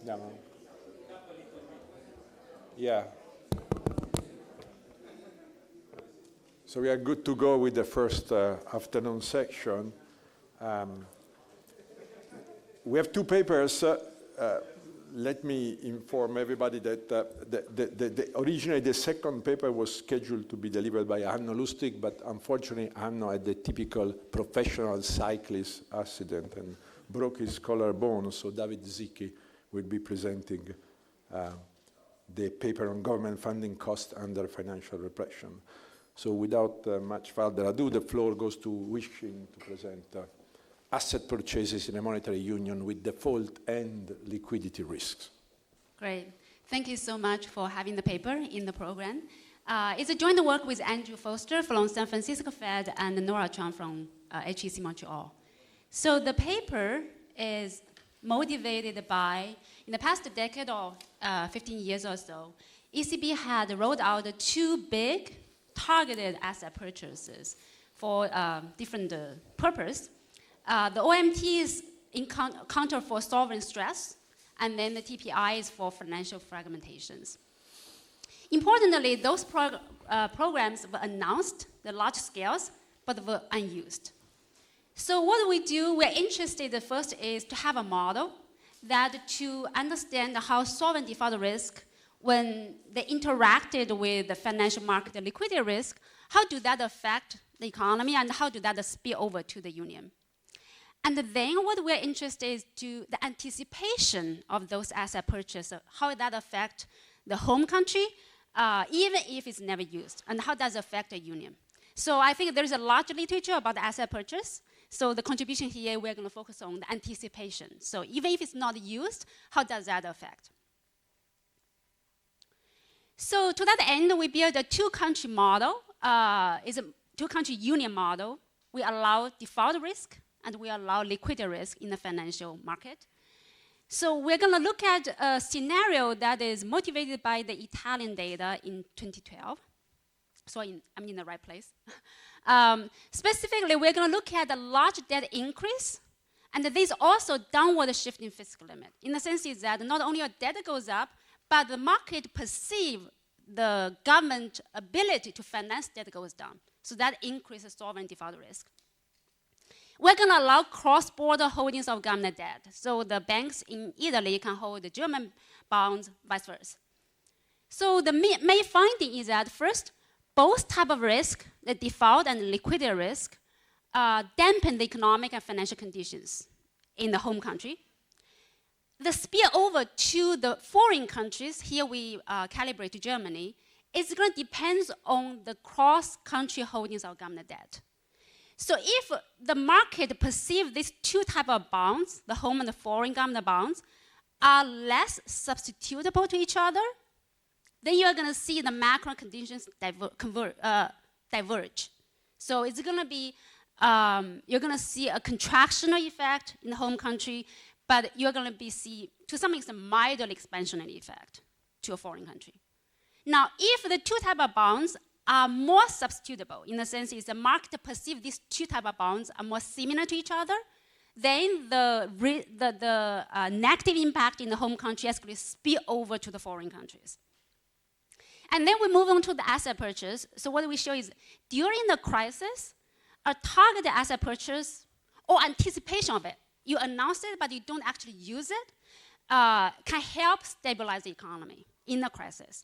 No. Yeah. So we are good to go with the first afternoon section. We have two papers. Let me inform everybody that originally the second paper was scheduled to be delivered by Hanno Lustig, but unfortunately Hanno had the typical professional cyclist accident and broke his collarbone, so David Zicchi will be presenting the paper on government funding cost under financial repression. So without much further ado, the floor goes to Wishing to present asset purchases in a monetary union with default and liquidity risks. Great. Thank you so much for having the paper in the program. It's a joint work with Andrew Foster from San Francisco Fed and Nora Chang from HEC Montreal. So the paper is motivated by, in the past decade or 15 years or so, ECB had rolled out two big targeted asset purchases for different purposes. The OMT is counter for sovereign stress, and then the TPI is for financial fragmentations. Importantly, those programs were announced, the large scales, but were unused. So what we do, we're interested first is to have a model that to understand how sovereign default risk, when they interacted with the financial market liquidity risk, how do that affect the economy and how do that spill over to the union? And then what we're interested in is the anticipation of those asset purchases, how that affect the home country, even if it's never used, and how does it affect the union. So I think there's a large literature about the asset purchase. So the contribution here, we're going to focus on the anticipation. So even if it's not used, how does that affect? So to that end, we built a two-country model. It's a two-country union model. We allow default risk, and we allow liquidity risk in the financial market. So we're going to look at a scenario that is motivated by the Italian data in 2012. So I'm in the right place. Specifically, we're going to look at the large debt increase, and there's also downward shift in fiscal limit. In the sense is that not only your debt goes up, but the market perceive the government ability to finance debt goes down. So that increases sovereign default risk. We're going to allow cross-border holdings of government debt. So the banks in Italy can hold the German bonds, vice versa. So the main finding is that first, both type of risk, the default and liquidity risk, dampen the economic and financial conditions in the home country. The spill over to the foreign countries, here we calibrate to Germany, is going to depend on the cross-country holdings of government debt. So if the market perceives these two types of bonds, the home and the foreign government bonds, are less substitutable to each other, then you're going to see the macro conditions diverge. So it's going to be, you're going to see a contractional effect in the home country, but you're going to see, to some extent, milder expansionary effect to a foreign country. Now, if the two types of bonds are more substitutable, in the sense is the market perceives these two types of bonds are more similar to each other, then the negative impact in the home country actually spill over to the foreign countries. And then we move on to the asset purchase. So what we show is during the crisis, a targeted asset purchase or anticipation of it, you announce it, but you don't actually use it, can help stabilize the economy in the crisis.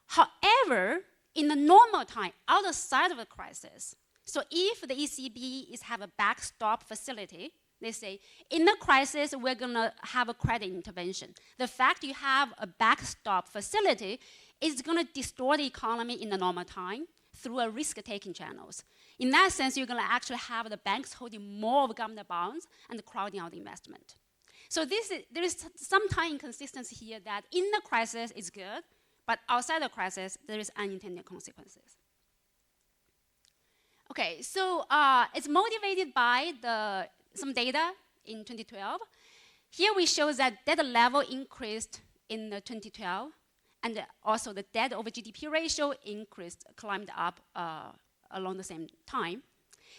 However, in the normal time, outside of the crisis, so if the ECB have a backstop facility, they say, in the crisis, we're going to have a credit intervention. The fact you have a backstop facility is going to distort the economy in the normal time through a risk-taking channels. In that sense, you're going to actually have the banks holding more of government bonds and crowding out investment. So there is some time inconsistency here that in the crisis is good, but outside the crisis, there is unintended consequences. Okay, so it's motivated by some data in 2012. Here we show that debt level increased in 2012, and also the debt over GDP ratio climbed up along the same time.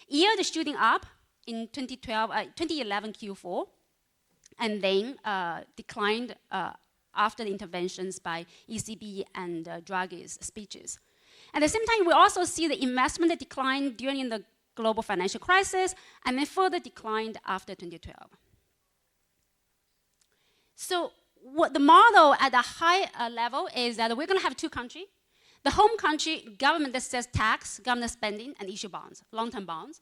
Yield shooting up in 2011 Q4, and then declined after the interventions by ECB and Draghi's speeches. At the same time, we also see the investment decline during the global financial crisis, and then further declined after 2012. So what the model at a high level is that we're going to have two countries. The home country, government that sets tax, government spending, and issue bonds, long-term bonds.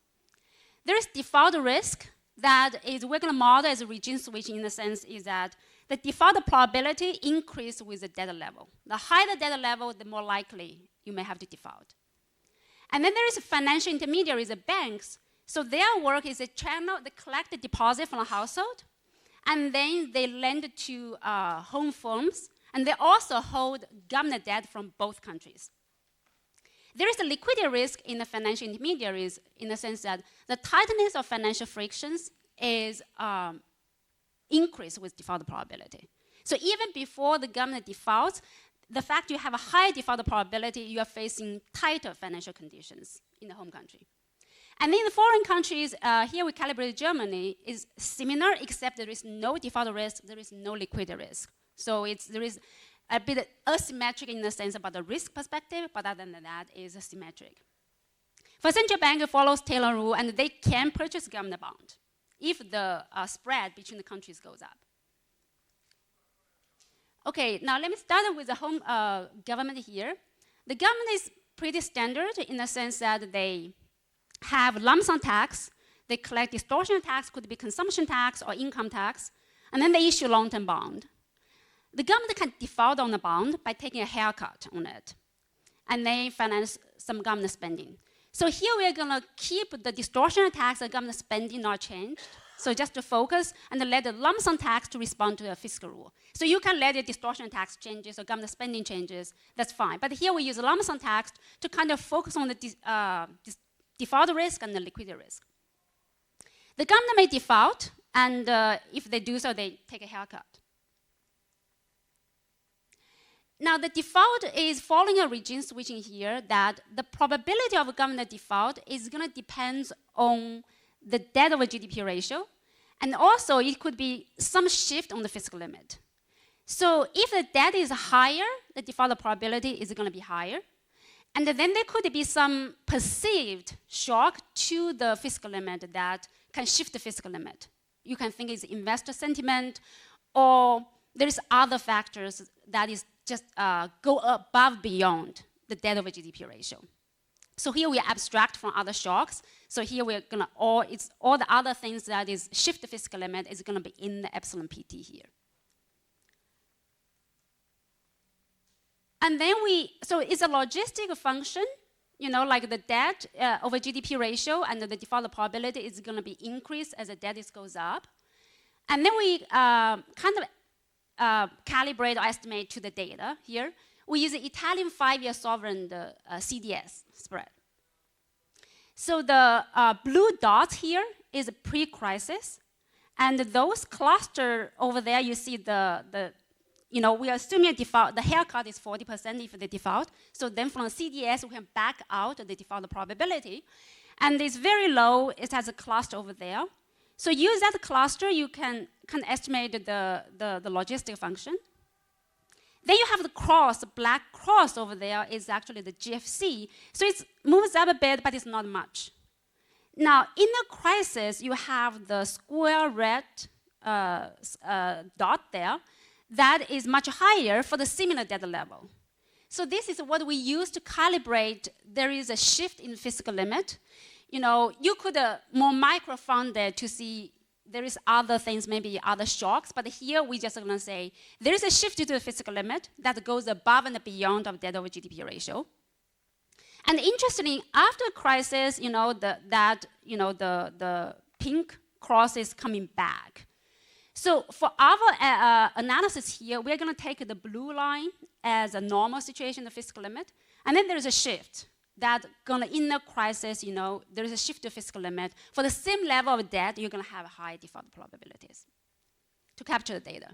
There is default risk that is we're going to model as a regime switching in the sense is that the default probability increases with the debt level. The higher the debt level, the more likely you may have to default. And then there is financial intermediaries, the banks. So their work is a channel, they collect the deposit from a household, and then they lend to home firms, and they also hold government debt from both countries. There is a liquidity risk in the financial intermediaries in the sense that the tightness of financial frictions is increased with default probability. So even before the government defaults, the fact you have a high default probability, you are facing tighter financial conditions in the home country. And in the foreign countries, here we calibrate Germany, is similar, except there is no default risk, there is no liquidity risk. So there is a bit asymmetric in the sense about the risk perspective, but other than that, is symmetric. For central bank, it follows Taylor rule, and they can purchase government bond if the spread between the countries goes up. Okay, now let me start with the home government here. The government is pretty standard in the sense that they have lump sum tax, they collect distortion tax, could be consumption tax or income tax, and then they issue long-term bond. The government can default on the bond by taking a haircut on it, and they finance some government spending. So here we are going to keep the distortion tax and government spending not changed, so just to focus and let the lump sum tax to respond to a fiscal rule. So you can let the distortion tax changes or government spending changes, that's fine. But here we use lump sum tax to kind of focus on the default risk and the liquidity risk. The government may default, and if they do so, they take a haircut. Now, the default is following a regime switching here that the probability of a government default is going to depend on the debt over GDP ratio, and also it could be some shift on the fiscal limit. So if the debt is higher, the default probability is going to be higher, and then there could be some perceived shock to the fiscal limit that can shift the fiscal limit. You can think it's investor sentiment, or there's other factors that is just go above beyond the debt over GDP ratio. So here we abstract from other shocks. So here we're gonna it's all the other things that is shift the fiscal limit is gonna be in the epsilon PT here. And then so it's a logistic function, you know, like the debt over GDP ratio and the default probability is gonna be increased as the debt goes up. And then we kind of calibrate or estimate to the data here. We use the Italian 5-year sovereign CDS spread. So the blue dot here is pre-crisis, and those cluster over there, you see we are assuming default, the haircut is 40% if they default. So then from the CDS, we can back out the default probability. And it's very low, it has a cluster over there. So use that cluster, you can estimate the logistic function. Then you have the cross, the black cross over there is actually the GFC. So it moves up a bit, but it's not much. Now, in the crisis, you have the square red dot there that is much higher for the similar debt level. So this is what we use to calibrate there is a shift in fiscal limit. You know, you could more micro-funded to see there is other things, maybe other shocks, but here we just going to say there is a shift to the fiscal limit that goes above and beyond of debt over GDP ratio. And interestingly, after the crisis, the pink cross is coming back. So for our analysis here, we're going to take the blue line as a normal situation, the fiscal limit, and then there's a shift. That in the crisis, there is a shift to fiscal limit. For the same level of debt, you're going to have high default probabilities to capture the data.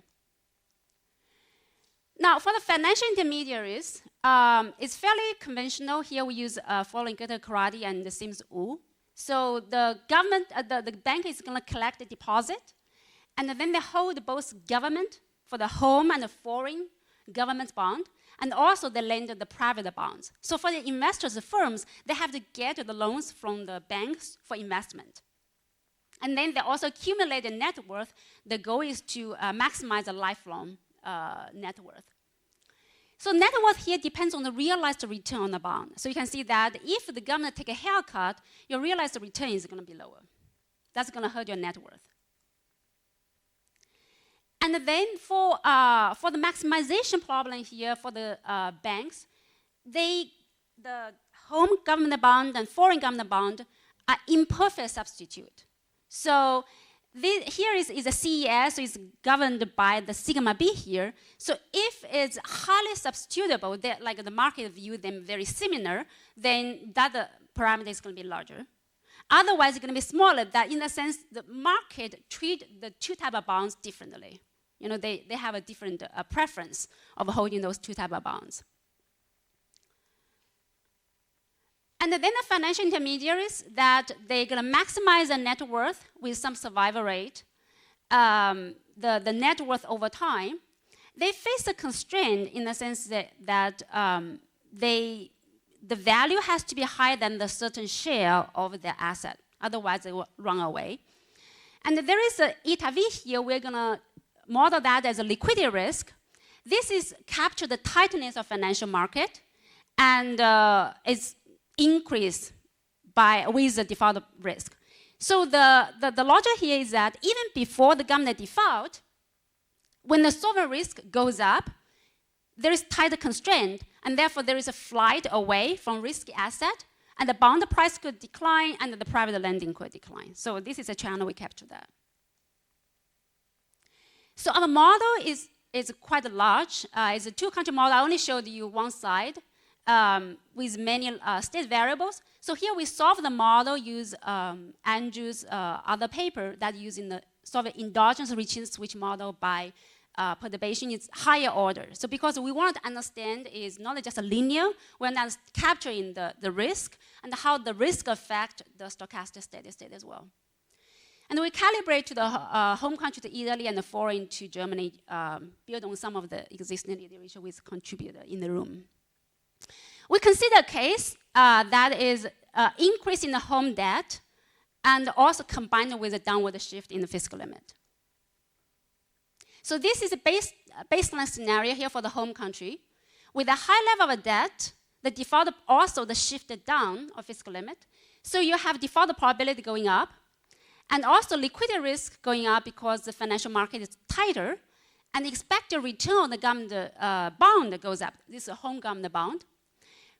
Now, for the financial intermediaries, it's fairly conventional. Here we use following Goethe-Karady and the Sims-Wu. So the government, the bank is going to collect the deposit, And then they hold both government for the home and the foreign government bond, and also they lend the private bonds. So for the investors, the firms, they have to get the loans from the banks for investment. And then they also accumulate the net worth. The goal is to maximize the lifelong net worth. So net worth here depends on the realized return on the bond. So you can see that if the government take a haircut, your realized return is going to be lower. That's going to hurt your net worth. And then for the maximization problem here for the banks, the home government bond and foreign government bond are imperfect substitute. So here is a CES, so it's governed by the sigma B here. So if it's highly substitutable, like the market view them very similar, then that parameter is going to be larger. Otherwise, it's going to be smaller. That in a sense, the market treat the two type of bonds differently. You know, they have a different preference of holding those two type of bonds. And then the financial intermediaries, that they're going to maximize the net worth with some survival rate, the net worth over time. They face a constraint in the sense that the value has to be higher than the certain share of the asset. Otherwise, they will run away. And there is a eta V here. We're going to model that as a liquidity risk. This is capture the tightness of financial market, and it's increased with the default risk. So the logic here is that even before the government default, when the sovereign risk goes up, there is tighter constraint, and therefore there is a flight away from risky asset, and the bond price could decline, and the private lending could decline. So this is a channel we capture that. So our model is quite large. It's a two-country model. I only showed you one side with many state variables. So here we solve the model, use Andrew's other paper that using the solve endogenous reaching switch model by perturbation. It's higher order. So because we want to understand is not just a linear, we're not capturing the risk and how the risk affect the stochastic steady state as well. And we calibrate to the home country to Italy and the foreign to Germany, build on some of the existing literature with contributor in the room. We consider a case that is increase in the home debt and also combined with a downward shift in the fiscal limit. So this is a baseline scenario here for the home country. With a high level of debt, the default also the shifted down of fiscal limit. So you have default probability going up, and also liquidity risk going up because the financial market is tighter, and the expected return on the government bond goes up. This is a home government bond.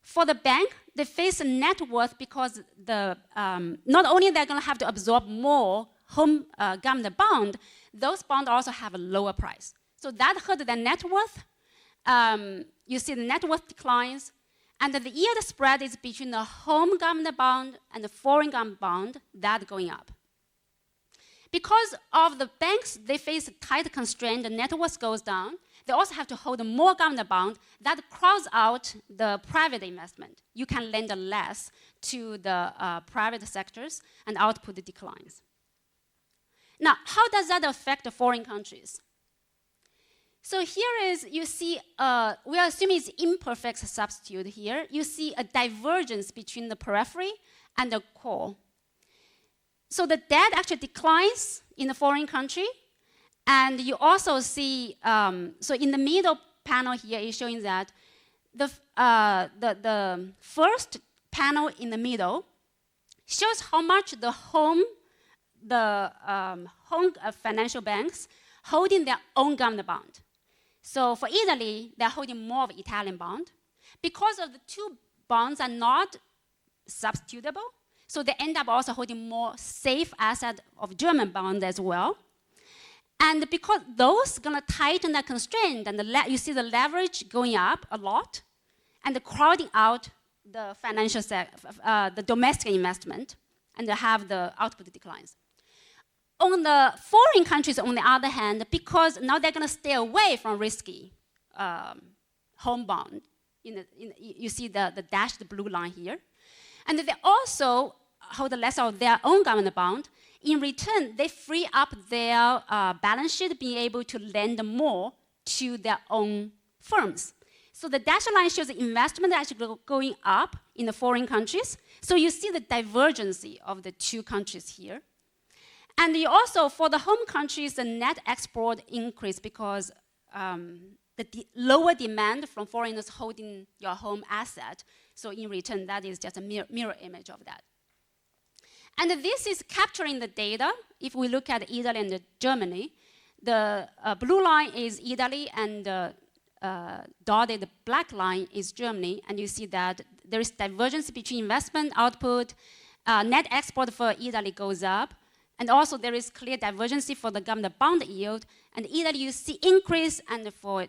For the bank, they face a net worth because not only they're going to have to absorb more home government bond, those bonds also have a lower price. So that hurt their net worth. You see the net worth declines, and the yield spread is between the home government bond and the foreign government bond, that going up. Because of the banks, they face a tight constraint, the net worth goes down. They also have to hold more government bond. That crowds out the private investment. You can lend less to the private sectors, and output declines. Now, how does that affect the foreign countries? So here is, you see, we are assuming it's imperfect substitute here. You see a divergence between the periphery and the core. So the debt actually declines in the foreign country. And you also see, so in the middle panel here is showing that the first panel in the middle shows how much the home financial banks holding their own government bond. So for Italy, they're holding more of Italian bond. Because of the two bonds are not substitutable, so they end up also holding more safe asset of German bond as well. And because those gonna tighten the constraint, and you see the leverage going up a lot, and the crowding out the financial the domestic investment, and they have the output declines. On the foreign countries, on the other hand, because now they're gonna stay away from risky home bond. You see the dashed blue line here. And they also hold less of their own government bond. in return, they free up their balance sheet, being able to lend more to their own firms. So the dashed line shows the investment actually going up in the foreign countries. So you see the divergence of the two countries here. And you also, for the home countries, the net export increased because the lower demand from foreigners holding your home asset. So in return, that is just a mirror image of that. And this is capturing the data. If we look at Italy and Germany, the blue line is Italy and the dotted black line is Germany. And you see that there is divergence between investment output. Net export for Italy goes up. And also there is clear divergence for the government bond yield. And Italy you see increase, and for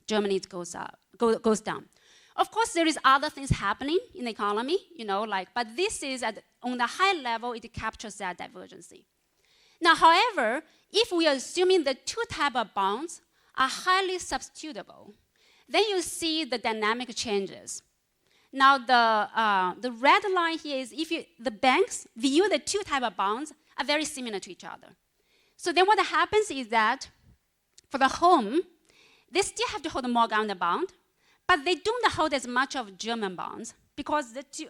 Germany it goes down. Of course, there is other things happening in the economy, but this is on the high level, it captures that divergence. Now, however, if we are assuming the two types of bonds are highly substitutable, then you see the dynamic changes. Now, the red line here is the banks view the two types of bonds are very similar to each other. So then what happens is that for the home, they still have to hold more government bond, but they don't hold as much of German bonds because the two,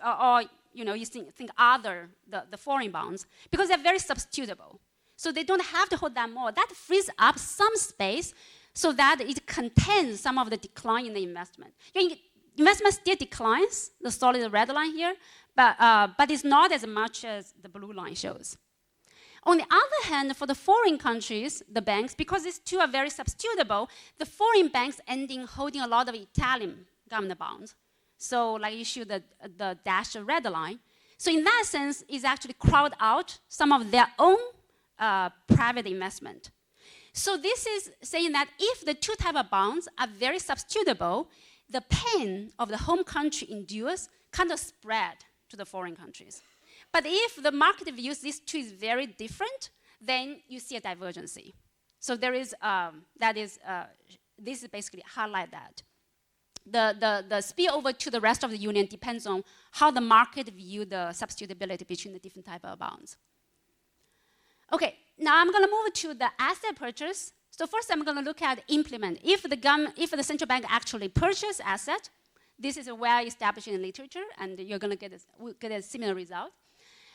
you think other, the foreign bonds, because they're very substitutable. So they don't have to hold that more. That frees up some space so that it contains some of the decline in the investment. Investment still declines, the solid red line here, but it's not as much as the blue line shows. On the other hand, for the foreign countries, the banks, because these two are very substitutable, the foreign banks ending holding a lot of Italian government bonds. So like you show the dashed red line. So in that sense, it's actually crowd out some of their own private investment. So this is saying that if the two types of bonds are very substitutable, the pain of the home country endures kind of spread to the foreign countries. But if the market views these two is very different, then you see a divergence. So there is, this is basically highlight that. The spillover to the rest of the union depends on how the market view the substitutability between the different type of bonds. Okay, now I'm going to move to the asset purchase. So first I'm going to look at implement. If the central bank actually purchase asset, this is well established in the literature, and you're going to get a similar result.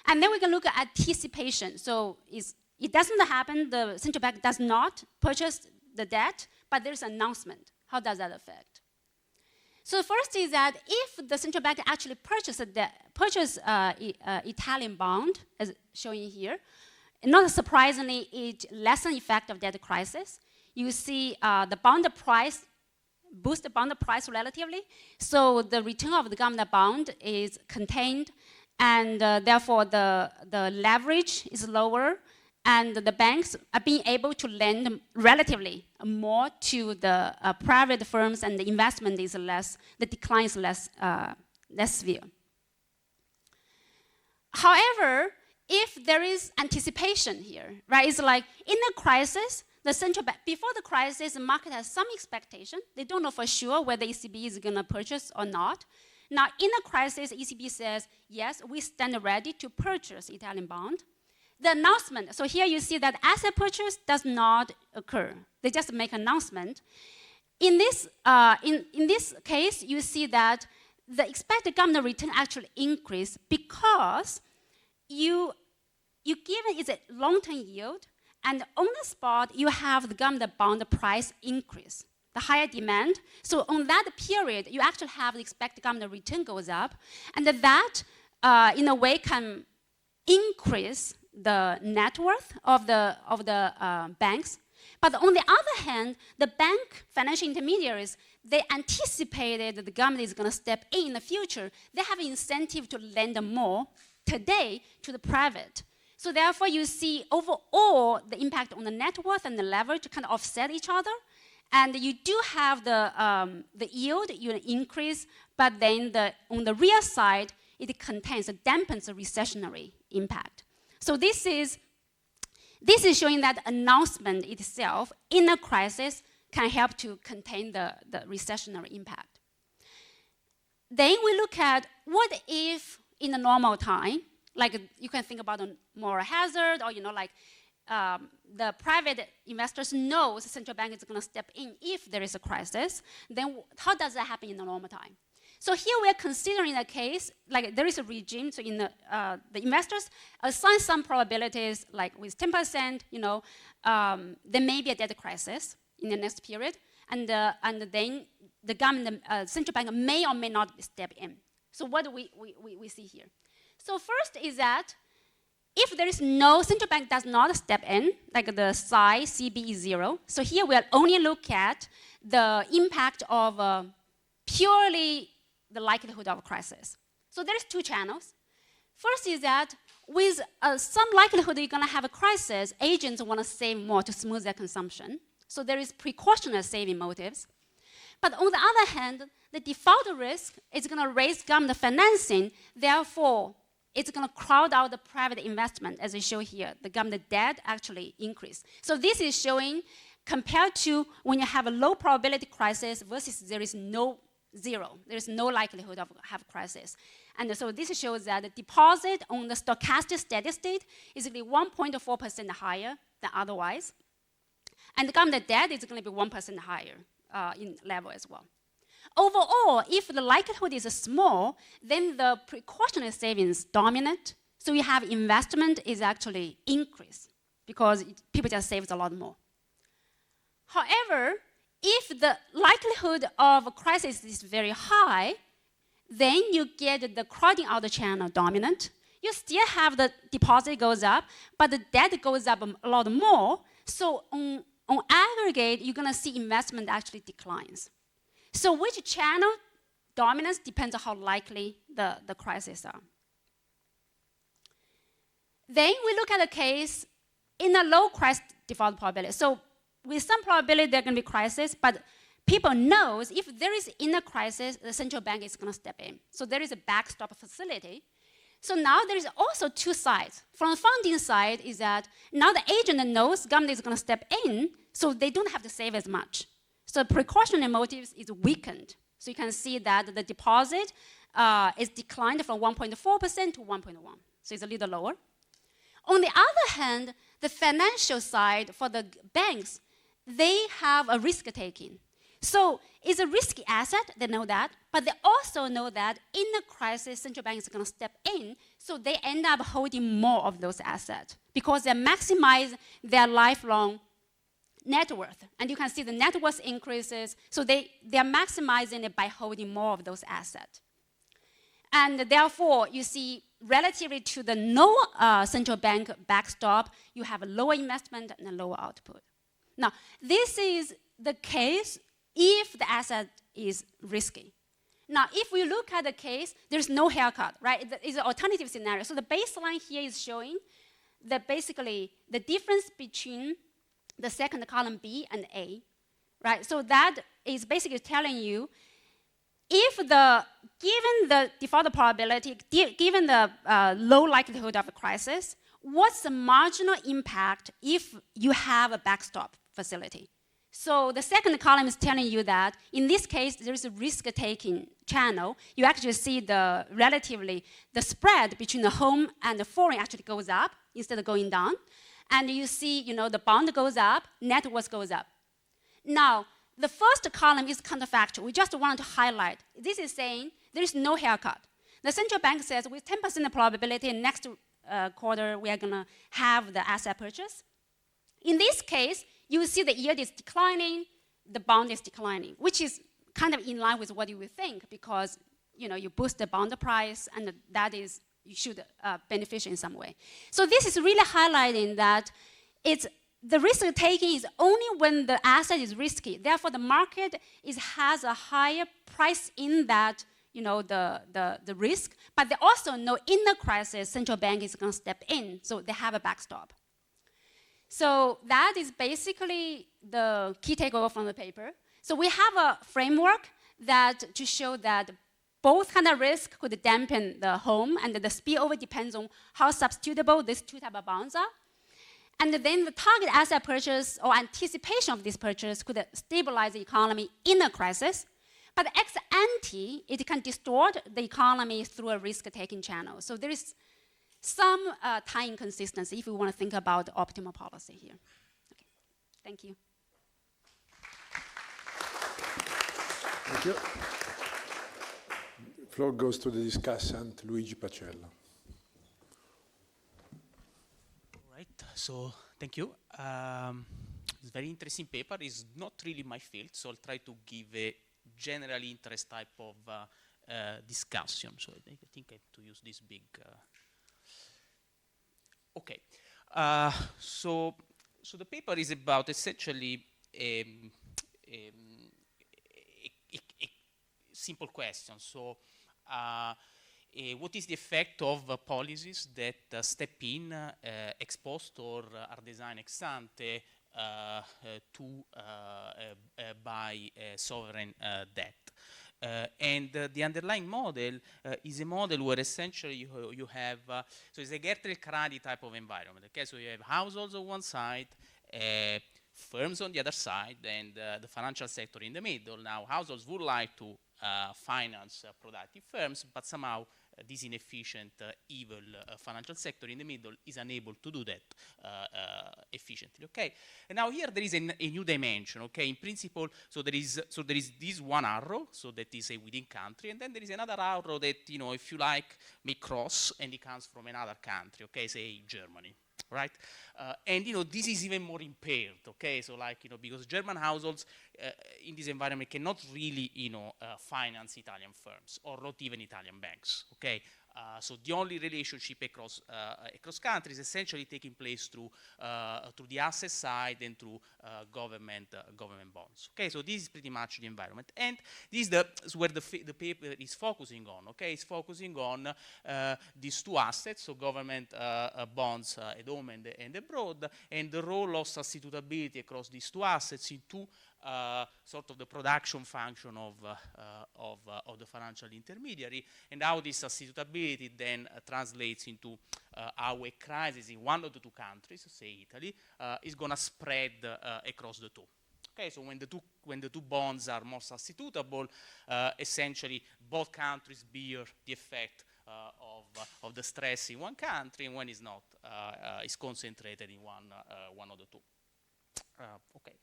And then we can look at anticipation. So it doesn't happen, the central bank does not purchase the debt, but there's an announcement. How does that affect? So first is that if the central bank actually purchase Italian bond, as shown here, not surprisingly, it lessens the effect of debt crisis. You see the bond price, boost the bond price relatively. So the return of the government bond is contained, and therefore the leverage is lower, and the banks are being able to lend relatively more to the private firms, and the investment is less, the decline is less severe. However, if there is anticipation here, right, it's like in a crisis, the central bank, before the crisis, the market has some expectation. They don't know for sure whether ECB is going to purchase or not. Now, in a crisis, ECB says, yes, we stand ready to purchase Italian bond. The announcement, so here you see that asset purchase does not occur. They just make an announcement. In this case, you see that the expected government return actually increase because you given is a long-term yield, and on the spot, you have the government bond price increase. The higher demand. So on that period, you actually have the expected government return goes up, and that in a way can increase the net worth of the banks. But on the other hand, the bank financial intermediaries, they anticipated that the government is going to step in the future. They have an incentive to lend more today to the private. So therefore, you see overall the impact on the net worth and the leverage kind of offset each other. And you do have the yield increase, but then on the real side, it dampens the recessionary impact. So this is showing that announcement itself in a crisis can help to contain the recessionary impact. Then we look at what if in a normal time, Like you can think about a moral hazard, or the private investors know the central bank is going to step in if there is a crisis. Then how does that happen in the normal time? So here we are considering a case, like there is a regime, so in the investors assign some probabilities, like with 10%, there may be a debt crisis in the next period, and then the government, central bank may or may not step in. So what do we see here? So first is that if there is no, central bank does not step in, like the psi CB is 0. So here we'll only look at the impact of purely the likelihood of a crisis. So there's two channels. First is that with some likelihood you're going to have a crisis, agents want to save more to smooth their consumption. So there is precautionary saving motives. But on the other hand, the default risk is going to raise government financing. Therefore, it's going to crowd out the private investment, as I show here. The government debt actually increase. So this is showing compared to when you have a low probability crisis versus there is no zero. There is no likelihood of have a crisis. And so this shows that the deposit on the stochastic steady state is going to be 1.4% higher than otherwise. And the government debt is going to be 1% higher in level as well. Overall, if the likelihood is small, then the precautionary savings dominant. So you have investment is actually increase because people just save a lot more. However, if the likelihood of a crisis is very high, then you get the crowding out channel dominant. You still have the deposit goes up, but the debt goes up a lot more. So on aggregate, you're going to see investment actually declines. So which channel dominance depends on how likely the crises are. Then we look at a case in a low crisis default probability. So with some probability there are going to be crisis, but people knows if there is in a crisis, the central bank is going to step in. So there is a backstop facility. So now there is also two sides. From the funding side is that now the agent knows government is going to step in, so they don't have to save as much. So precautionary motives is weakened. So you can see that the deposit is declined from 1.4% to 1.1. So it's a little lower. On the other hand, the financial side for the banks, they have a risk taking. So it's a risky asset, they know that, but they also know that in a crisis, central bank is going to step in, so they end up holding more of those assets because they maximize their lifelong net worth. And you can see the net worth increases, so they are maximizing it by holding more of those assets. And therefore, you see, relatively to the no central bank backstop, you have a lower investment and a lower output. Now, this is the case if the asset is risky. Now, if we look at the case, there's no haircut, right? It's an alternative scenario. So the baseline here is showing that basically the difference between the second column B and A, right? So that is basically telling you if given the default probability, given the low likelihood of a crisis, what's the marginal impact if you have a backstop facility? So the second column is telling you that in this case, there is a risk-taking channel. You actually see the spread between the home and the foreign actually goes up instead of going down. And you see, the bond goes up, net worth goes up. Now, the first column is counterfactual. We just want to highlight. This is saying there is no haircut. The central bank says with 10% probability, next quarter we are going to have the asset purchase. In this case, you will see the yield is declining, the bond is declining, which is kind of in line with what you would think because you boost the bond price, and that is you should beneficial in some way. So this is really highlighting that the risk taking is only when the asset is risky. Therefore, the market has a higher price in that the risk, but they also know in the crisis, central bank is going to step in, so they have a backstop. So that is basically the key takeaway from the paper. So we have a framework to show that both kind of risk could dampen the home, and the spillover depends on how substitutable these two type of bonds are. And then the target asset purchase or anticipation of this purchase could stabilize the economy in a crisis. But ex ante, it can distort the economy through a risk-taking channel. So there is some time inconsistency if we want to think about optimal policy here. Okay. Thank you. Thank you. The floor goes to the discussant, Luigi Pacello. All right, so thank you. It's a very interesting paper. It's not really my field, so I'll try to give a general interest type of discussion. So I think I have to use this big. Okay, so the paper is about essentially a simple question. So, what is the effect of policies that step in ex post or are designed ex ante to buy sovereign debt? And the underlying model is a model where essentially you have, so it's a Gertel-Kradi type of environment. Okay, so you have households on one side, firms on the other side, and the financial sector in the middle. Now, households would like to finance productive firms, but somehow this inefficient, evil financial sector in the middle is unable to do that efficiently. Okay, and now here there is a new dimension. Okay, in principle, so there is this one arrow, so that is a within country, and then there is another arrow that, you know, if you like, may cross, and it comes from another country. Okay, say Germany. Right, and you know, this is even more impaired. Okay, so like, you know, because German households in this environment cannot really, you know, finance Italian firms or not even Italian banks. Okay, so the only relationship across countries is essentially taking place through the asset side and through government bonds. Okay, so this is pretty much the environment, and this is where the paper is focusing on. Okay, it's focusing on these two assets, so government bonds at home and abroad, and the role of substitutability across these two assets into sort of the production function of the financial intermediary, and how this substitutability then translates into how a crisis in one of the two countries, say Italy, is going to spread across the two. Okay, so when the two bonds are more substitutable, essentially both countries bear the effect of the stress in one country, and when it's not, it's concentrated in one of the two. Okay.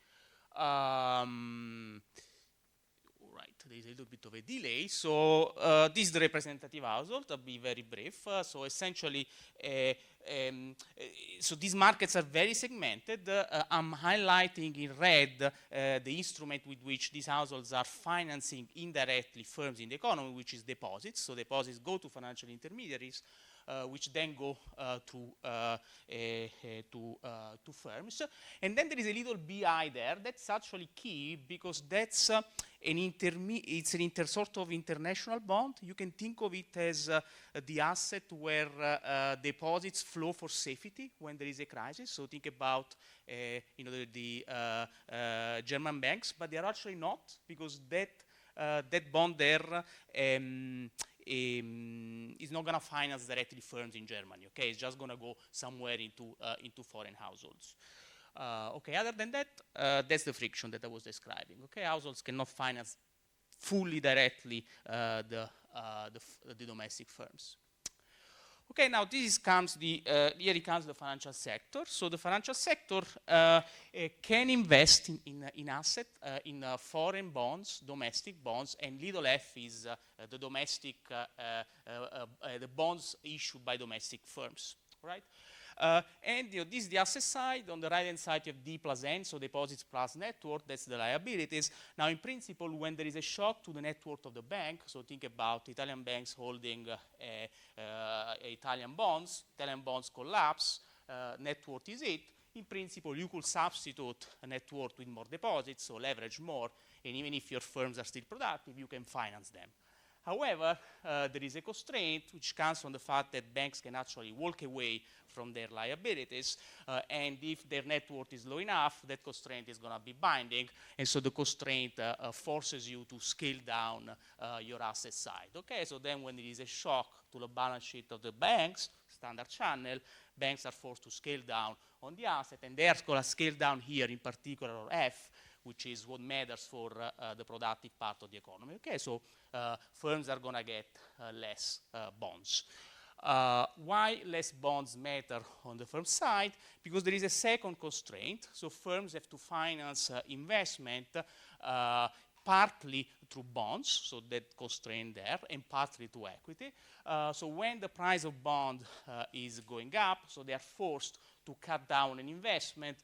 Right, there is a little bit of a delay. So this is the representative household. I'll be very brief. So essentially, so these markets are very segmented. I'm highlighting in red the instrument with which these households are financing indirectly firms in the economy, which is deposits. So deposits go to financial intermediaries, which then go to firms. And then there is a little BI there. That's actually key because that's it's an sort of international bond. You can think of it as the asset where deposits flow for safety when there is a crisis. So think about you know, the German banks, but they are actually not, because that bond there is not going to finance directly firms in Germany. Okay, it's just going to go somewhere into foreign households. Okay, other than that, that's the friction that I was describing. Okay, households cannot finance fully directly the domestic firms. Okay, now here comes the financial sector. So the financial sector can invest in asset, in foreign bonds, domestic bonds, and little f is the domestic, the bonds issued by domestic firms, right? And you know, this is the asset side. On the right-hand side, you have D plus N, so deposits plus net worth. That's the liabilities. Now, in principle, when there is a shock to the net worth of the bank, so think about Italian banks holding Italian bonds collapse, net worth is it. In principle, you could substitute a net worth with more deposits, so leverage more, and even if your firms are still productive, you can finance them. However, there is a constraint which comes from the fact that banks can actually walk away from their liabilities, and if their net worth is low enough, that constraint is going to be binding, and so the constraint forces you to scale down your asset side. Okay, so then when there is a shock to the balance sheet of the banks, standard channel, banks are forced to scale down on the asset, and they are going to scale down here in particular on F, which is what matters for the productive part of the economy. Okay, so firms are going to get less bonds. Why less bonds matter on the firm side? Because there is a second constraint. So firms have to finance investment partly through bonds, so that constraint there, and partly to equity. So when the price of bond is going up, so they are forced to cut down an investment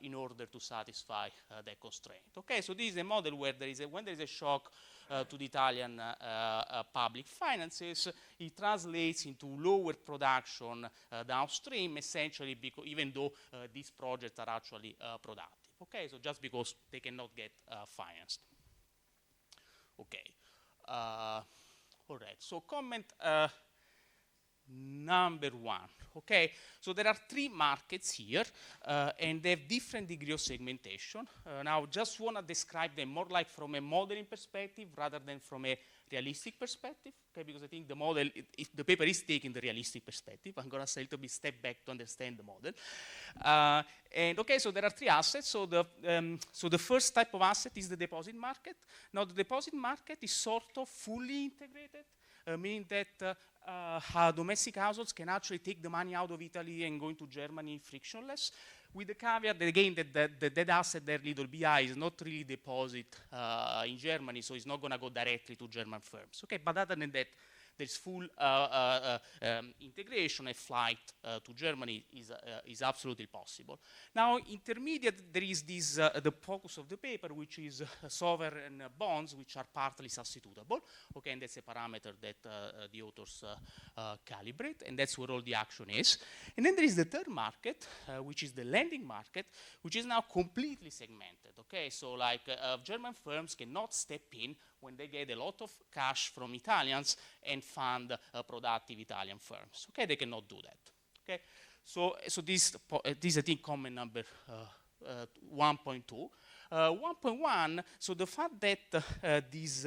in order to satisfy that constraint. Okay, so this is a model where when there is a shock to the Italian public finances, it translates into lower production downstream, essentially, even though these projects are actually productive. Okay, so just because they cannot get financed. Okay, all right, so comment number one. Okay, so there are three markets here, and they have different degree of segmentation. Now, just want to describe them more like from a modeling perspective rather than from a realistic perspective, okay, because I think the model, the paper is taking the realistic perspective. I'm going to say a little bit step back to understand the model. And okay, so there are three assets. So the first type of asset is the deposit market. Now, the deposit market is sort of fully integrated, meaning that domestic households can actually take the money out of Italy and go into Germany frictionless, with the caveat that, again, that asset there, little BI, is not really deposit in Germany, so it's not going to go directly to German firms. Okay, but other than that, there's full integration. A flight to Germany is absolutely possible. Now, intermediate, there is this, the focus of the paper, which is sovereign bonds, which are partly substitutable. Okay, and that's a parameter that the authors calibrate, and that's where all the action is. And then there is the third market, which is the lending market, which is now completely segmented. Okay, so like German firms cannot step in when they get a lot of cash from Italians and fund productive Italian firms. Okay, they cannot do that. Okay, so this I think comment number 1.2. 1.1, so the fact that this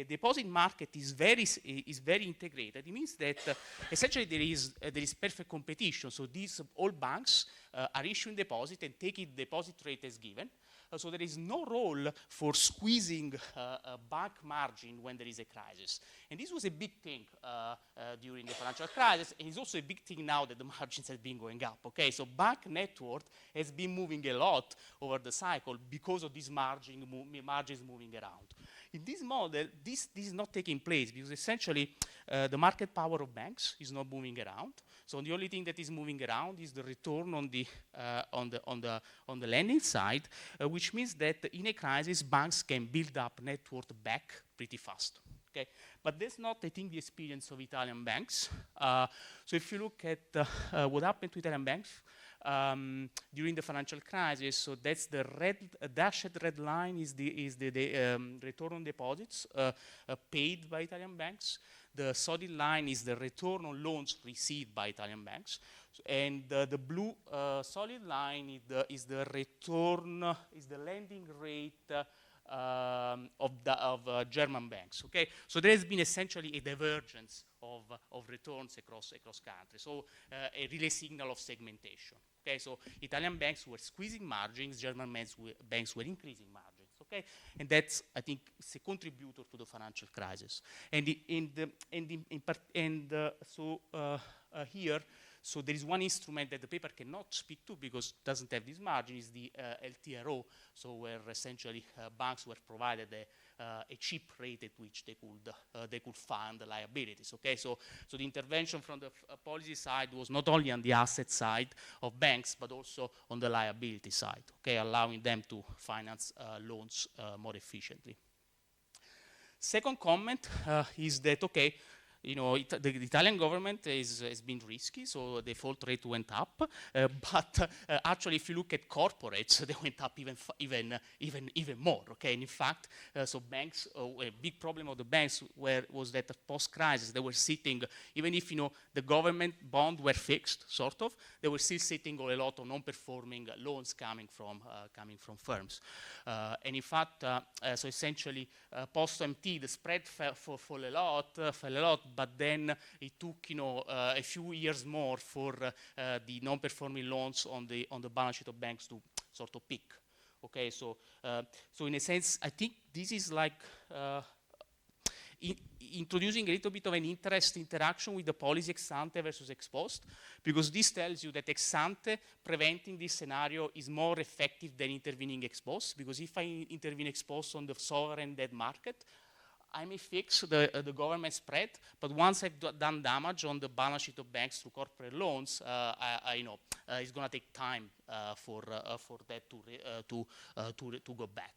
deposit market is very integrated, it means that essentially there is perfect competition. So these all banks are issuing deposit and taking deposit rate as given. So there is no role for squeezing a bank margin when there is a crisis. And this was a big thing during the financial crisis, and it's also a big thing now that the margins have been going up. Okay, so bank net worth has been moving a lot over the cycle because of these margins moving around. In this model, this is not taking place because essentially the market power of banks is not moving around. So the only thing that is moving around is the return on the lending side, which means that in a crisis, banks can build up net worth back pretty fast. Okay, but that's not, I think, the experience of Italian banks. So if you look at what happened to Italian banks during the financial crisis, so that's the dashed red line is the return on deposits paid by Italian banks. The solid line is the return on loans received by Italian banks, and the blue solid line is the lending rate of German banks. Okay, so there has been essentially a divergence of returns across countries. So a relay signal of segmentation. Okay, so Italian banks were squeezing margins, German banks were increasing margins. Okay, and that's, I think, it's a contributor to the financial crisis. And here, so there is one instrument that the paper cannot speak to because it doesn't have this margin, is the LTRO, so where essentially banks were provided a cheap rate at which they could fund the liabilities. Okay, so the intervention from the policy side was not only on the asset side of banks, but also on the liability side. Okay, allowing them to finance loans more efficiently. Second comment is that, okay, you know, the Italian government has been risky, so the default rate went up. But actually, if you look at corporates, they went up even more. Okay, and in fact, so banks, a big problem of the banks was that post-crisis they were sitting, even if the government bond were fixed, sort of, they were still sitting on a lot of non-performing loans coming from firms. And in fact, so essentially, post-MT, the spread fell a lot. But then it took, a few years more for the non-performing loans on the balance sheet of banks to sort of peak. Okay, so in a sense, I think this is like introducing a little bit of an interaction with the policy ex ante versus ex post, because this tells you that ex ante preventing this scenario is more effective than intervening ex post, because if I intervene ex post on the sovereign debt market, I may fix the government spread, but once I've done damage on the balance sheet of banks through corporate loans, I know it's going to take time for that to go back.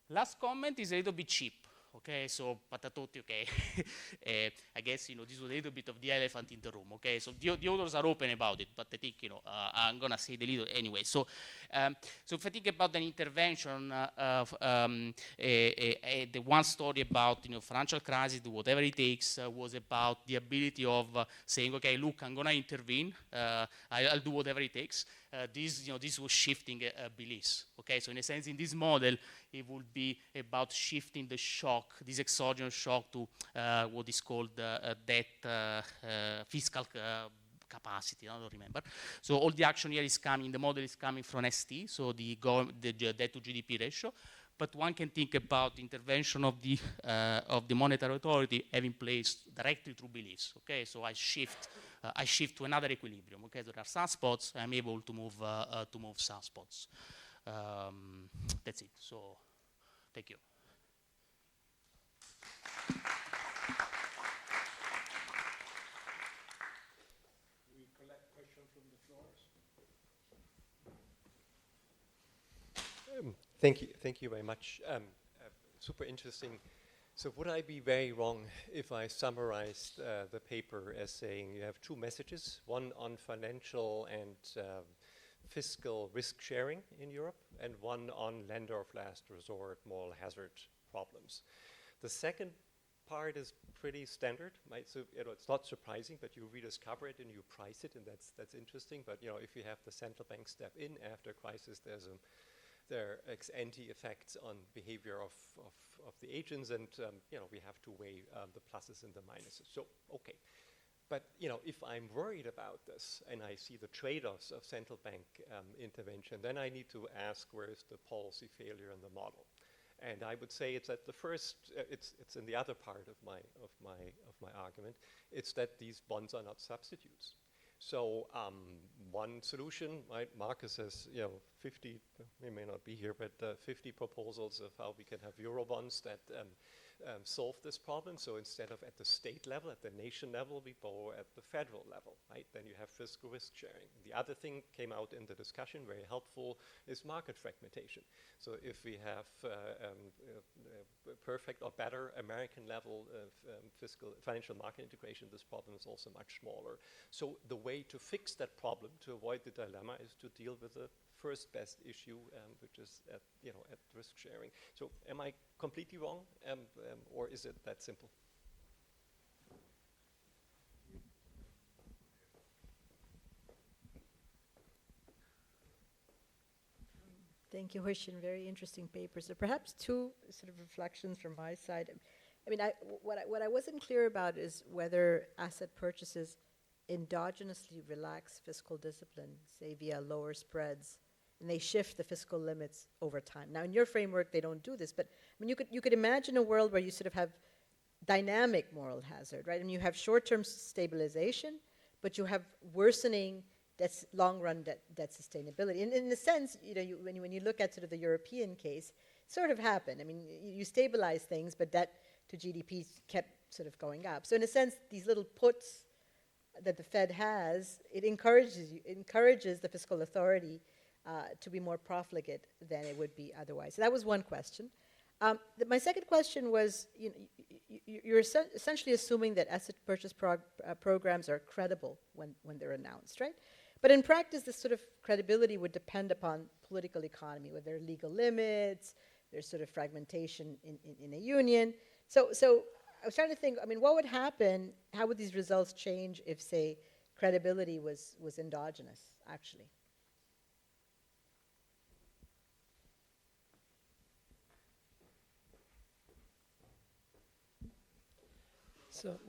Last comment is a little bit cheap. Okay, so patatotti, okay. I guess, this was a little bit of the elephant in the room, okay? So the others are open about it, but I think, I'm gonna say the little anyway. So if I think about an intervention, the one story about, financial crisis, whatever it takes, was about the ability of saying, okay, look, I'm gonna intervene, I'll do whatever it takes. This was shifting beliefs, okay? So in a sense, in this model, it would be about shifting the shock, this exogenous shock, to what is called debt fiscal capacity, I don't remember. So all the action here is coming, the model is coming from ST, so the debt to GDP ratio. But one can think about intervention of the monetary authority having place directly through beliefs. Okay, so I shift to another equilibrium. Okay, there are some spots, I'm able to move some spots. That's it. So, thank you. We collect questions from the floors. Thank you very much. Super interesting. So would I be very wrong if I summarized the paper as saying you have two messages, one on financial and fiscal risk sharing in Europe, and one on lender of last resort moral hazard problems? The second part is pretty standard, right? So it's not surprising, but you rediscover it and you price it, and that's interesting. But if you have the central bank step in after crisis, there are ex-ante effects on behavior of the agents, and we have to weigh the pluses and the minuses. So, okay. But if I'm worried about this and I see the trade-offs of central bank intervention, then I need to ask, where is the policy failure in the model? And I would say it's at the first. It's in the other part of my argument. It's that these bonds are not substitutes. So one solution, right? Marcus has 50. We may not be here, but 50 proposals of how we can have Eurobonds that solve this problem. So instead of at the state level, at the nation level, we borrow at the federal level, right? Then you have fiscal risk sharing. The other thing came out in the discussion, very helpful, is market fragmentation. So if we have perfect or better American level financial market integration, this problem is also much smaller. So the way to fix that problem, to avoid the dilemma, is to deal with the first best issue, which is at risk sharing. So am I completely wrong, or is it that simple? Thank you, Hushin. Very interesting paper. So perhaps two sort of reflections from my side. I mean, what I wasn't clear about is whether asset purchases endogenously relax fiscal discipline, say via lower spreads, and they shift the fiscal limits over time. Now, in your framework, they don't do this, but I mean, you could imagine a world where you sort of have dynamic moral hazard, right? And you have short-term stabilization, but you have worsening long-run debt sustainability. And in a sense, when you look at sort of the European case, it sort of happened. I mean, you stabilize things, but debt to GDP kept sort of going up. So in a sense, these little puts that the Fed has, it encourages the fiscal authority to be more profligate than it would be otherwise. So that was one question. My second question was, you're essentially assuming that asset purchase programs are credible when they're announced, right? But in practice, this sort of credibility would depend upon political economy, where there are legal limits, there's sort of fragmentation in a union. So I was trying to think, I mean, what would happen, how would these results change if, say, credibility was endogenous, actually? So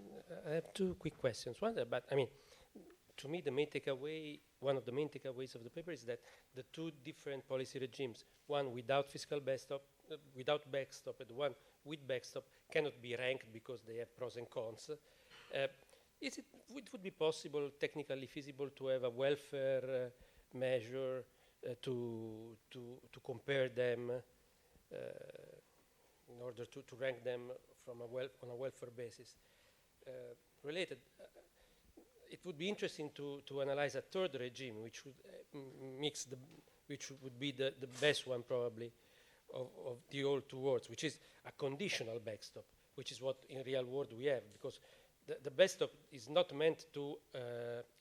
I have two quick questions. One, but I mean, to me, the main takeaway one of the main takeaways of the paper is that the two different policy regimes, one without fiscal backstop, and one with backstop, cannot be ranked because they have pros and cons. It would be possible, technically feasible, to have a welfare measure to compare them in order to rank them from on a welfare basis. Related, it would be interesting to analyze a third regime, which would which would be the best one probably of the old two worlds, which is a conditional backstop, which is what in real world we have, because the backstop is not meant to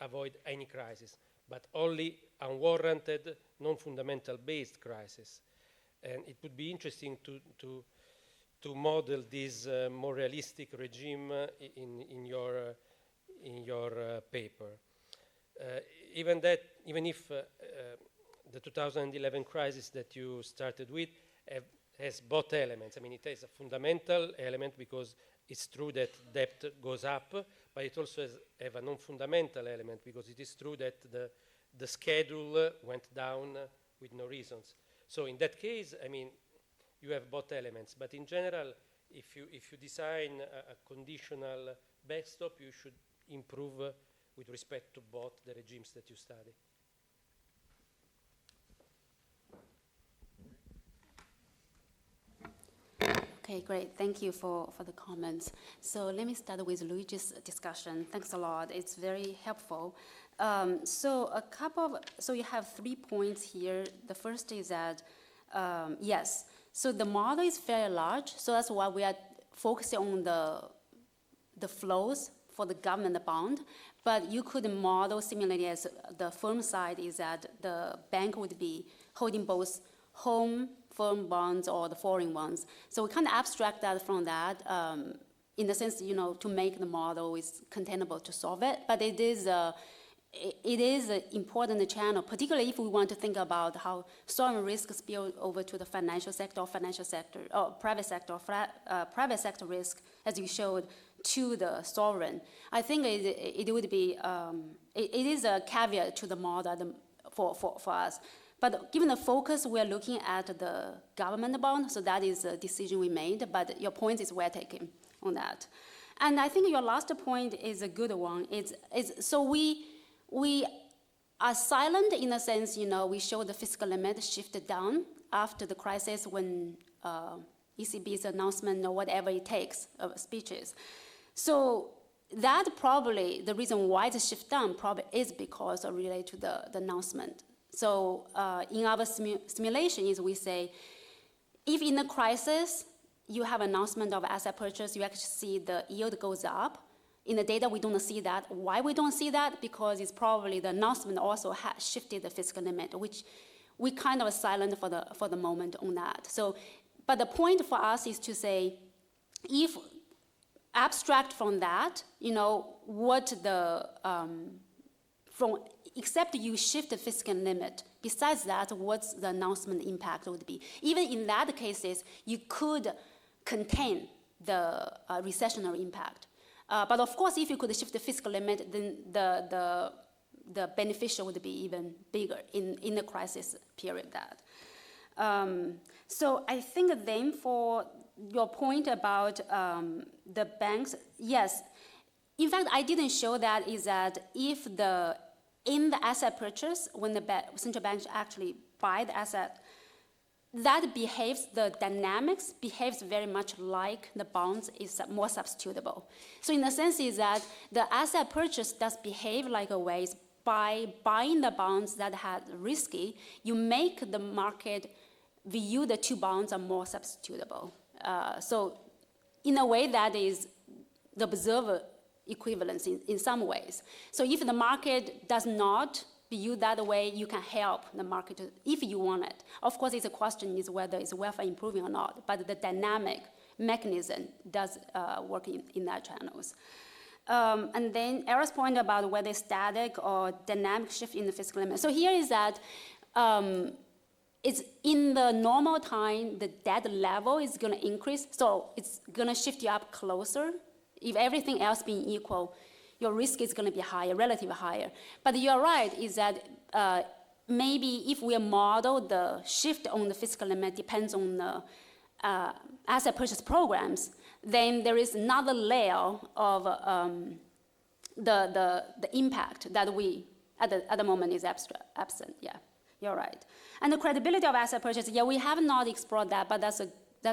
avoid any crisis, but only unwarranted, non-fundamental based crisis. And it would be interesting to model this more realistic regime in your paper. Even if the 2011 crisis that you started with has both elements. I mean, it has a fundamental element because it's true that debt goes up, but it also has a non-fundamental element because it is true that the schedule went down with no reasons. So in that case, I mean, you have both elements. But in general, if you design a conditional backstop, you should improve with respect to both the regimes that you study. Okay, great. Thank you for the comments. So let me start with Luigi's discussion. Thanks a lot. It's very helpful. So you have 3 points here. The first is that, yes, so the model is very large, so that's why we are focusing on the flows for the government bond, but you could model similarly as the firm side is that the bank would be holding both home firm bonds or the foreign ones. So we kind of abstract that from that in the sense, to make the model is containable to solve it, but it is an important channel, particularly if we want to think about how sovereign risk spill over to the financial sector or private sector risk, as you showed, to the sovereign. I think it would be, it is a caveat to the model for us. But given the focus, we're looking at the government bond, so that is a decision we made, but your point is well taken on that. And I think your last point is a good one. So we are silent in a sense, we show the fiscal limit shifted down after the crisis when ECB's announcement or whatever it takes of speeches. So that probably, the reason why the shift down probably is because of related to the announcement. So in our simulation is we say, if in a crisis you have announcement of asset purchase, you actually see the yield goes up. In the data, we don't see that. Why we don't see that? Because it's probably the announcement also shifted the fiscal limit, which we kind of silent for the moment on that. So, but the point for us is to say, if abstract from that, what the except you shift the fiscal limit. Besides that, what's the announcement impact would be? Even in that cases, you could contain the recessionary impact. But of course, if you could shift the fiscal limit, then the beneficial would be even bigger in the crisis period. So I think then for your point about the banks, yes. In fact, I didn't show that is that if in the asset purchase, when the central banks actually buy the asset, that the dynamics behaves very much like the bonds is more substitutable. So in the sense is that the asset purchase does behave like a way by buying the bonds that had risky, you make the market view the two bonds are more substitutable. So in a way that is the observer equivalence in some ways. So if the market does not view that way, you can help the market if you want it. Of course, it's a question is whether it's welfare improving or not, but the dynamic mechanism does work in that channels. And then Era's point about whether it's static or dynamic shift in the fiscal limit. So here is that it's in the normal time, the debt level is going to increase, so it's going to shift you up closer. If everything else being equal, your risk is going to be higher, relatively higher. But you're right, is that maybe if we model the shift on the fiscal limit depends on the asset purchase programs, then there is another layer of the impact that we, at the moment, is absent. Yeah, you're right. And the credibility of asset purchase, yeah, we have not explored that, but that's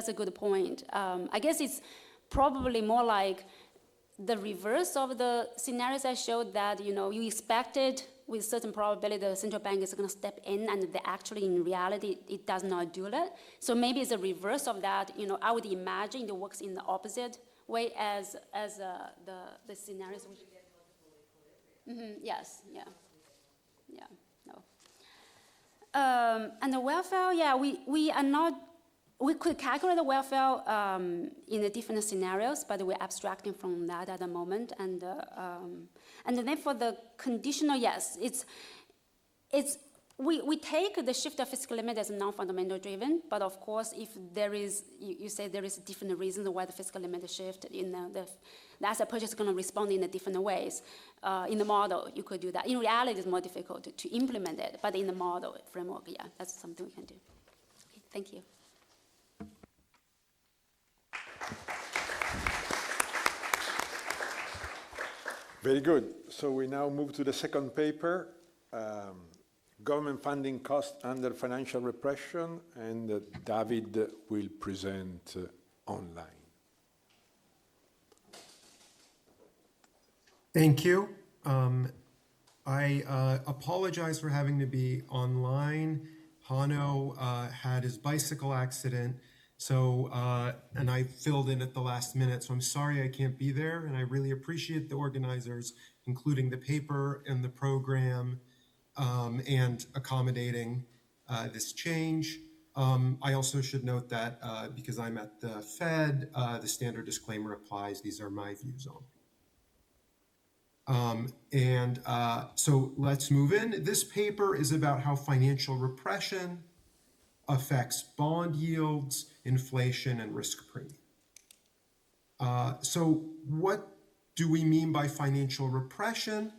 a good point. I guess it's probably more like the reverse of the scenarios I showed, that you expected with certain probability the central bank is going to step in, and they actually in reality it does not do that. So maybe it's a reverse of that. I would imagine it works in the opposite way as the scenarios. Yes. Yeah. No. And the welfare, yeah, we are not. We could calculate the welfare in the different scenarios, but we're abstracting from that at the moment. And then for the conditional, yes, we take the shift of fiscal limit as non-fundamental driven, but of course, if there is, you say there is different reasons why the fiscal limit shift, the asset purchase is going to respond in different ways. In the model, you could do that. In reality, it's more difficult to implement it, but in the model framework, yeah, that's something we can do. Okay, thank you. Very good. So we now move to the second paper, government funding costs under financial repression, and David will present online. Thank you. I apologize for having to be online. Hano had his bicycle accident, so and I filled in at the last minute, so I'm sorry I can't be there, and I really appreciate the organizers, including the paper and the program, and accommodating this change. I also should note that because I'm at the Fed, the standard disclaimer applies. These are my views only. So let's move in. This paper is about how financial repression affects bond yields, inflation, and risk premium. So what do we mean by financial repression?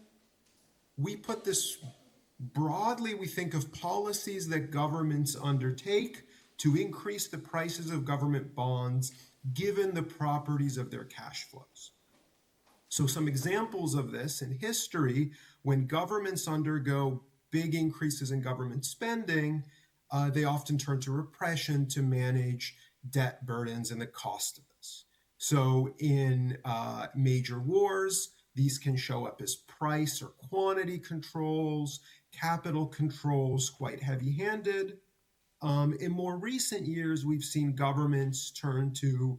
We put this broadly, we think of policies that governments undertake to increase the prices of government bonds given the properties of their cash flows. So some examples of this in history, when governments undergo big increases in government spending, they often turn to repression to manage debt burdens and the cost of this. So in major wars, these can show up as price or quantity controls, capital controls, quite heavy-handed. In more recent years, we've seen governments turn to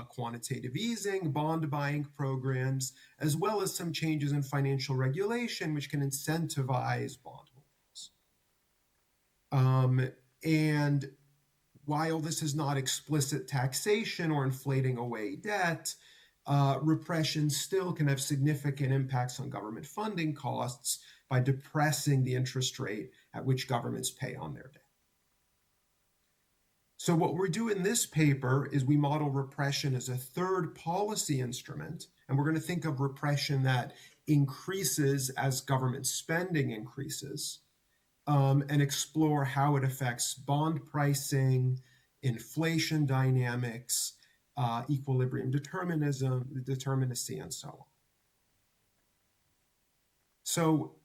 quantitative easing, bond buying programs, as well as some changes in financial regulation, which can incentivize bondholders. And while this is not explicit taxation or inflating away debt, repression still can have significant impacts on government funding costs by depressing the interest rate at which governments pay on their debt. So what we do in this paper is we model repression as a third policy instrument, and we're going to think of repression that increases as government spending increases, and explore how it affects bond pricing, inflation dynamics, equilibrium determinacy, and so on. So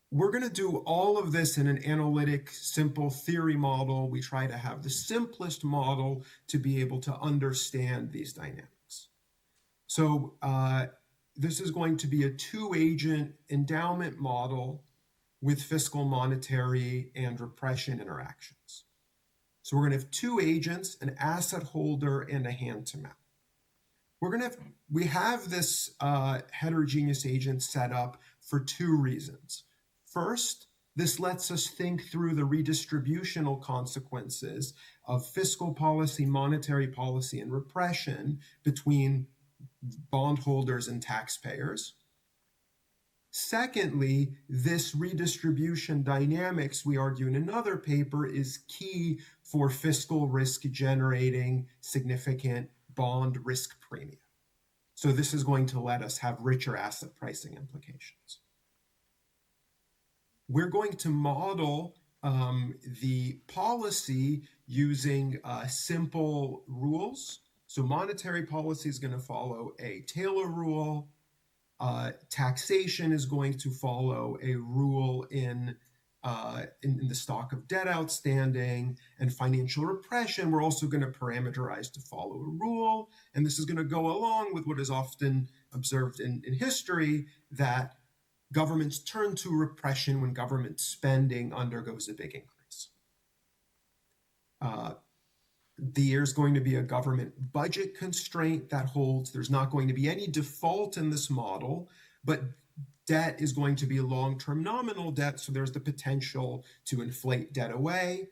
we're going to do all of this in an analytic, simple theory model. We try to have the simplest model to be able to understand these dynamics. So this is going to be a two-agent endowment model with fiscal, monetary, and repression interactions. So we're going to have two agents, an asset holder, and a hand-to-mouth. We have this heterogeneous agent set up for two reasons. First, this lets us think through the redistributional consequences of fiscal policy, monetary policy, and repression between bondholders and taxpayers. Secondly, this redistribution dynamics, we argue in another paper, is key for fiscal risk generating significant bond risk premium. So this is going to let us have richer asset pricing implications. We're going to model the policy using simple rules. So monetary policy is going to follow a Taylor rule. Taxation is going to follow a rule in the stock of debt outstanding, and financial repression, we're also going to parameterize to follow a rule. And this is going to go along with what is often observed in history, that governments turn to repression when government spending undergoes a big increase. There's going to be a government budget constraint that holds. There's not going to be any default in this model, but debt is going to be long-term nominal debt, so there's the potential to inflate debt away,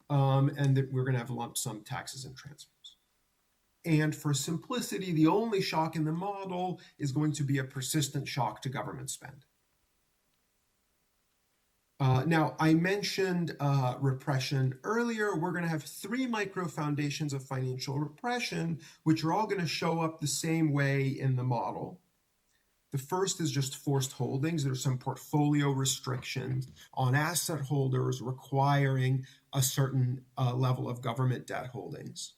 and that we're going to have lump sum taxes and transfers. And for simplicity, the only shock in the model is going to be a persistent shock to government spend. Now, I mentioned repression earlier. We're going to have 3 micro foundations of financial repression, which are all going to show up the same way in the model. The first is just forced holdings. There's some portfolio restrictions on asset holders requiring a certain level of government debt holdings.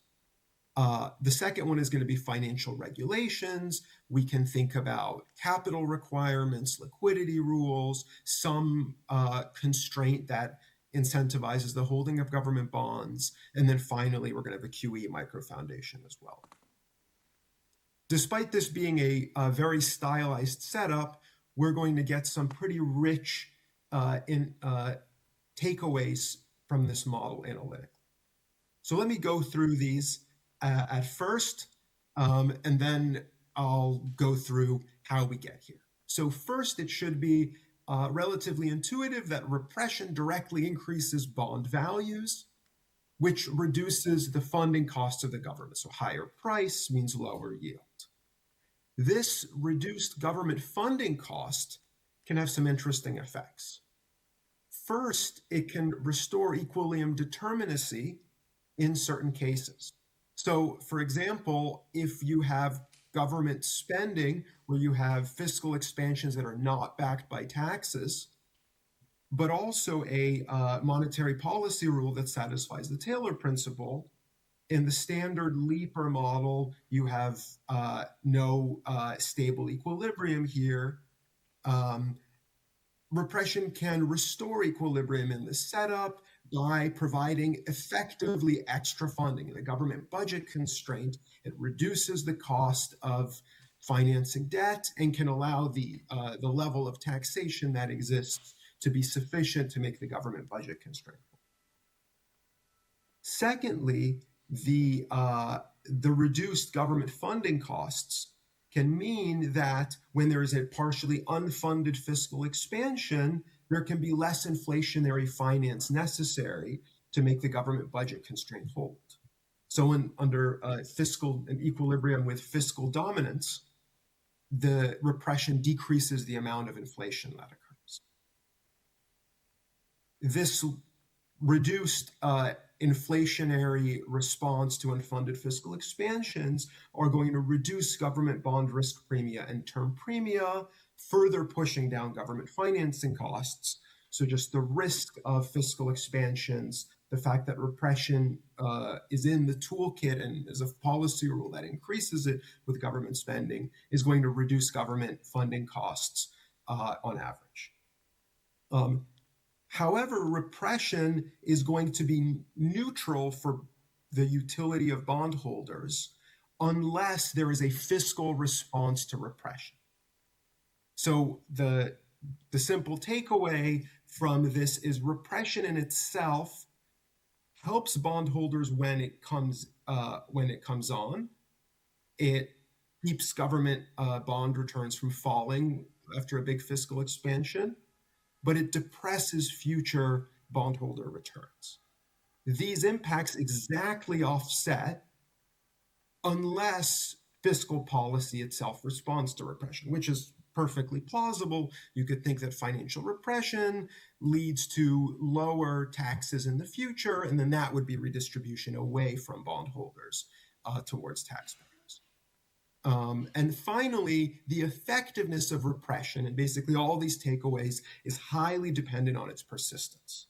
The second one is going to be financial regulations. We can think about capital requirements, liquidity rules, some constraint that incentivizes the holding of government bonds. And then finally, we're going to have a QE micro foundation as well. Despite this being a very stylized setup, we're going to get some pretty rich takeaways from this model analytically. So let me go through these at first, and then I'll go through how we get here. So first, it should be relatively intuitive that repression directly increases bond values, which reduces the funding costs of the government. So higher price means lower yield. This reduced government funding cost can have some interesting effects. First, it can restore equilibrium determinacy in certain cases. So, for example, if you have government spending where you have fiscal expansions that are not backed by taxes, but also a monetary policy rule that satisfies the Taylor principle, in the standard Leaper model, you have no stable equilibrium here. Repression can restore equilibrium in the setup by providing effectively extra funding. In the government budget constraint, it reduces the cost of financing debt and can allow the level of taxation that exists to be sufficient to make the government budget constraint. Secondly, the reduced government funding costs can mean that when there is a partially unfunded fiscal expansion, there can be less inflationary finance necessary to make the government budget constraint hold. So under fiscal and equilibrium with fiscal dominance, the repression decreases the amount of inflation that occurs. This reduced inflationary response to unfunded fiscal expansions are going to reduce government bond risk premia and term premia, further pushing down government financing costs. So just the risk of fiscal expansions, the fact that repression is in the toolkit and is a policy rule that increases it with government spending, is going to reduce government funding costs on average. However, repression is going to be neutral for the utility of bondholders unless there is a fiscal response to repression. So the simple takeaway from this is repression in itself helps bondholders when it comes on. It keeps government bond returns from falling after a big fiscal expansion, but it depresses future bondholder returns. These impacts exactly offset unless fiscal policy itself responds to repression, which is perfectly plausible. You could think that financial repression leads to lower taxes in the future, and then that would be redistribution away from bondholders towards taxpayers. And finally, the effectiveness of repression, and basically all these takeaways, is highly dependent on its persistence.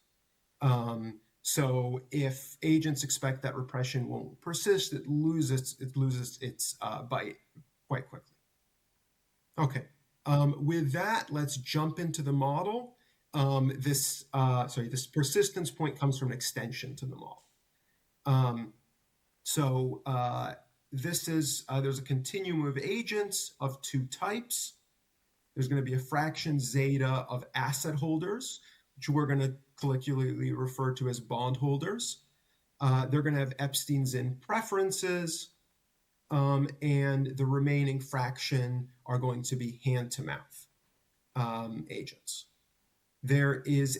So if agents expect that repression won't persist, it loses its bite quite quickly. Okay, with that, let's jump into the model. This persistence point comes from an extension to the model. There's a continuum of agents of two types. There's going to be a fraction zeta of asset holders, which we're going to colloquially refer to as bondholders. They're going to have Epstein's-in preferences, and the remaining fraction are going to be hand-to-mouth agents. There is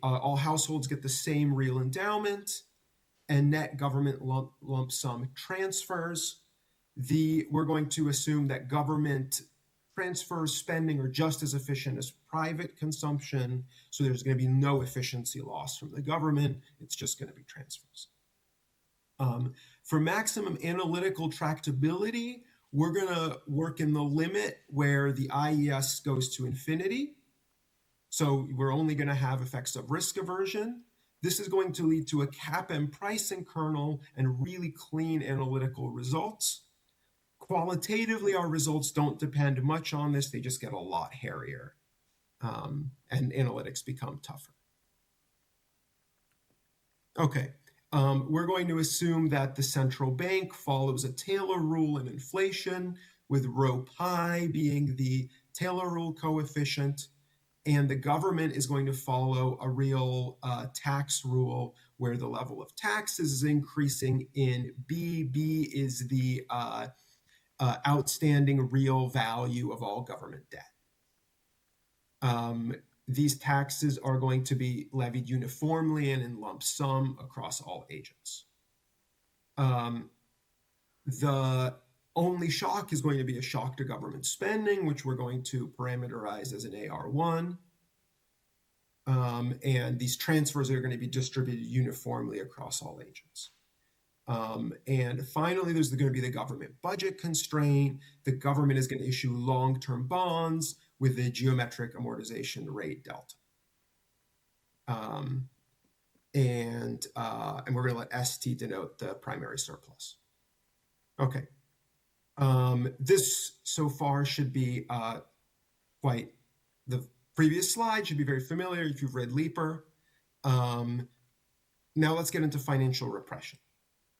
all households get the same real endowment and net government lump sum transfers. We're going to assume that government transfer spending are just as efficient as private consumption, so there's going to be no efficiency loss from the government. It's just going to be transfers. For maximum analytical tractability, we're going to work in the limit where the IES goes to infinity. So we're only going to have effects of risk aversion. This is going to lead to a CAPM pricing kernel and really clean analytical results. Qualitatively, our results don't depend much on this. They just get a lot hairier, and analytics become tougher. Okay, we're going to assume that the central bank follows a Taylor rule in inflation, with rho pi being the Taylor rule coefficient, and the government is going to follow a real tax rule where the level of taxes is increasing in B. B is the outstanding real value of all government debt. These taxes are going to be levied uniformly and in lump sum across all agents. The only shock is going to be a shock to government spending, which we're going to parameterize as an AR1. And these transfers are going to be distributed uniformly across all agents. And finally, there's going to be the government budget constraint. The government is going to issue long-term bonds with a geometric amortization rate delta. And we're going to let ST denote the primary surplus. Okay. This so far should be the previous slide should be very familiar if you've read Leaper. Now let's get into financial repression.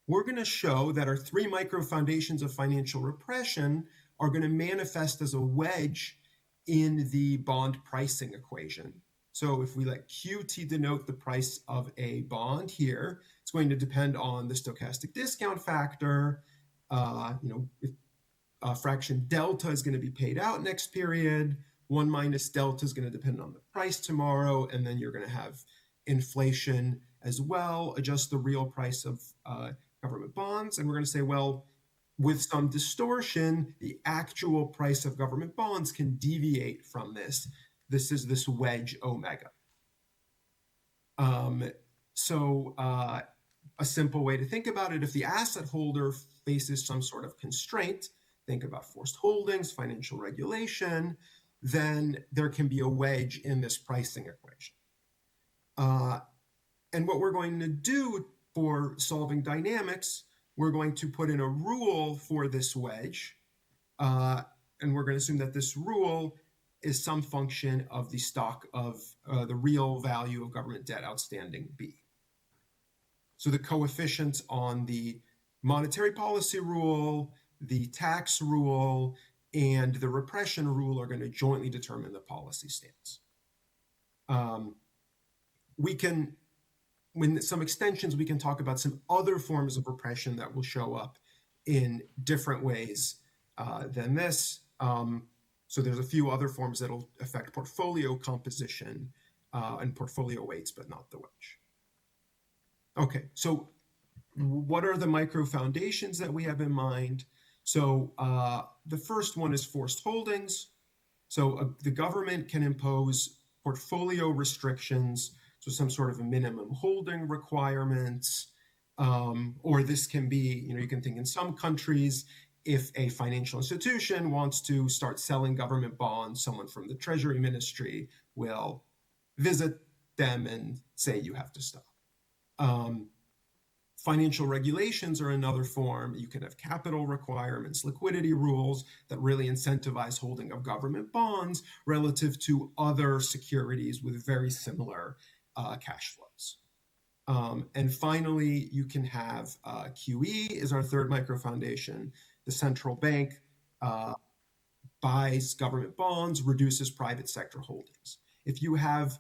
We're going to show that our three micro foundations of financial repression are going to manifest as a wedge in the bond pricing equation. So if we let QT denote the price of a bond here, it's going to depend on the stochastic discount factor. Fraction delta is going to be paid out next period. 1 minus delta is going to depend on the price tomorrow. And then you're going to have inflation as well, adjust the real price of government bonds. And we're going to say, well, with some distortion, the actual price of government bonds can deviate from this. This is this wedge omega. So a simple way to think about it, if the asset holder faces some sort of constraint, think about forced holdings, financial regulation, then there can be a wedge in this pricing equation. And what we're going to do for solving dynamics, we're going to put in a rule for this wedge, and we're going to assume that this rule is some function of the stock of the real value of government debt outstanding B. So the coefficients on the monetary policy rule, the tax rule, and the repression rule are going to jointly determine the policy stance. When some extensions, we can talk about some other forms of repression that will show up in different ways than this. So there's a few other forms that'll affect portfolio composition and portfolio weights, but not the wedge. Okay, so what are the micro foundations that we have in mind? So the first one is forced holdings. So the government can impose portfolio restrictions, so some sort of a minimum holding requirements, or this can be, you can think in some countries, if a financial institution wants to start selling government bonds, someone from the Treasury Ministry will visit them and say, you have to stop. Financial regulations are another form. You can have capital requirements, liquidity rules that really incentivize holding of government bonds relative to other securities with very similar cash flows. And finally, you can have QE is our third micro foundation. The central bank buys government bonds, reduces private sector holdings. If you have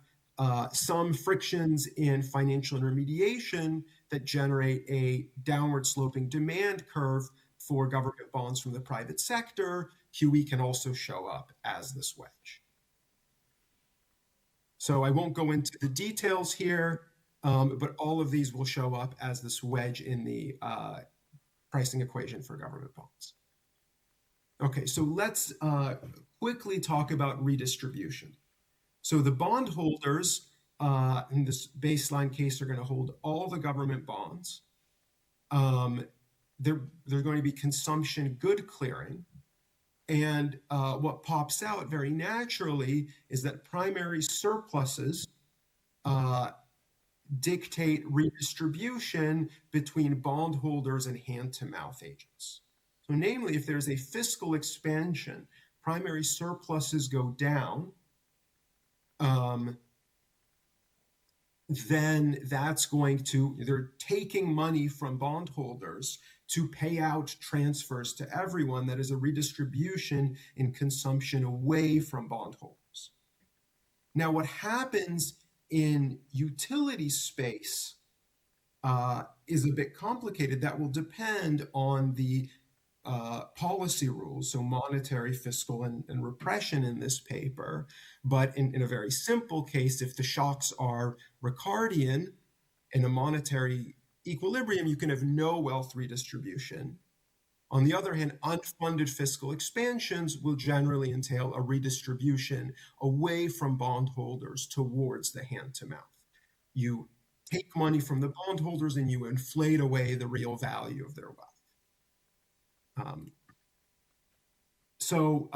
some frictions in financial intermediation that generate a downward sloping demand curve for government bonds from the private sector, QE can also show up as this wedge. So I won't go into the details here, but all of these will show up as this wedge in the pricing equation for government bonds. Okay, so let's quickly talk about redistribution. So the bondholders in this baseline case are going to hold all the government bonds. They're going to be consumption good clearing. And what pops out very naturally is that primary surpluses dictate redistribution between bondholders and hand-to-mouth agents. So namely, if there's a fiscal expansion, primary surpluses go down, then that's going to, they're taking money from bondholders to pay out transfers to everyone. That is a redistribution in consumption away from bondholders. Now, what happens in utility space is a bit complicated. That will depend on the policy rules, so monetary, fiscal, and repression in this paper. But in a very simple case, if the shocks are Ricardian in a monetary equilibrium, you can have no wealth redistribution. On the other hand, unfunded fiscal expansions will generally entail a redistribution away from bondholders towards the hand-to-mouth. You take money from the bondholders and you inflate away the real value of their wealth. So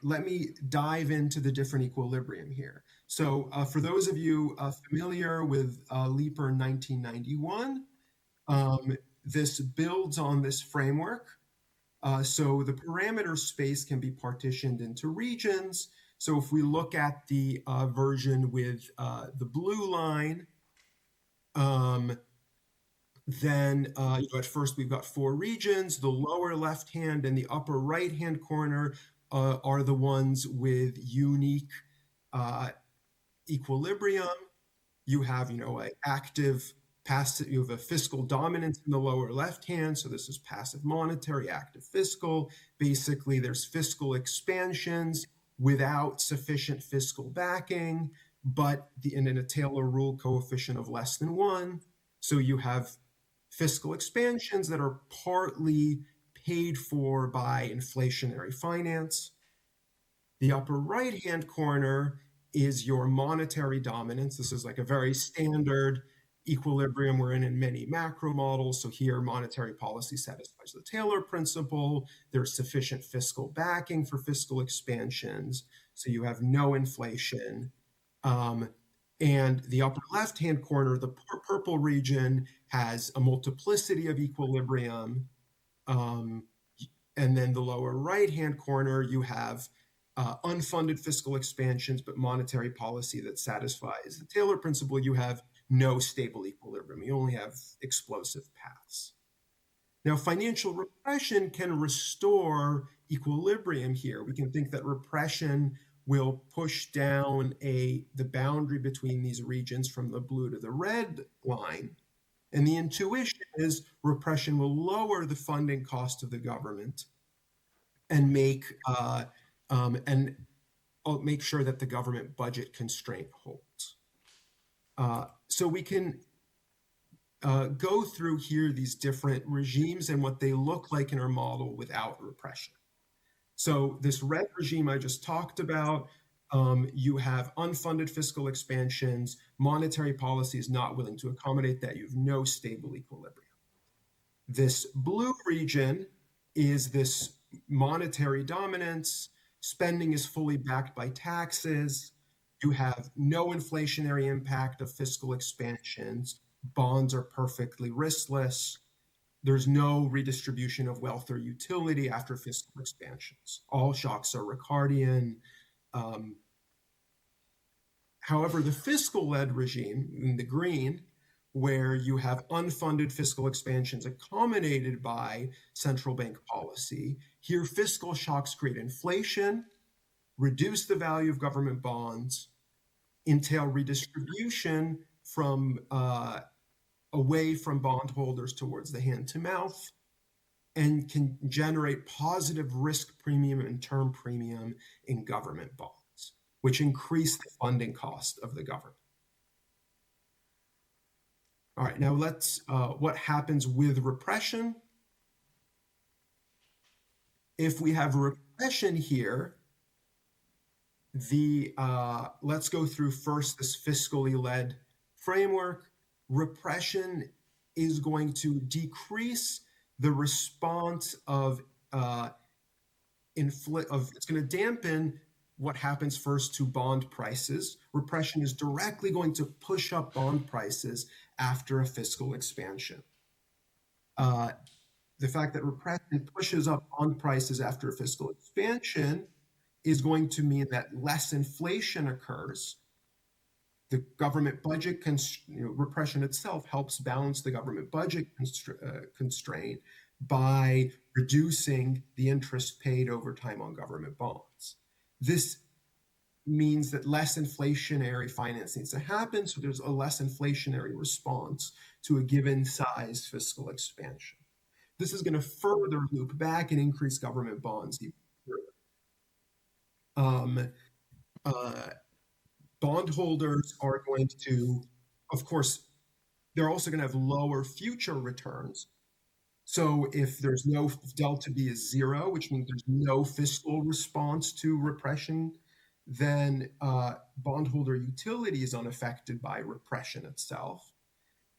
let me dive into the different equilibrium here. So for those of you familiar with Leaper 1991, this builds on this framework. So the parameter space can be partitioned into regions. So if we look at the version with the blue line, then at first we've got 4 regions. The lower left hand and the upper right hand corner are the ones with unique equilibrium. You have, an active, passive, you have a fiscal dominance in the lower left hand. So this is passive monetary, active fiscal. Basically, there's fiscal expansions without sufficient fiscal backing, but in a Taylor rule coefficient of less than 1. So you have fiscal expansions that are partly paid for by inflationary finance. The upper right-hand corner is your monetary dominance. This is like a very standard equilibrium we're in many macro models. So here, monetary policy satisfies the Taylor principle. There's sufficient fiscal backing for fiscal expansions. So you have no inflation. And the upper left-hand corner, the purple region, has a multiplicity of equilibrium. And then the lower right-hand corner, you have unfunded fiscal expansions, but monetary policy that satisfies the Taylor principle. You have no stable equilibrium. You only have explosive paths. Now, financial repression can restore equilibrium here. We can think that repression will push down the boundary between these regions from the blue to the red line. And the intuition is repression will lower the funding cost of the government and make sure that the government budget constraint holds. So we can go through here these different regimes and what they look like in our model without repression. So this red regime I just talked about, you have unfunded fiscal expansions, monetary policy is not willing to accommodate that, you have no stable equilibrium. This blue region is this monetary dominance. Spending is fully backed by taxes. You have no inflationary impact of fiscal expansions. Bonds are perfectly riskless. There's no redistribution of wealth or utility after fiscal expansions. All shocks are Ricardian. However, the fiscal-led regime in the green, where you have unfunded fiscal expansions accommodated by central bank policy, here fiscal shocks create inflation, reduce the value of government bonds, entail redistribution from away from bondholders towards the hand-to-mouth, and can generate positive risk premium and term premium in government bonds, which increase the funding cost of the government. All right, now let's, what happens with repression? If we have repression here, let's go through first this fiscally led framework. Repression is going to decrease the response of it's going to dampen what happens first to bond prices. Repression is directly going to push up bond prices after a fiscal expansion. The fact that repression pushes up bond prices after a fiscal expansion is going to mean that less inflation occurs. The government budget repression itself helps balance the government budget constraint by reducing the interest paid over time on government bonds. This means that less inflationary finance needs to happen, so there's a less inflationary response to a given size fiscal expansion. This is going to further loop back and increase government bonds even further. Bondholders are going to, of course, they're also going to have lower future returns. So if there's no delta B is zero, which means there's no fiscal response to repression, then bondholder utility is unaffected by repression itself.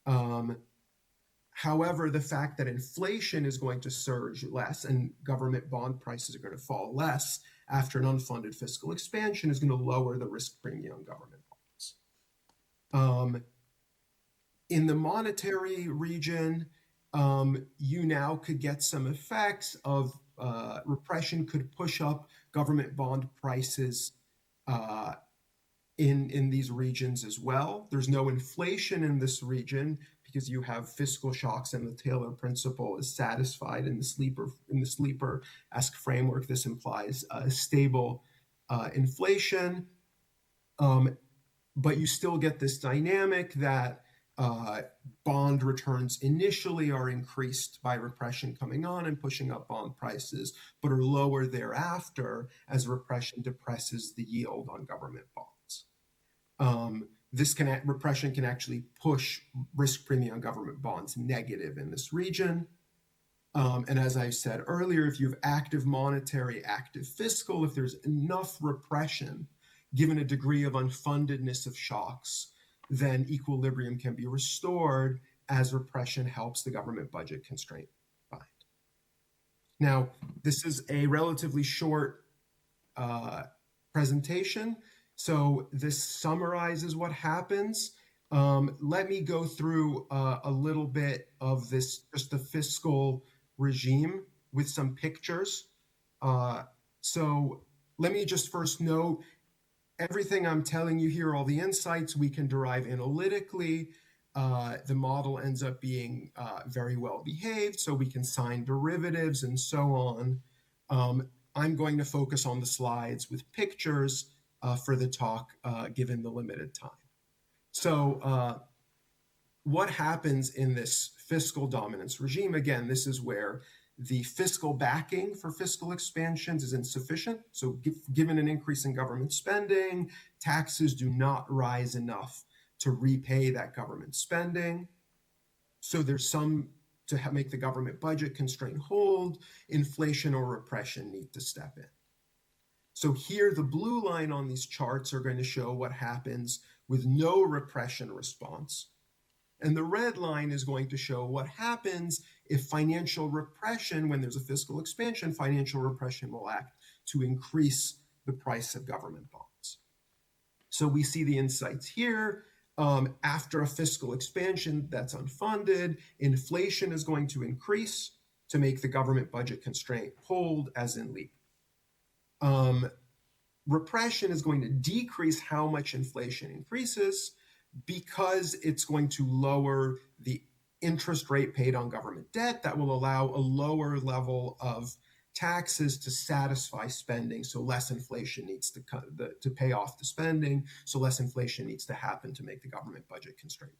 However, the fact that inflation is going to surge less and government bond prices are going to fall less after an unfunded fiscal expansion is going to lower the risk premium on government bonds. In the monetary region, you now could get some effects of repression could push up government bond prices in these regions as well. There's no inflation in this region because you have fiscal shocks and the Taylor principle is satisfied in the sleeper-esque framework. This implies a stable inflation, but you still get this dynamic that bond returns initially are increased by repression coming on and pushing up bond prices, but are lower thereafter as repression depresses the yield on government bonds. Repression can actually push risk premium on government bonds negative in this region. And as I said earlier, if you have active monetary, active fiscal, if there's enough repression, given a degree of unfundedness of shocks, then equilibrium can be restored as repression helps the government budget constraint bind. Now, this is a relatively short presentation, so this summarizes what happens. Let me go through a little bit of this, just the fiscal regime with some pictures. So let me just first note, everything I'm telling you here, all the insights we can derive analytically. The model ends up being very well behaved, so we can sign derivatives and so on. I'm going to focus on the slides with pictures for the talk, given the limited time. So what happens in this fiscal dominance regime? Again, this is where the fiscal backing for fiscal expansions is insufficient. So given an increase in government spending, taxes do not rise enough to repay that government spending. So there's some to make the government budget constraint hold, inflation or repression need to step in. So here, the blue line on these charts are going to show what happens with no repression response. And the red line is going to show what happens if financial repression, when there's a fiscal expansion, financial repression will act to increase the price of government bonds. So we see the insights here. After a fiscal expansion that's unfunded, inflation is going to increase to make the government budget constraint hold, as in LEAP. Repression is going to decrease how much inflation increases because it's going to lower the interest rate paid on government debt. That will allow a lower level of taxes to satisfy spending, so less inflation needs to pay off the spending, so less inflation needs to happen to make the government budget constrained.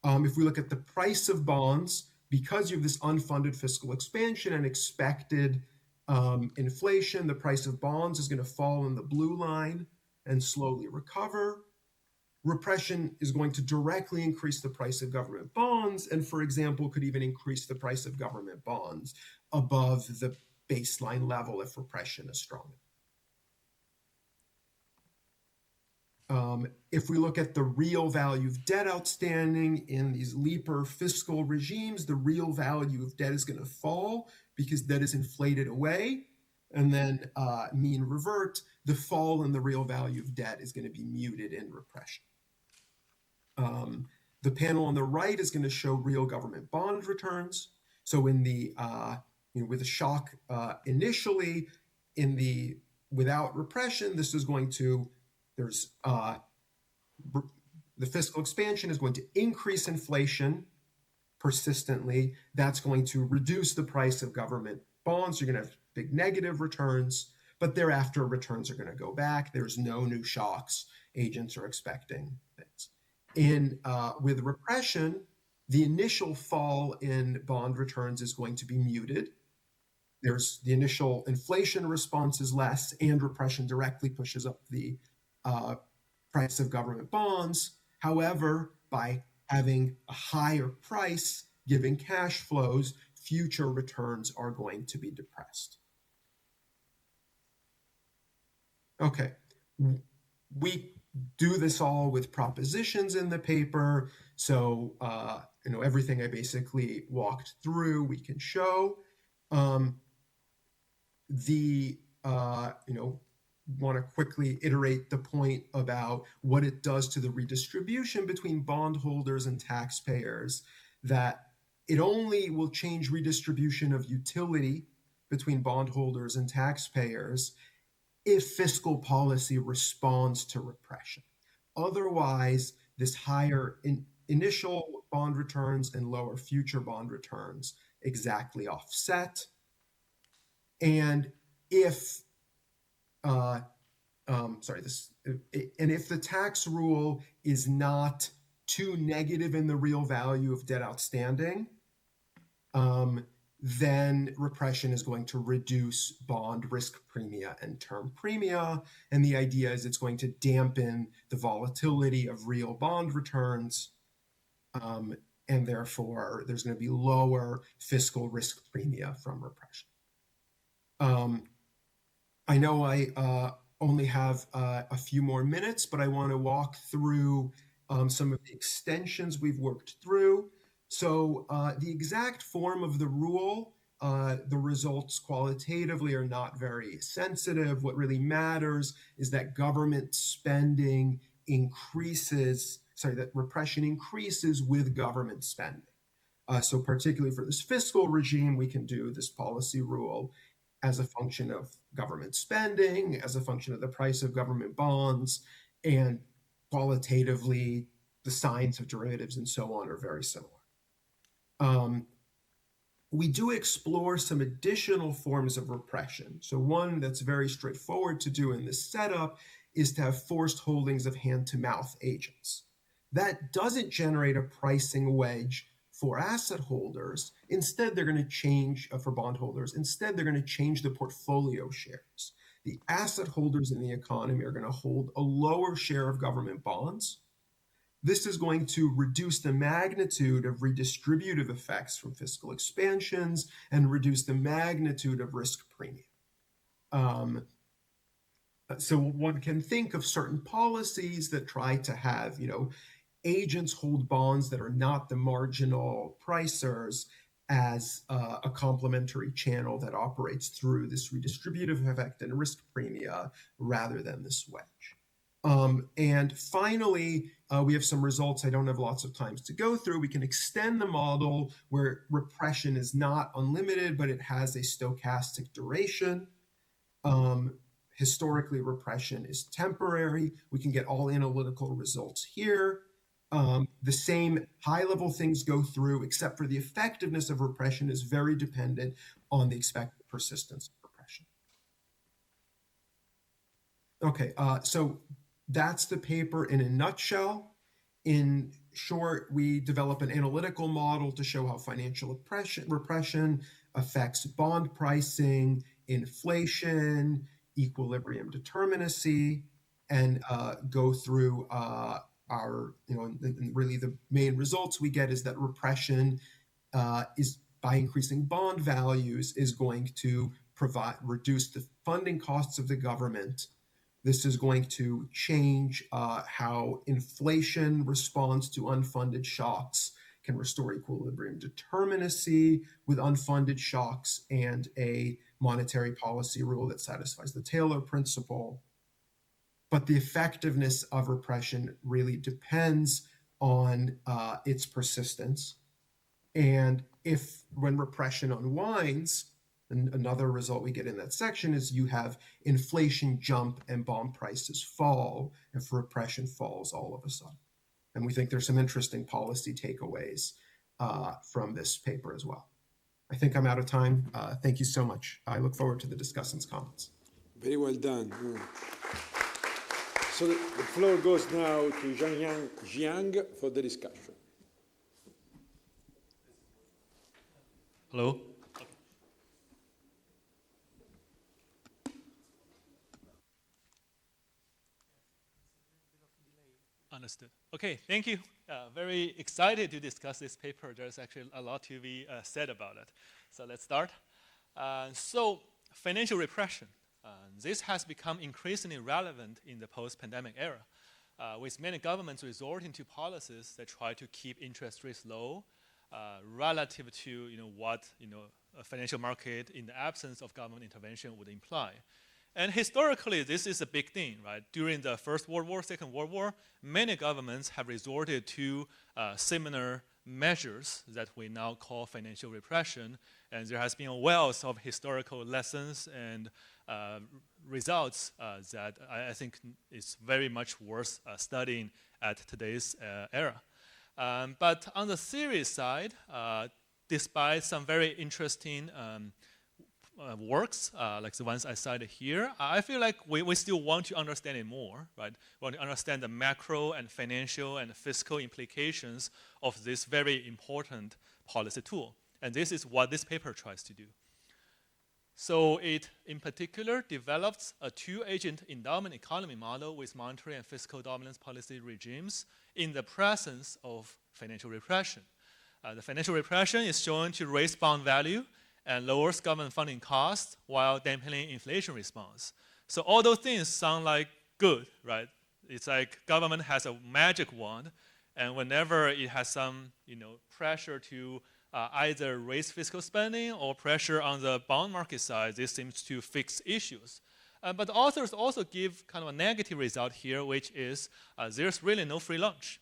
If we look at the price of bonds, because you have this unfunded fiscal expansion and expected inflation, the price of bonds is going to fall in the blue line and slowly recover. Repression is going to directly increase the price of government bonds, and for example, could even increase the price of government bonds above the baseline level if repression is strong. If we look at the real value of debt outstanding in these leaper fiscal regimes, the real value of debt is going to fall because debt is inflated away, and then mean revert. The fall in the real value of debt is going to be muted in repression. The panel on the right is going to show real government bond returns. So in the with a shock initially, without repression, this is going to the fiscal expansion is going to increase inflation persistently. That's going to reduce the price of government bonds. You're going to have big negative returns, but thereafter returns are going to go back. There's no new shocks. Agents are expecting things. With repression, the initial fall in bond returns is going to be muted. There's the initial inflation response is less, and repression directly pushes up the price of government bonds. However, by having a higher price, giving cash flows, future returns are going to be depressed. Okay, we do this all with propositions in the paper. So, everything I basically walked through, we can show. Want to quickly iterate the point about what it does to the redistribution between bondholders and taxpayers, that it only will change redistribution of utility between bondholders and taxpayers if fiscal policy responds to repression. Otherwise, this higher initial bond returns and lower future bond returns exactly offset. And if if the tax rule is not too negative in the real value of debt outstanding, then repression is going to reduce bond risk premia and term premia. And the idea is it's going to dampen the volatility of real bond returns. And therefore, there's going to be lower fiscal risk premia from repression. I know I only have a few more minutes, but I want to walk through some of the extensions we've worked through. So the exact form of the rule, the results qualitatively are not very sensitive. What really matters is that government spending that repression increases with government spending. So particularly for this fiscal regime, we can do this policy rule as a function of government spending, as a function of the price of government bonds, and qualitatively, the signs of derivatives and so on are very similar. We do explore some additional forms of repression. So one that's very straightforward to do in this setup is to have forced holdings of hand-to-mouth agents. That doesn't generate a pricing wedge for asset holders. Instead, they're going to change, for bondholders, instead they're going to change the portfolio shares. The asset holders in the economy are going to hold a lower share of government bonds. This is going to reduce the magnitude of redistributive effects from fiscal expansions and reduce the magnitude of risk premium. So one can think of certain policies that try to have, agents hold bonds that are not the marginal pricers as a complementary channel that operates through this redistributive effect and risk premia rather than this wedge. And finally, we have some results I don't have lots of time to go through. We can extend the model where repression is not unlimited, but it has a stochastic duration. Historically, repression is temporary. We can get all analytical results here. The same high-level things go through, except for the effectiveness of repression is very dependent on the expected persistence of repression. Okay, so that's the paper in a nutshell. In short, we develop an analytical model to show how financial repression affects bond pricing, inflation, equilibrium determinacy, and go through our, and really the main results we get is that repression is, by increasing bond values, is going to reduce the funding costs of the government. This is going to change how inflation responds to unfunded shocks, can restore equilibrium determinacy with unfunded shocks, and a monetary policy rule that satisfies the Taylor principle. But the effectiveness of repression really depends on its persistence. And when repression unwinds, and another result we get in that section is you have inflation jump and bond prices fall, if repression falls all of a sudden. And we think there's some interesting policy takeaways from this paper as well. I think I'm out of time. Thank you so much. I look forward to the discussant's comments. Very well done. So the floor goes now to Jiang for the discussion. Hello. Understood. Okay, thank you. Very excited to discuss this paper. There's actually a lot to be said about it. So let's start. So financial repression. This has become increasingly relevant in the post-pandemic era, with many governments resorting to policies that try to keep interest rates low relative to what a financial market in the absence of government intervention would imply. And historically, this is a big thing, right? During the First World War, Second World War, many governments have resorted to similar measures that we now call financial repression. And there has been a wealth of historical lessons and results that I think is very much worth studying at today's era. But on the theory side, despite some very interesting works, like the ones I cited here, I feel like we still want to understand it more, right? We want to understand the macro and financial and fiscal implications of this very important policy tool. And this is what this paper tries to do. So it, in particular, develops a two-agent endowment economy model with monetary and fiscal dominance policy regimes in the presence of financial repression. The financial repression is shown to raise bond value and lowers government funding costs while dampening inflation response. So all those things sound like good, right? It's like government has a magic wand, and whenever it has some pressure to either raise fiscal spending or pressure on the bond market side, this seems to fix issues. But the authors also give kind of a negative result here, which is there's really no free lunch.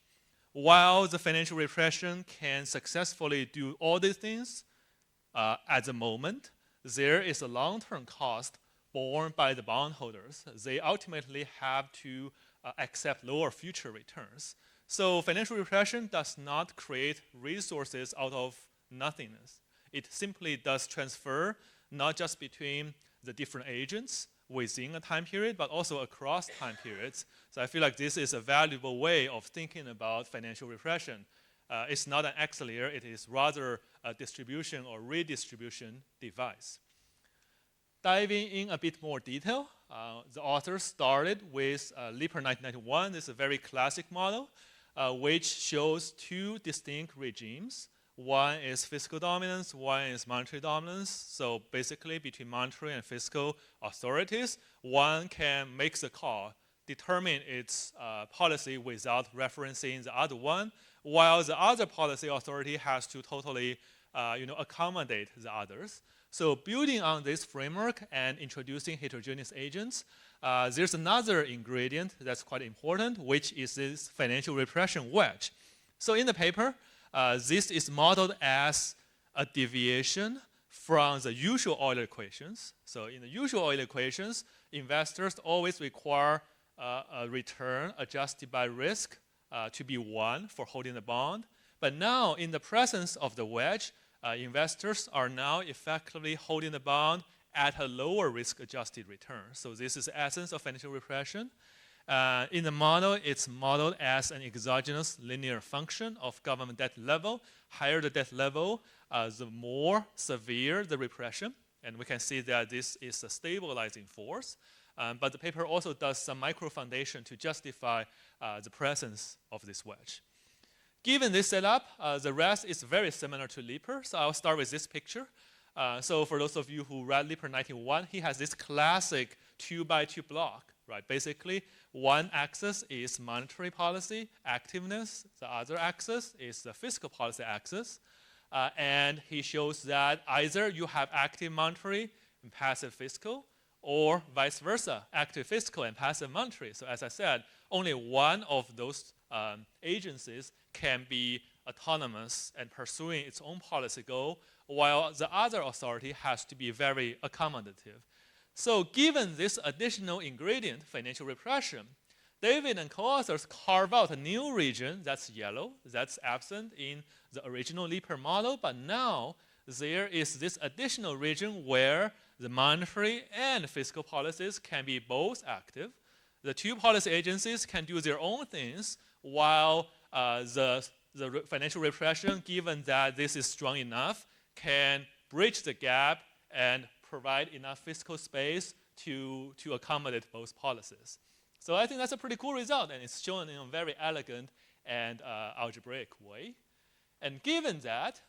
While the financial repression can successfully do all these things, at the moment, there is a long-term cost borne by the bondholders. They ultimately have to accept lower future returns. So financial repression does not create resources out of nothingness. It simply does transfer, not just between the different agents within a time period, but also across time periods. So I feel like this is a valuable way of thinking about financial repression. It's not an X layer, it is rather a distribution or redistribution device. Diving in a bit more detail, the authors started with Lipper 1991. This is a very classic model, which shows two distinct regimes. One is fiscal dominance, one is monetary dominance. So basically, between monetary and fiscal authorities, one can make the call determine its policy without referencing the other one, while the other policy authority has to totally accommodate the others. So building on this framework and introducing heterogeneous agents, there's another ingredient that's quite important, which is this financial repression wedge. So in the paper, this is modeled as a deviation from the usual Euler equations. So in the usual Euler equations, investors always require a return adjusted by risk to be 1 for holding the bond. But now, in the presence of the wedge, investors are now effectively holding the bond at a lower risk-adjusted return. So this is the essence of financial repression. In the model, it's modeled as an exogenous linear function of government debt level. Higher the debt level, the more severe the repression. And we can see that this is a stabilizing force. But the paper also does some micro-foundation to justify the presence of this wedge. Given this setup, the rest is very similar to Leeper. So I'll start with this picture. So for those of you who read Leeper 91, he has this classic 2x2 block, right? Basically, one axis is monetary policy activeness. The other axis is the fiscal policy axis. And he shows that either you have active monetary and passive fiscal, or vice versa, active fiscal and passive monetary. So as I said, only one of those agencies can be autonomous and pursuing its own policy goal, while the other authority has to be very accommodative. So given this additional ingredient, financial repression, David and co-authors carve out a new region that's yellow, that's absent in the original Leeper model, but now there is this additional region where the monetary and fiscal policies can be both active. The two policy agencies can do their own things, while the financial repression, given that this is strong enough, can bridge the gap and provide enough fiscal space to accommodate both policies. So I think that's a pretty cool result, and it's shown in a very elegant and algebraic way. And given that,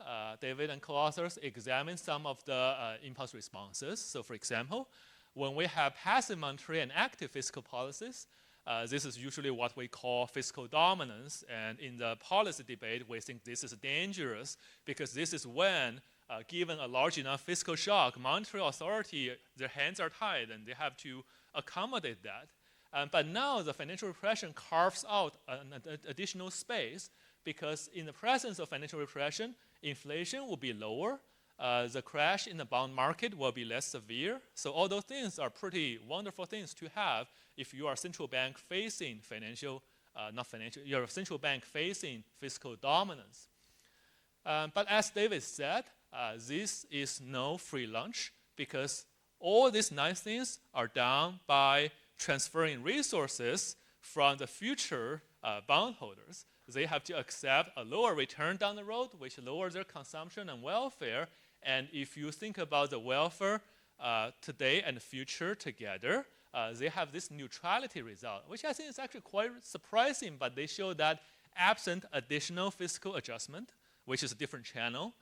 David and co-authors examined some of the impulse responses. So for example, when we have passive monetary and active fiscal policies, this is usually what we call fiscal dominance. And in the policy debate, we think this is dangerous because this is when, given a large enough fiscal shock, monetary authority, their hands are tied and they have to accommodate that. But now the financial repression carves out an additional space because in the presence of financial repression, inflation will be lower, the crash in the bond market will be less severe. So all those things are pretty wonderful things to have if you are central bank facing you're a central bank facing fiscal dominance. But as David said, this is no free lunch because all these nice things are done by transferring resources from the future bondholders. They have to accept a lower return down the road, which lowers their consumption and welfare. And if you think about the welfare today and future together, they have this neutrality result, which I think is actually quite surprising, but they show that absent additional fiscal adjustment, which is a different channel,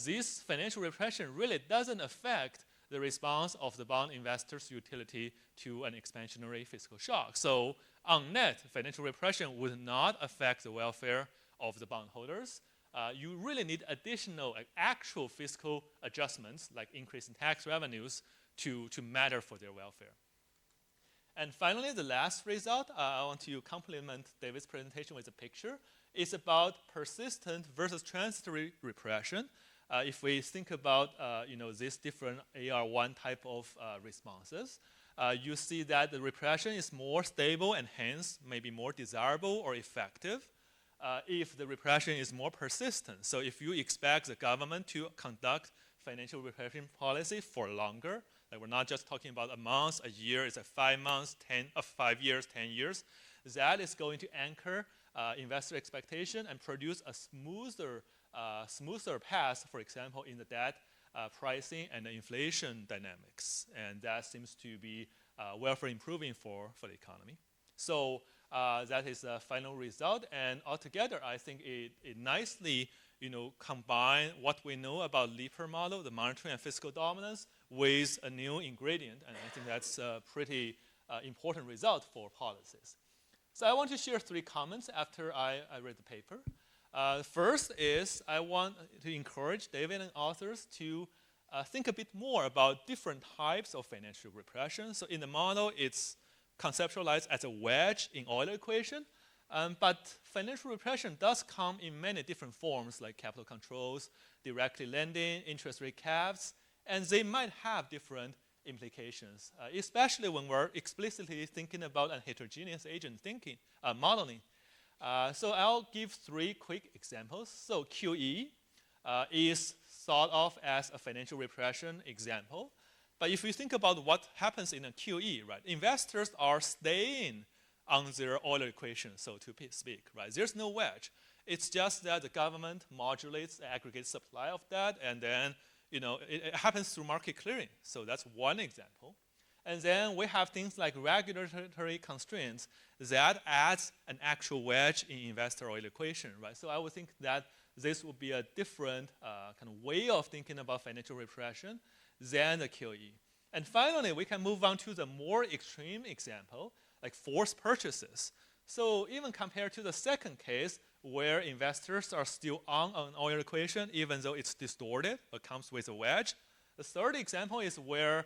this financial repression really doesn't affect the response of the bond investors' utility to an expansionary fiscal shock. So on net, financial repression would not affect the welfare of the bondholders. You really need additional actual fiscal adjustments, like increase in tax revenues, to matter for their welfare. And finally, the last result, I want to complement David's presentation with a picture. It's about persistent versus transitory repression. If we think about these different AR1 type of responses, you see that the repression is more stable and hence maybe more desirable or effective if the repression is more persistent. So if you expect the government to conduct financial repression policy for longer, like we're not just talking about a month, a year, it's 5 months, 5 years, 10 years, that is going to anchor investor expectation and produce a smoother path, for example, in the debt pricing and the inflation dynamics. And that seems to be welfare improving for the economy. So that is the final result. And altogether, I think it nicely combine what we know about Leeper model, the monetary and fiscal dominance, with a new ingredient. And I think that's pretty important result for policies. So I want to share 3 comments after I read the paper. First is I want to encourage David and authors to think a bit more about different types of financial repression. So in the model, it's conceptualized as a wedge in Euler equation, but financial repression does come in many different forms, like capital controls, directly lending, interest rate caps, and they might have different implications, especially when we're explicitly thinking about a heterogeneous agent modeling. So I'll give 3 quick examples. So QE is thought of as a financial repression example. But if you think about what happens in a QE, right, investors are staying on their Euler equation, so to speak, right? There's no wedge. It's just that the government modulates the aggregate supply of that, and then it happens through market clearing. So that's one example. And then we have things like regulatory constraints that adds an actual wedge in investor Euler equation, right? So I would think that this would be a different kind of way of thinking about financial repression than the QE. And finally, we can move on to the more extreme example, like forced purchases. So even compared to the second case, where investors are still on an Euler equation, even though it's distorted or comes with a wedge, the third example is where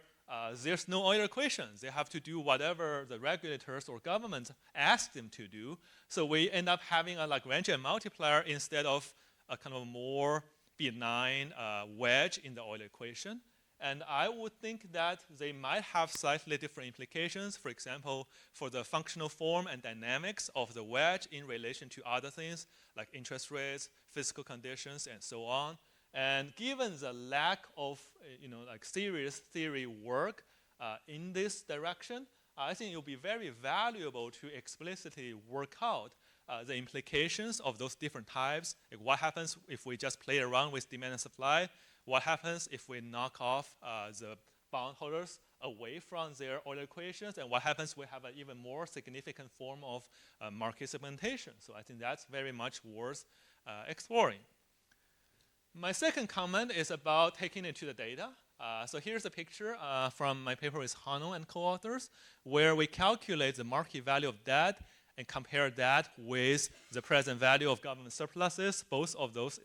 there's no Euler equation. They have to do whatever the regulators or governments ask them to do. So we end up having a Lagrangian multiplier instead of a kind of more benign wedge in the Euler equation. And I would think that they might have slightly different implications, for example, for the functional form and dynamics of the wedge in relation to other things like interest rates, fiscal conditions, and so on. And given the lack of serious theory work in this direction, I think it will be very valuable to explicitly work out the implications of those different types. Like what happens if we just play around with demand and supply? What happens if we knock off the bondholders away from their Euler equations? And what happens if we have an even more significant form of market segmentation? So I think that's very much worth exploring. My second comment is about taking it to the data. So here's a picture from my paper with Hano and co-authors, where we calculate the market value of debt and compare that with the present value of government surpluses. Both of those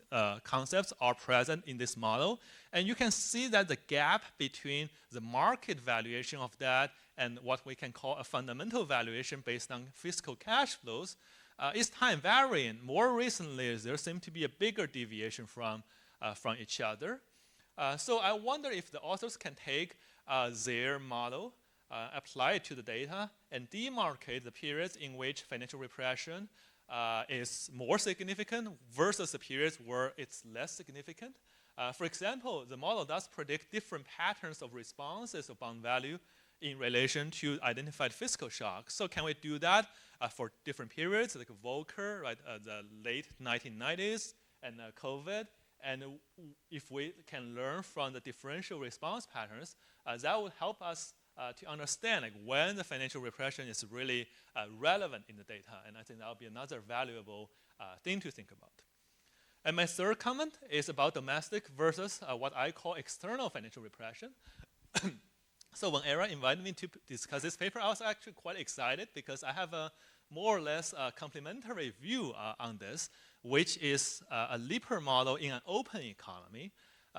concepts are present in this model. And you can see that the gap between the market valuation of that and what we can call a fundamental valuation based on fiscal cash flows is time varying. More recently, there seems to be a bigger deviation from each other. So I wonder if the authors can take their model, apply it to the data, and demarcate the periods in which financial repression is more significant versus the periods where it's less significant. For example, the model does predict different patterns of responses of bond value in relation to identified fiscal shocks. So can we do that for different periods, like Volcker, right, the late 1990s, and COVID? And if we can learn from the differential response patterns, that would help us to understand when the financial repression is really relevant in the data. And I think that will be another valuable thing to think about. And my third comment is about domestic versus what I call external financial repression. So when Era invited me to discuss this paper, I was actually quite excited because I have a more or less complementary view on this, which is a Lipper model in an open economy.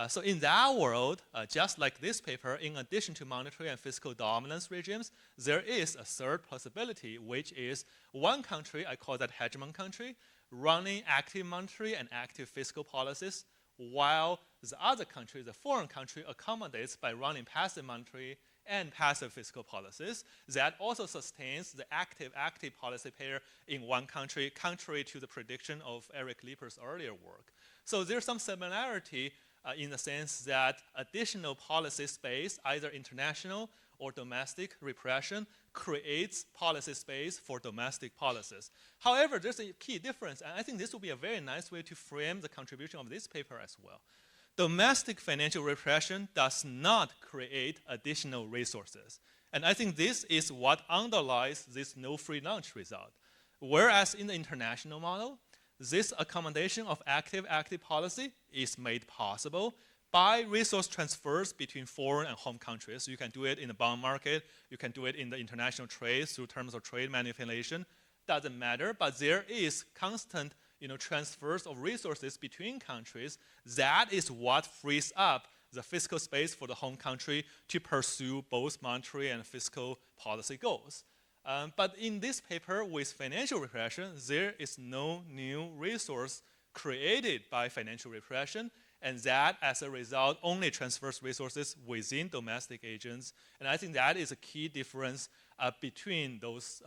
So in that world, just like this paper, in addition to monetary and fiscal dominance regimes, there is a third possibility, which is one country, I call that hegemon country, running active monetary and active fiscal policies, while the other country, the foreign country, accommodates by running passive monetary and passive fiscal policies. That also sustains the active policy pair in one country, contrary to the prediction of Eric Lipper's earlier work. So there's some similarity in the sense that additional policy space, either international or domestic repression, creates policy space for domestic policies. However, there's a key difference, and I think this will be a very nice way to frame the contribution of this paper as well. Domestic financial repression does not create additional resources. And I think this is what underlies this no free lunch result. Whereas in the international model, this accommodation of active policy is made possible by resource transfers between foreign and home countries. You can do it in the bond market. You can do it in the international trade through terms of trade manipulation. Doesn't matter, but there is constant transfers of resources between countries. That is what frees up the fiscal space for the home country to pursue both monetary and fiscal policy goals. But in this paper with financial repression, there is no new resource created by financial repression, and that, as a result, only transfers resources within domestic agents. And I think that is a key difference between those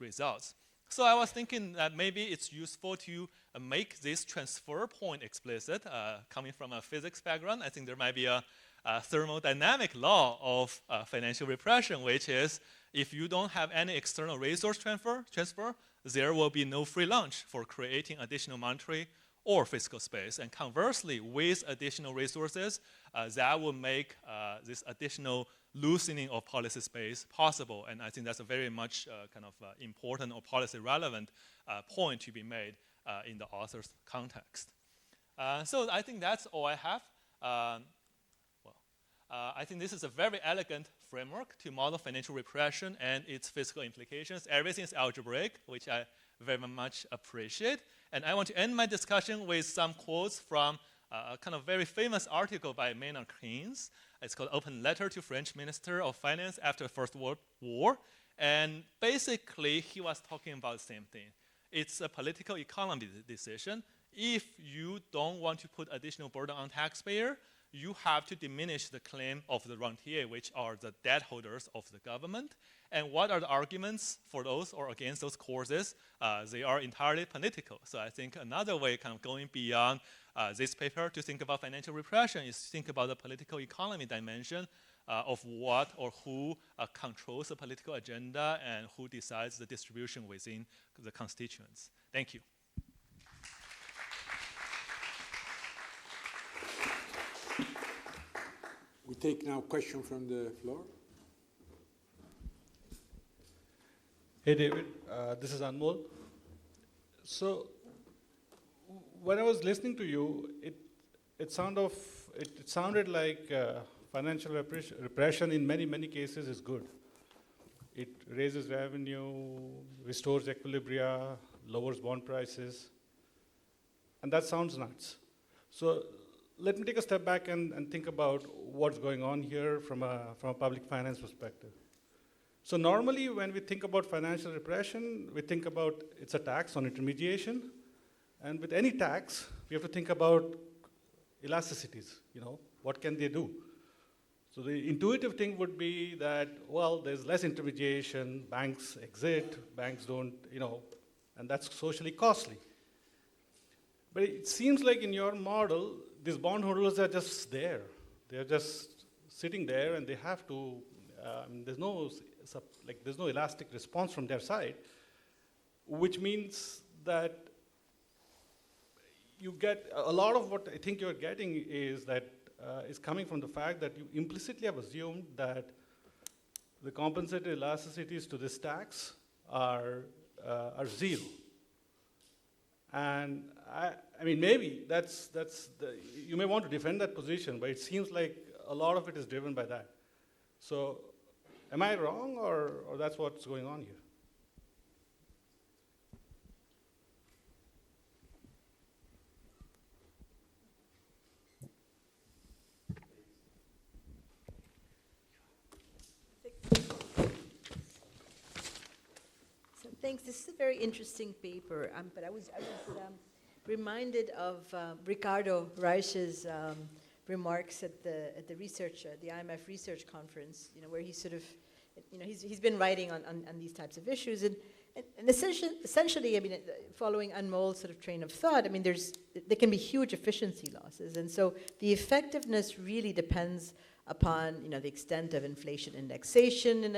results. So I was thinking that maybe it's useful to make this transfer point explicit. Coming from a physics background, I think there might be a thermodynamic law of financial repression, which is if you don't have any external resource transfer, there will be no free lunch for creating additional monetary or fiscal space. And conversely, with additional resources, that will make this additional loosening of policy space possible. And I think that's a very much important or policy relevant point to be made in the author's context. So I think that's all I have. I think this is a very elegant framework to model financial repression and its fiscal implications. Everything is algebraic, which I very much appreciate. And I want to end my discussion with some quotes from a kind of very famous article by Maynard Keynes. It's called Open Letter to French Minister of Finance after the First World War. And basically, he was talking about the same thing. It's a political economy decision. If you don't want to put additional burden on taxpayer, you have to diminish the claim of the rentier, which are the debt holders of the government. And what are the arguments for those or against those causes? They are entirely political. So I think another way kind of going beyond this paper to think about financial repression is to think about the political economy dimension of what or who controls the political agenda and who decides the distribution within the constituents. Thank you. We take now question from the floor. Hey David, this is Anmol. So when I was listening to you, it sounded like financial repression in many cases is good. It raises revenue, restores equilibria, lowers bond prices, and that sounds nuts. So let me take a step back and think about what's going on here from a public finance perspective. So normally when we think about financial repression, we think about it's a tax on intermediation. And with any tax, we have to think about elasticities, what can they do? So the intuitive thing would be that, well, there's less intermediation, banks exit, banks don't, and that's socially costly. But it seems like in your model, these bondholders are just there. They're just sitting there and they have to, there's no elastic response from their side, which means that you get a lot of what I think you're getting is that is coming from the fact that you implicitly have assumed that the compensated elasticities to this tax are zero. And I mean, maybe you may want to defend that position, but it seems like a lot of it is driven by that. So am I wrong, or that's what's going on here? So thanks. This is a very interesting paper, but I was reminded of Ricardo Reich's remarks at the IMF research conference, where he sort of, he's been writing on these types of issues, and essentially, I mean, following Anmol's sort of train of thought, I mean, there can be huge efficiency losses, and so the effectiveness really depends upon, the extent of inflation indexation in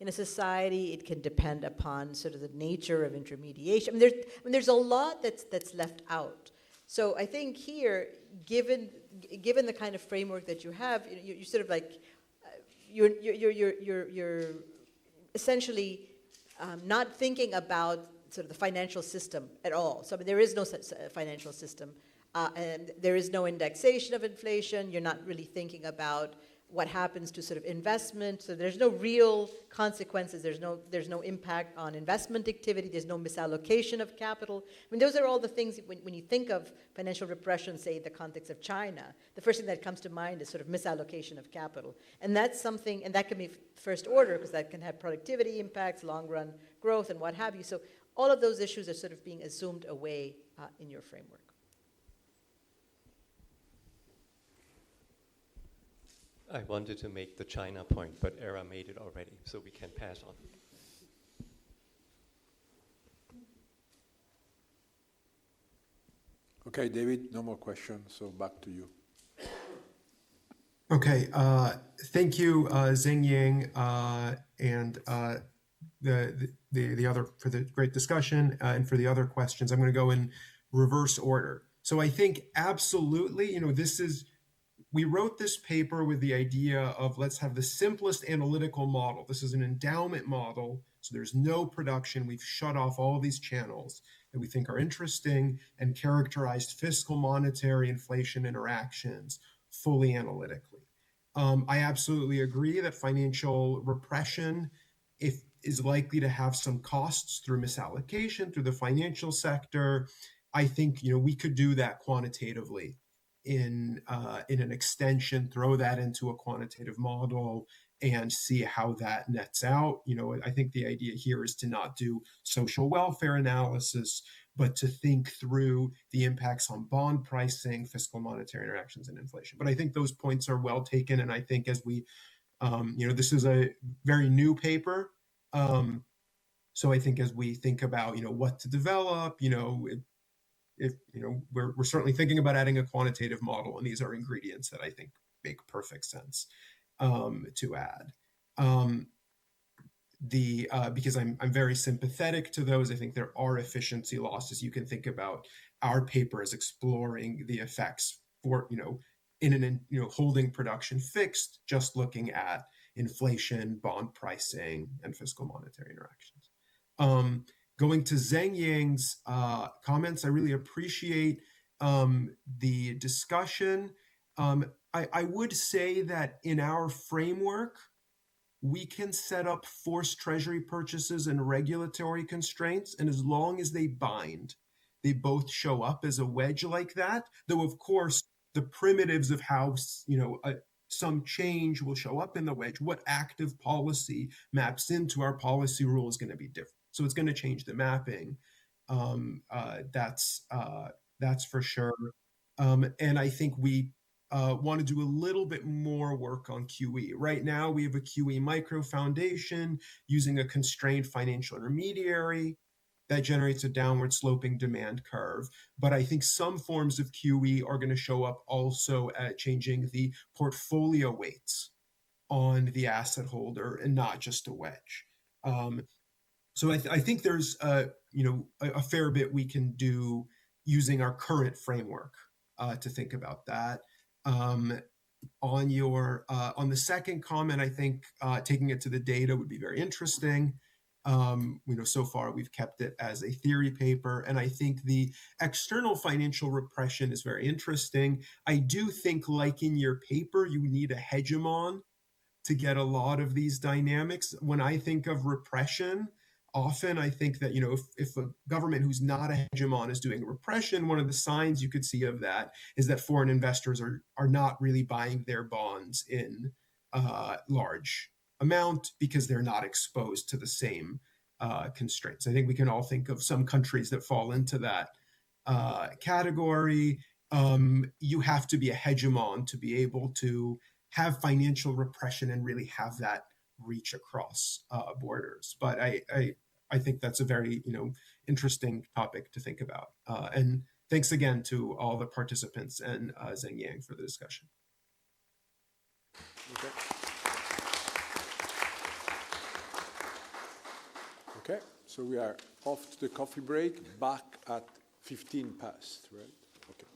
a society. It can depend upon sort of the nature of intermediation. I mean, there's a lot that's left out. So I think here, given the kind of framework that you have, you sort of like you're essentially not thinking about sort of the financial system at all. So I mean, there is no such financial system And there is no indexation of inflation. You're not really thinking about what happens to sort of investment. So there's no real consequences. There's no impact on investment activity. There's no misallocation of capital. I mean, those are all the things when you think of financial repression, say, in the context of China, the first thing that comes to mind is sort of misallocation of capital. And that's something, and that can be first order, because that can have productivity impacts, long run growth, and what have you. So all of those issues are sort of being assumed away in your framework. I wanted to make the China point, but Era made it already, so we can pass on. Okay, David, no more questions, so back to you. Okay, thank you, Zheng Yang, and the other for the great discussion and for the other questions. I'm going to go in reverse order. So I think absolutely, we wrote this paper with the idea of let's have the simplest analytical model. This is an endowment model, so there's no production. We've shut off all these channels that we think are interesting and characterized fiscal, monetary, inflation interactions fully analytically. I absolutely agree that financial repression is likely to have some costs through misallocation, through the financial sector. I think we could do that quantitatively in an extension, throw that into a quantitative model and see how that nets out. I think the idea here is to not do social welfare analysis, but to think through the impacts on bond pricing, fiscal monetary interactions, and inflation. But I think those points are well taken. And I think as we, this is a very new paper. So I think as we think about, what to develop, we're certainly thinking about adding a quantitative model, and these are ingredients that I think make perfect sense to add. Because I'm very sympathetic to those. I think there are efficiency losses. You can think about our paper as exploring the effects for holding production fixed, just looking at inflation, bond pricing, and fiscal monetary interactions. Going to Zheng Yang's comments, I really appreciate the discussion. I would say that in our framework, we can set up forced treasury purchases and regulatory constraints, and as long as they bind, they both show up as a wedge like that. Though, of course, the primitives of how some change will show up in the wedge, what active policy maps into our policy rule is going to be different. So it's going to change the mapping. That's for sure. And I think we want to do a little bit more work on QE. Right now, we have a QE micro foundation using a constrained financial intermediary that generates a downward sloping demand curve. But I think some forms of QE are going to show up also at changing the portfolio weights on the asset holder and not just a wedge. So I think there's a fair bit we can do using our current framework to think about that. On the second comment, I think taking it to the data would be very interesting. So far we've kept it as a theory paper, and I think the external financial repression is very interesting. I do think, like in your paper, you need a hegemon to get a lot of these dynamics. When I think of repression, often I think that, if a government who's not a hegemon is doing repression, one of the signs you could see of that is that foreign investors are not really buying their bonds in large amount because they're not exposed to the same constraints. I think we can all think of some countries that fall into that category. You have to be a hegemon to be able to have financial repression and really have that reach across borders. But I think that's a very interesting topic to think about. And thanks again to all the participants and Zheng Yang for the discussion. Okay, so we are off to the coffee break, back at 15 past, right? Okay.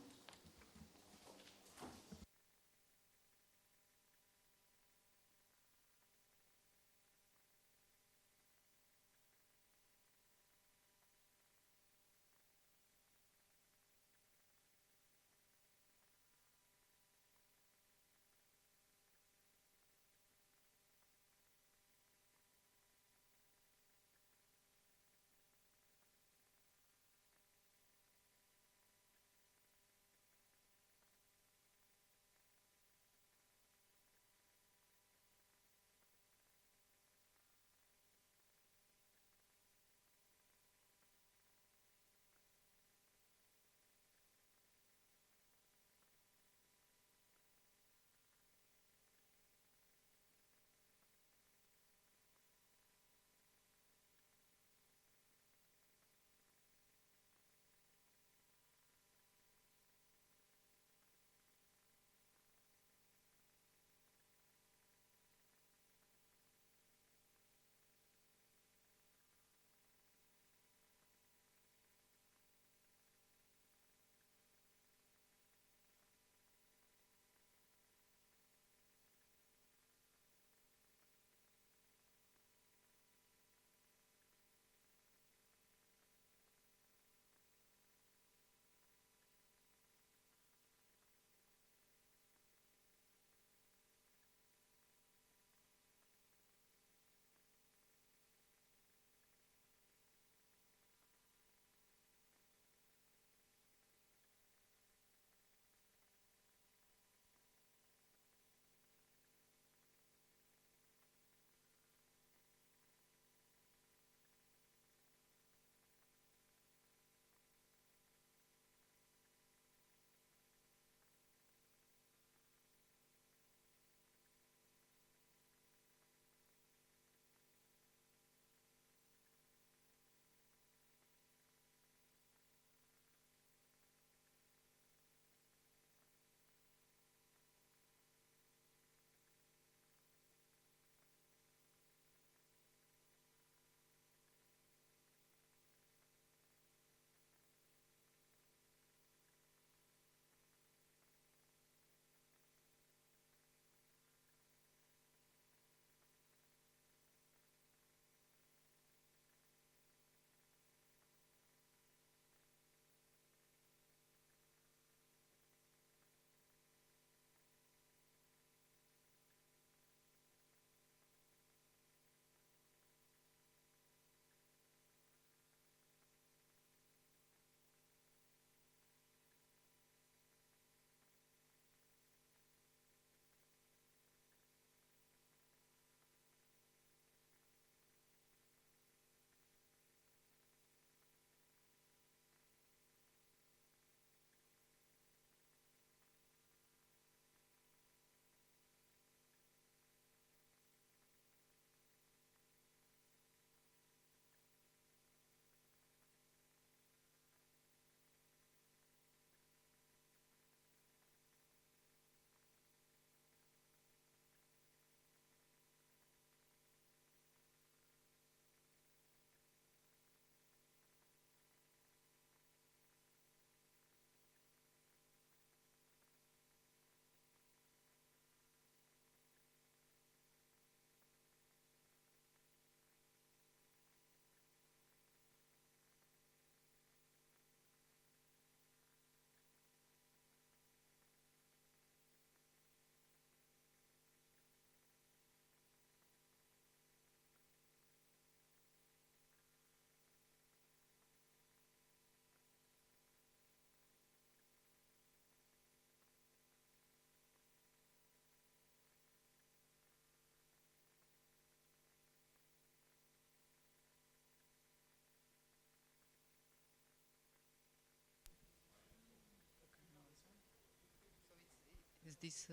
this?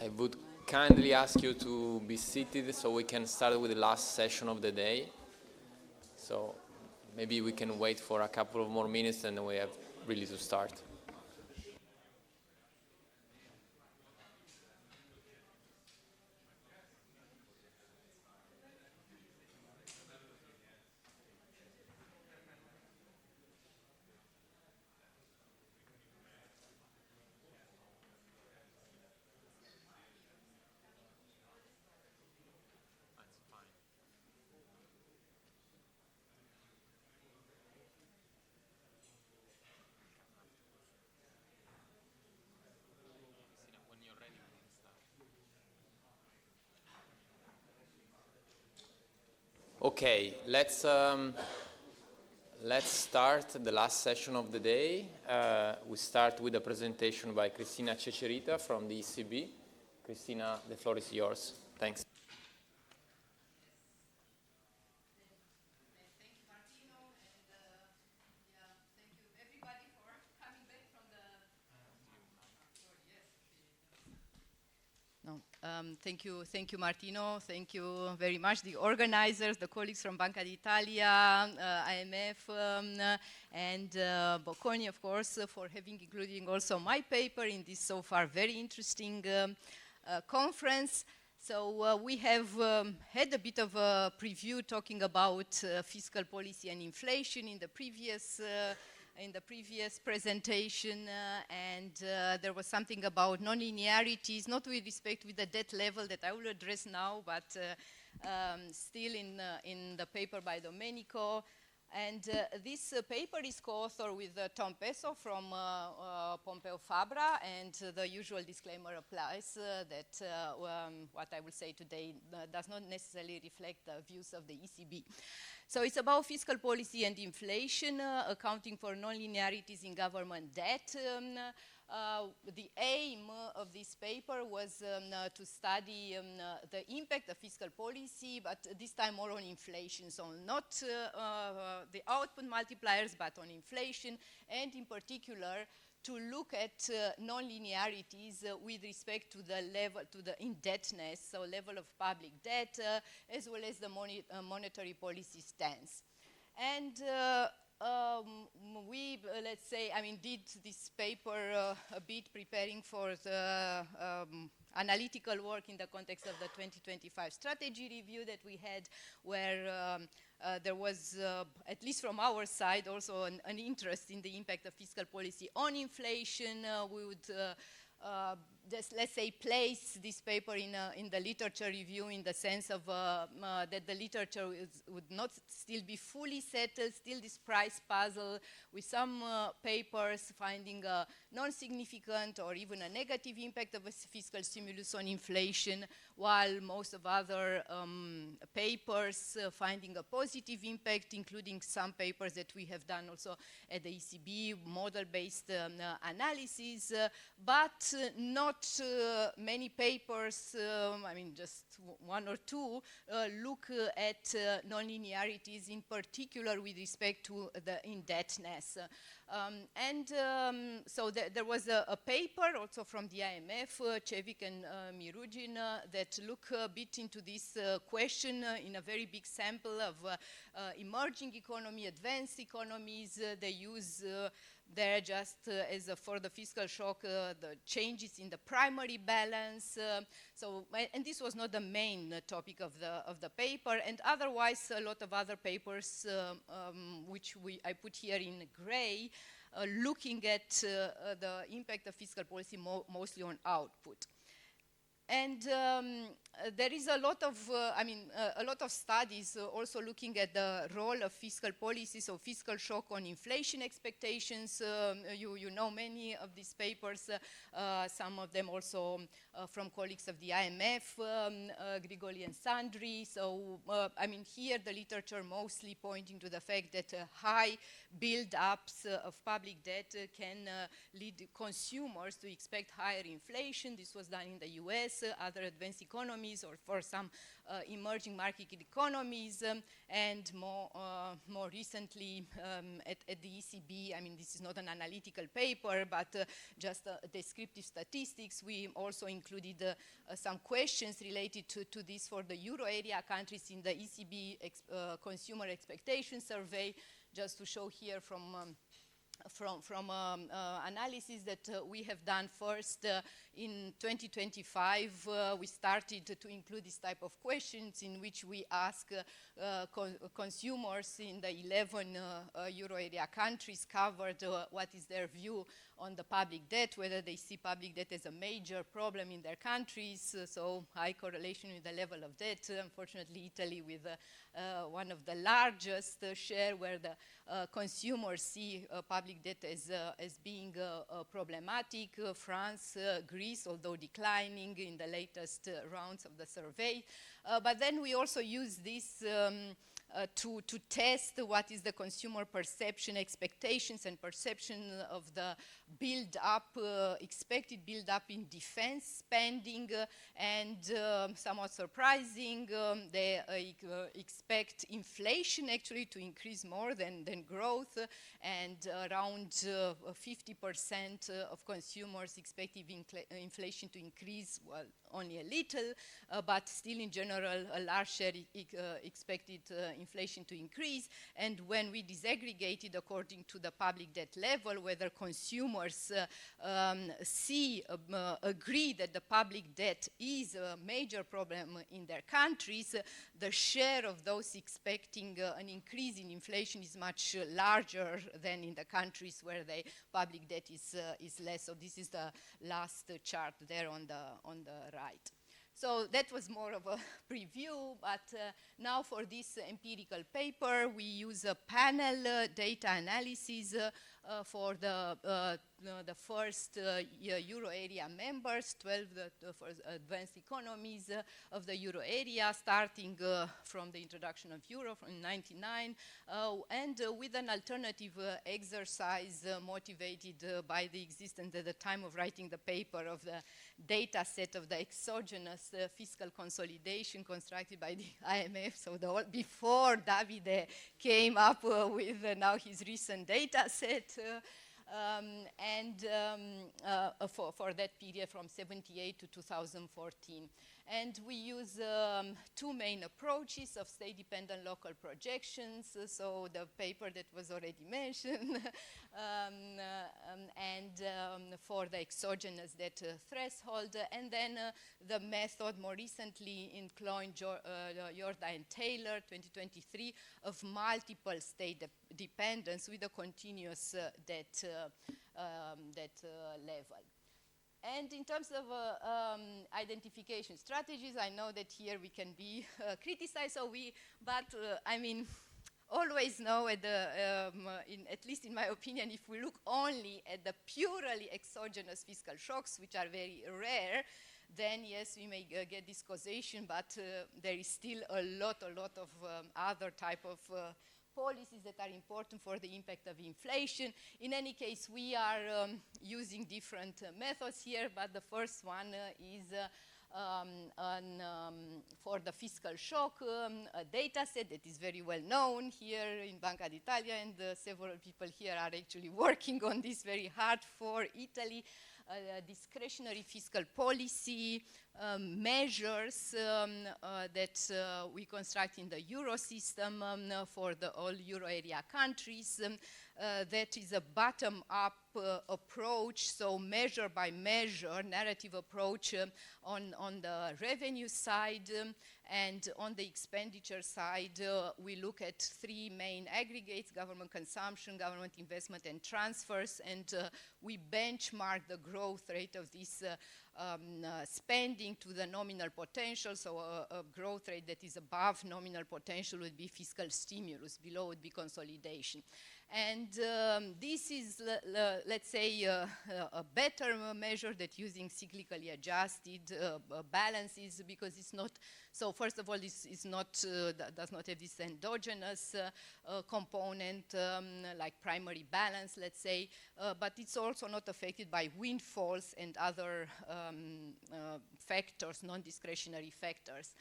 I would kindly ask you to be seated so we can start with the last session of the day. So maybe we can wait for a couple of more minutes and then we have really to start. Okay, let's start the last session of the day. We start with a presentation by Cristina Cecerita from the ECB. Cristina, the floor is yours. Thanks. Thank you, Martino. Thank you very much, the organizers, the colleagues from Banca d'Italia, IMF, and Bocconi, of course, for having including also my paper in this so far very interesting conference. So we have had a bit of a preview talking about fiscal policy and inflation in the previous presentation, and there was something about non-linearities, not with respect with the debt level that I will address now, but still in the paper by Domenico. And this paper is co-authored with Tom Peso from Pompeo Fabra, and the usual disclaimer applies that what I will say today does not necessarily reflect the views of the ECB. So it's about fiscal policy and inflation, accounting for non-linearities in government debt. The aim of this paper was to study the impact of fiscal policy, but this time more on inflation. So not the output multipliers, but on inflation, and in particular, to look at non-linearities with respect to the level, to the indebtedness, so level of public debt, as well as the monetary policy stance. And we, let's say, did this paper a bit preparing for the analytical work in the context of the 2025 strategy review that we had, where there was, at least from our side, also an interest in the impact of fiscal policy on inflation. We would just, let's say, place this paper in the literature review in the sense of that the literature would not still be fully settled, still this price puzzle, with some papers finding a non-significant or even a negative impact of a fiscal stimulus on inflation, while most of other papers finding a positive impact, including some papers that we have done also at the ECB, model-based analysis, but not many papers, just one or two, look at non-linearities, in particular with respect to the indebtedness. So there was a paper also from the IMF, Cevic and Mirugin, that look a bit into this question in a very big sample of emerging economy, advanced economies. They use there just as for the fiscal shock, the changes in the primary balance. And this was not the main topic of the paper, and otherwise a lot of other papers, which I put here in gray, looking at the impact of fiscal policy mostly on output. And there is a lot of studies also looking at the role of fiscal policy, so fiscal shock on inflation expectations. You know many of these papers, some of them also from colleagues of the IMF, Grigoli and Sandri. So, here the literature mostly pointing to the fact that high build-ups of public debt can lead consumers to expect higher inflation. This was done in the US, other advanced economies. economies or for some emerging market economies, and more recently at the ECB, I mean, this is not an analytical paper, but just descriptive statistics. We also included some questions related to this for the Euro area countries in the ECB consumer expectation survey, just to show here from analysis that we have done first in 2025. We started to include this type of questions in which we ask consumers in the 11 Euro area countries covered what is their view on the public debt, whether they see public debt as a major problem in their countries, so high correlation with the level of debt. Unfortunately, Italy with one of the largest share where the consumers see public debt as being problematic. France, Greece, although declining in the latest rounds of the survey. But then we also use this to test what is the consumer perception, expectations and perception of the build-up, expected build-up in defense spending, and somewhat surprising, they expect inflation actually to increase more than growth, and around 50% of consumers expect inflation to increase, well, only a little, but still in general a large share expected inflation to increase. And when we disaggregated according to the public debt level, whether consumers agree that the public debt is a major problem in their countries, the share of those expecting an increase in inflation is much larger than in the countries where the public debt is less. So this is the last chart there on the right. So that was more of a preview, but now for this empirical paper, we use a panel data analysis for the first Euro area members, 12 for advanced economies of the Euro area, starting from the introduction of Euro from 1999, and with an alternative exercise motivated by the existence at the time of writing the paper of the data set of the exogenous fiscal consolidation constructed by the IMF, so before Davide came up with now his recent data set. For that period from 78 to 2014. And we use two main approaches of state-dependent local projections, so the paper that was already mentioned, for the exogenous debt threshold, and then the method more recently in Kloin, Jorda and Taylor, 2023, of multiple state dependence with a continuous debt level. And in terms of identification strategies, I know that here we can be criticized, I mean, always know at least in my opinion, if we look only at the purely exogenous fiscal shocks, which are very rare, then yes, we may get this causation, but there is still a lot of other type of policies that are important for the impact of inflation. In any case, we are using different methods here, but the first one is for the fiscal shock, a data set that is very well known here in Banca d'Italia, and several people here are actually working on this very hard for Italy. Discretionary fiscal policy measures that we construct in the Euro system for all Euro area countries. That is a bottom-up approach, so measure by measure, narrative approach on the revenue side, and on the expenditure side, we look at three main aggregates: government consumption, government investment, and transfers, and we benchmark the growth rate of this spending to the nominal potential. So a growth rate that is above nominal potential would be fiscal stimulus, below would be consolidation. And this is, let's say, a better measure that using cyclically adjusted balances, because it's not, so first of all, this is not, does not have this endogenous component like primary balance, let's say, but it's also not affected by windfalls and other factors, non-discretionary factors.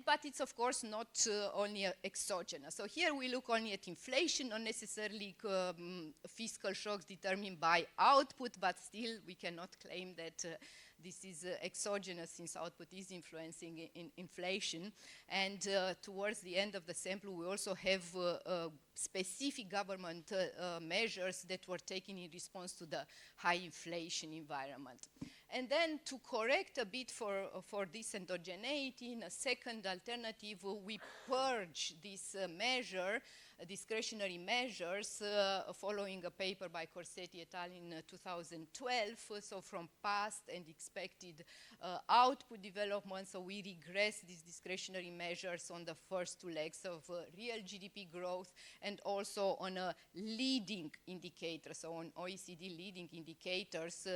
But it's of course not only exogenous. So here we look only at inflation, not necessarily fiscal shocks determined by output, but still we cannot claim that this is exogenous, since output is influencing inflation. And towards the end of the sample, we also have specific government measures that were taken in response to the high inflation environment. And then to correct a bit for this endogeneity, in a second alternative, we purge this measure, discretionary measures, following a paper by Corsetti et al. In 2012, so from past and expected output development, so we regress these discretionary measures on the first two legs of real GDP growth and also on a leading indicator, so on OECD leading indicators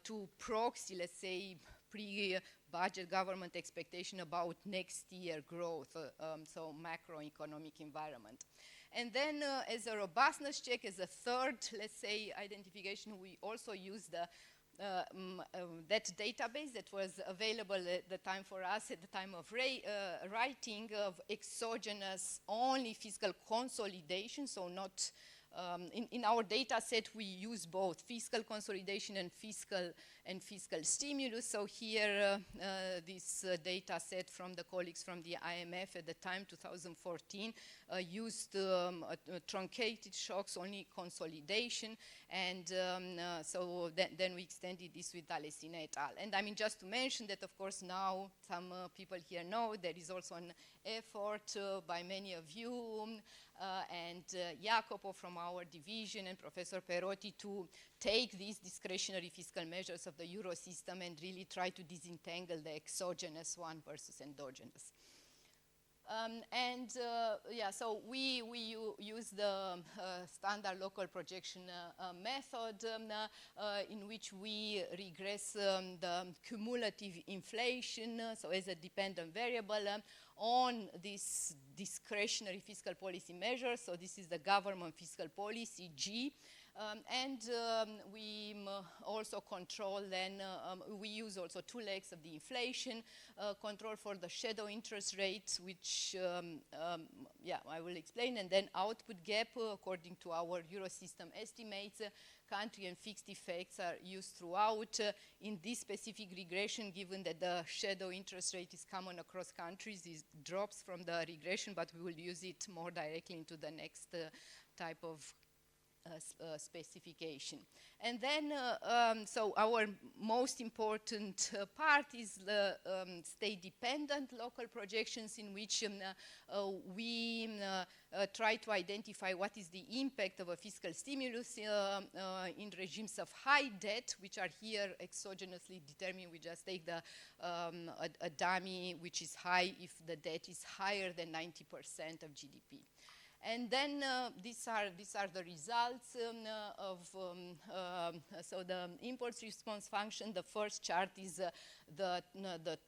to proxy, let's say, pre-budget government expectation about next year growth, so macroeconomic environment. And then as a robustness check, as a third, let's say, identification, we also use the that database that was available at the time for us at the time of writing of exogenous only fiscal consolidation, so not in our data set, we use both fiscal consolidation and fiscal stimulus. So here, this data set from the colleagues from the IMF at the time, 2014, used truncated shocks, only consolidation. And so then we extended this with D'Alessina et al. And I mean, just to mention that, of course, now some people here know there is also an effort by many of you and Jacopo from our division and Professor Perotti to take these discretionary fiscal measures of the Euro system and really try to disentangle the exogenous one versus endogenous. Yeah, so we use the standard local projection method in which we regress the cumulative inflation, so as a dependent variable, on this discretionary fiscal policy measure. So this is the government fiscal policy, G. We also control then, we use also two legs of the inflation, control for the shadow interest rates, which, yeah, I will explain, and then output gap, according to our Eurosystem estimates, country and fixed effects are used throughout. In this specific regression, given that the shadow interest rate is common across countries, it drops from the regression, but we will use it more directly into the next type of specification. And then, so our most important part is the state-dependent local projections, in which we try to identify what is the impact of a fiscal stimulus in regimes of high debt, which are here exogenously determined. We just take the a dummy, which is high if the debt is higher than 90% of GDP. And then these are the results of so the impulse response function. The first chart is the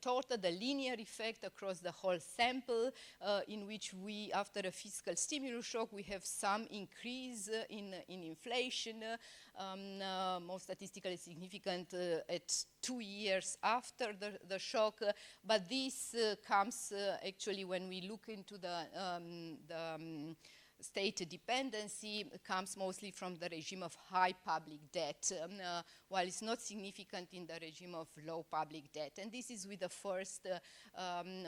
total, the linear effect across the whole sample, in which we, after a fiscal stimulus shock, we have some increase in inflation, most statistically significant at 2 years after the shock. But this comes actually when we look into the state dependency, comes mostly from the regime of high public debt, while it's not significant in the regime of low public debt. And this is with the first,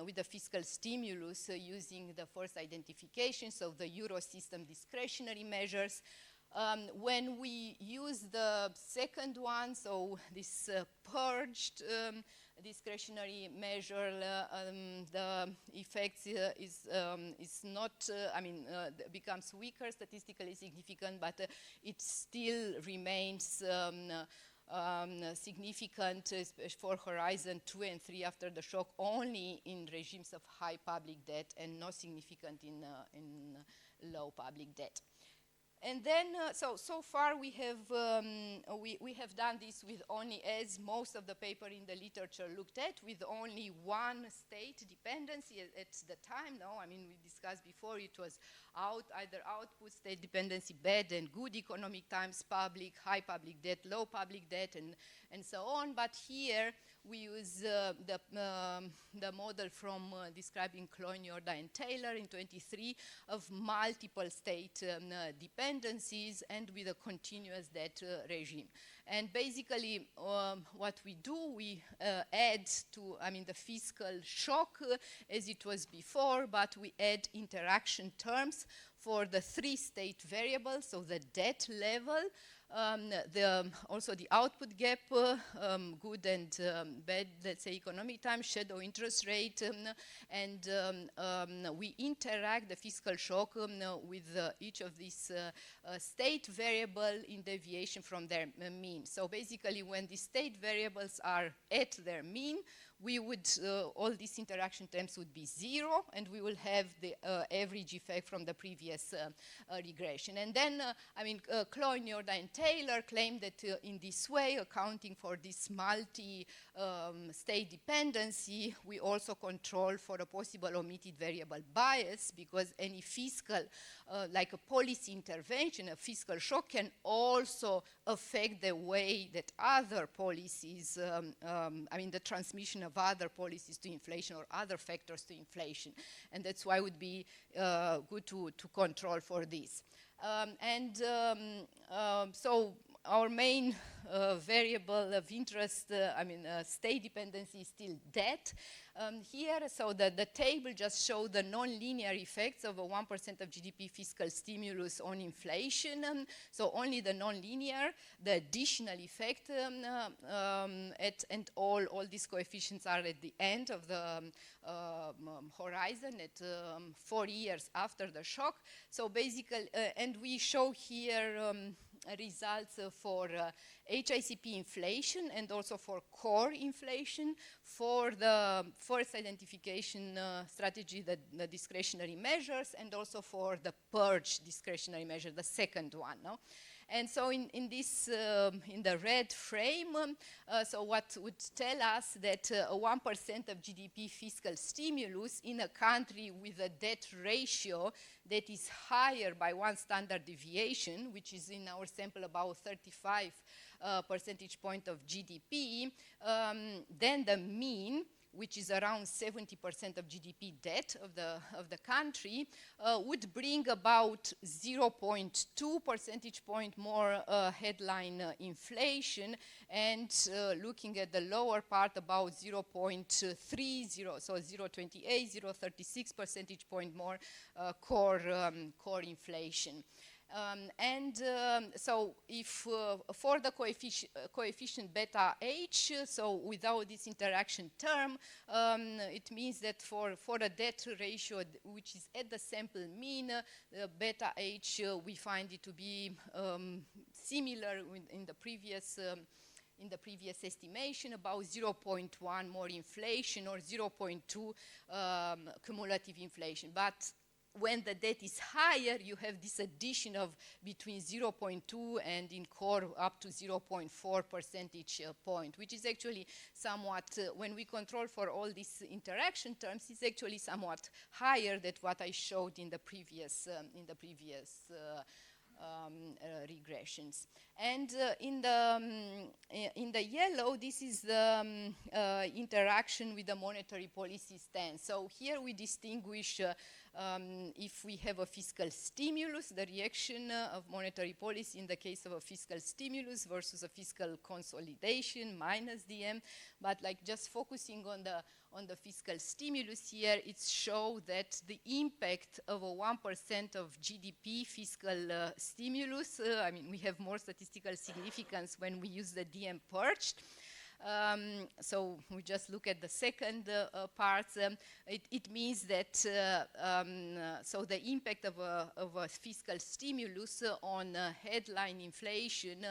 with the fiscal stimulus, using the first identifications of the Eurosystem discretionary measures. When we use the second one, so this purged discretionary measure, the effect is not, I mean, becomes weaker, statistically significant, but it still remains significant for horizon 2 and 3 after the shock, only in regimes of high public debt and not significant in low public debt. And then, so far we have done this with only, as most of the paper in the literature looked at, with only one state dependency at the time. No, I mean, we discussed before, it was either output state dependency, bad and good economic times, public, high public debt, low public debt, and so on. But here we use the model from describing Cloyne, Yorda, and Taylor in 23 of multiple state dependencies and with a continuous debt regime. And basically what we do, we add to, I mean, the fiscal shock as it was before, but we add interaction terms for the 3 state variables, so the debt level, also the output gap, good and bad, let's say, economic time, shadow interest rate, and we interact the fiscal shock with each of these state variable in deviation from their mean. So basically, when the state variables are at their mean, we would, all these interaction terms would be 0, and we will have the average effect from the previous regression. And then, I mean, Cloyne, Yorda, and Taylor claim that in this way, accounting for this multi-state dependency, we also control for a possible omitted variable bias, because any fiscal, like a policy intervention, a fiscal shock can also affect the way that other policies, I mean, the transmission of other policies to inflation or other factors to inflation. And that's why it would be good to control for this. So our main variable of interest, I mean, state dependency is still debt. Here, so the table just shows the non-linear effects of a 1% of GDP fiscal stimulus on inflation. So only the non-linear, the additional effect, and all these coefficients are at the end of the horizon at 4 years after the shock. So basically, and we show here results for HICP inflation and also for core inflation for the first identification strategy, the discretionary measures, and also for the purge discretionary measure, the second one. No? And so in this, in the red frame, so what would tell us that 1% of GDP fiscal stimulus in a country with a debt ratio that is higher by 1 standard deviation, which is in our sample about 35 percentage point of GDP, then the mean, which is around 70% of GDP debt of the country, would bring about 0.2 percentage point more headline inflation, and looking at the lower part, about 0.30, so 0.28, 0.36 percentage point more core inflation. So if for the coefficient beta H, so without this interaction term, it means that for a debt ratio which is at the sample mean, beta H, we find it to be similar in the previous estimation, about 0.1 more inflation or 0.2 cumulative inflation. But when the debt is higher, you have this addition of between 0.2 and in core up to 0.4 percentage point, which is actually somewhat, when we control for all these interaction terms, it's actually somewhat higher than what I showed in the previous regressions. And in the yellow, this is the interaction with the monetary policy stance. So here we distinguish if we have a fiscal stimulus, the reaction of monetary policy in the case of a fiscal stimulus versus a fiscal consolidation minus DM. But like just focusing on the fiscal stimulus here, it shows that the impact of a 1% of GDP fiscal stimulus, I mean, we have more statistical significance when we use the DM purged. So we just look at the second part. It means that so the impact of a fiscal stimulus on headline inflation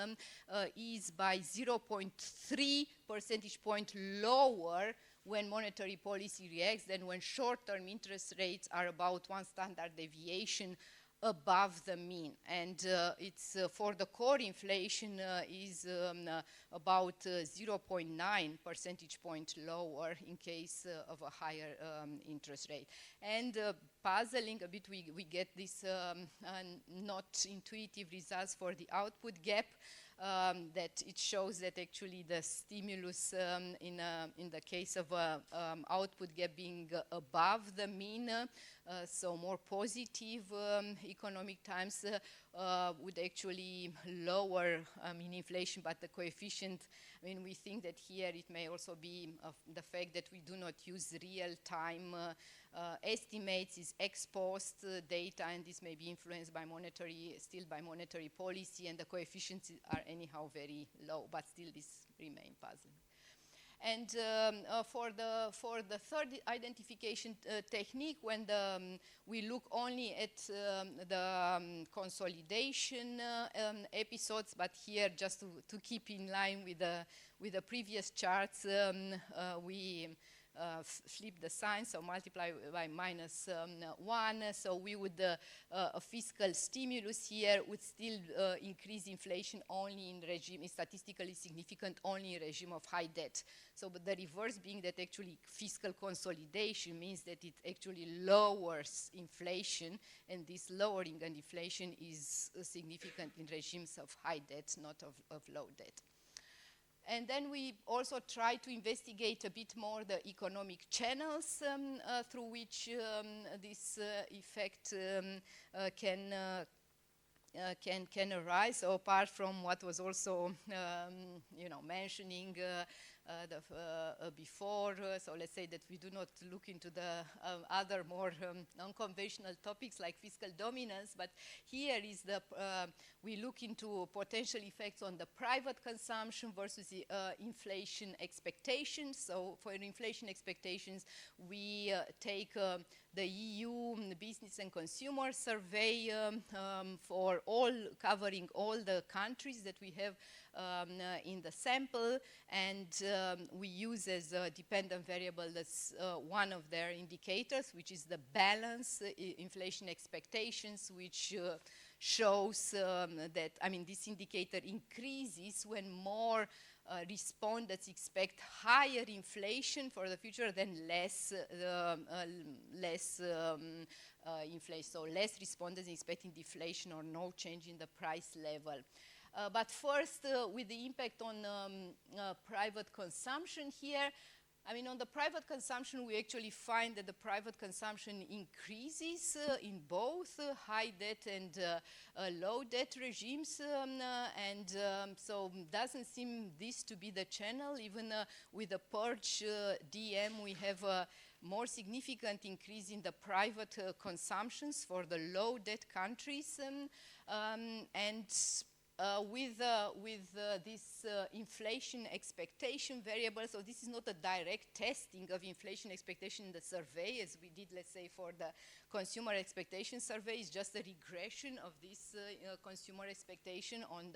is by 0.3 percentage point lower when monetary policy reacts than when short-term interest rates are about 1 standard deviation above the mean, and it's for the core inflation is about 0.9 percentage point lower in case of a higher interest rate. And puzzling a bit, we get this not intuitive results for the output gap. That it shows that actually the stimulus in the case of output gap being above the mean, so more positive economic times would actually lower inflation, but the coefficient, we think that here it may also be the fact that we do not use real-time estimates, is ex post data, and this may be influenced by still by monetary policy, and the coefficients are anyhow very low, but still this remain puzzling. And for the third identification technique, when we look only at the consolidation episodes, but here just to keep in line with the previous charts, we flip the sign, so multiply by -1. So we would, a fiscal stimulus here would still increase inflation only in regime, is statistically significant only in regime of high debt. So but the reverse being that actually fiscal consolidation means that it actually lowers inflation, and this lowering of inflation is significant in regimes of high debt, not of low debt. And then we also try to investigate a bit more the economic channels through which this effect can arise. So apart from what was also mentioning before, so let's say that we do not look into the other more non-conventional topics like fiscal dominance, but here is we look into potential effects on the private consumption versus the inflation expectations. So for inflation expectations, we take the EU Business and Consumer Survey covering all the countries that we have in the sample, and we use as a dependent variable that's one of their indicators, which is the balance inflation expectations, which shows that, this indicator increases when more respondents expect higher inflation for the future than less inflation. So less respondents expecting deflation or no change in the price level. But first, with the impact on private consumption here, on the private consumption, we actually find that the private consumption increases in both high debt and low debt regimes, so doesn't seem this to be the channel. Even with the purge DM, we have a more significant increase in the private consumptions for the low debt countries, with this inflation expectation variable. So this is not a direct testing of inflation expectation in the survey as we did, let's say, for the consumer expectation survey. It's just a regression of this consumer expectation on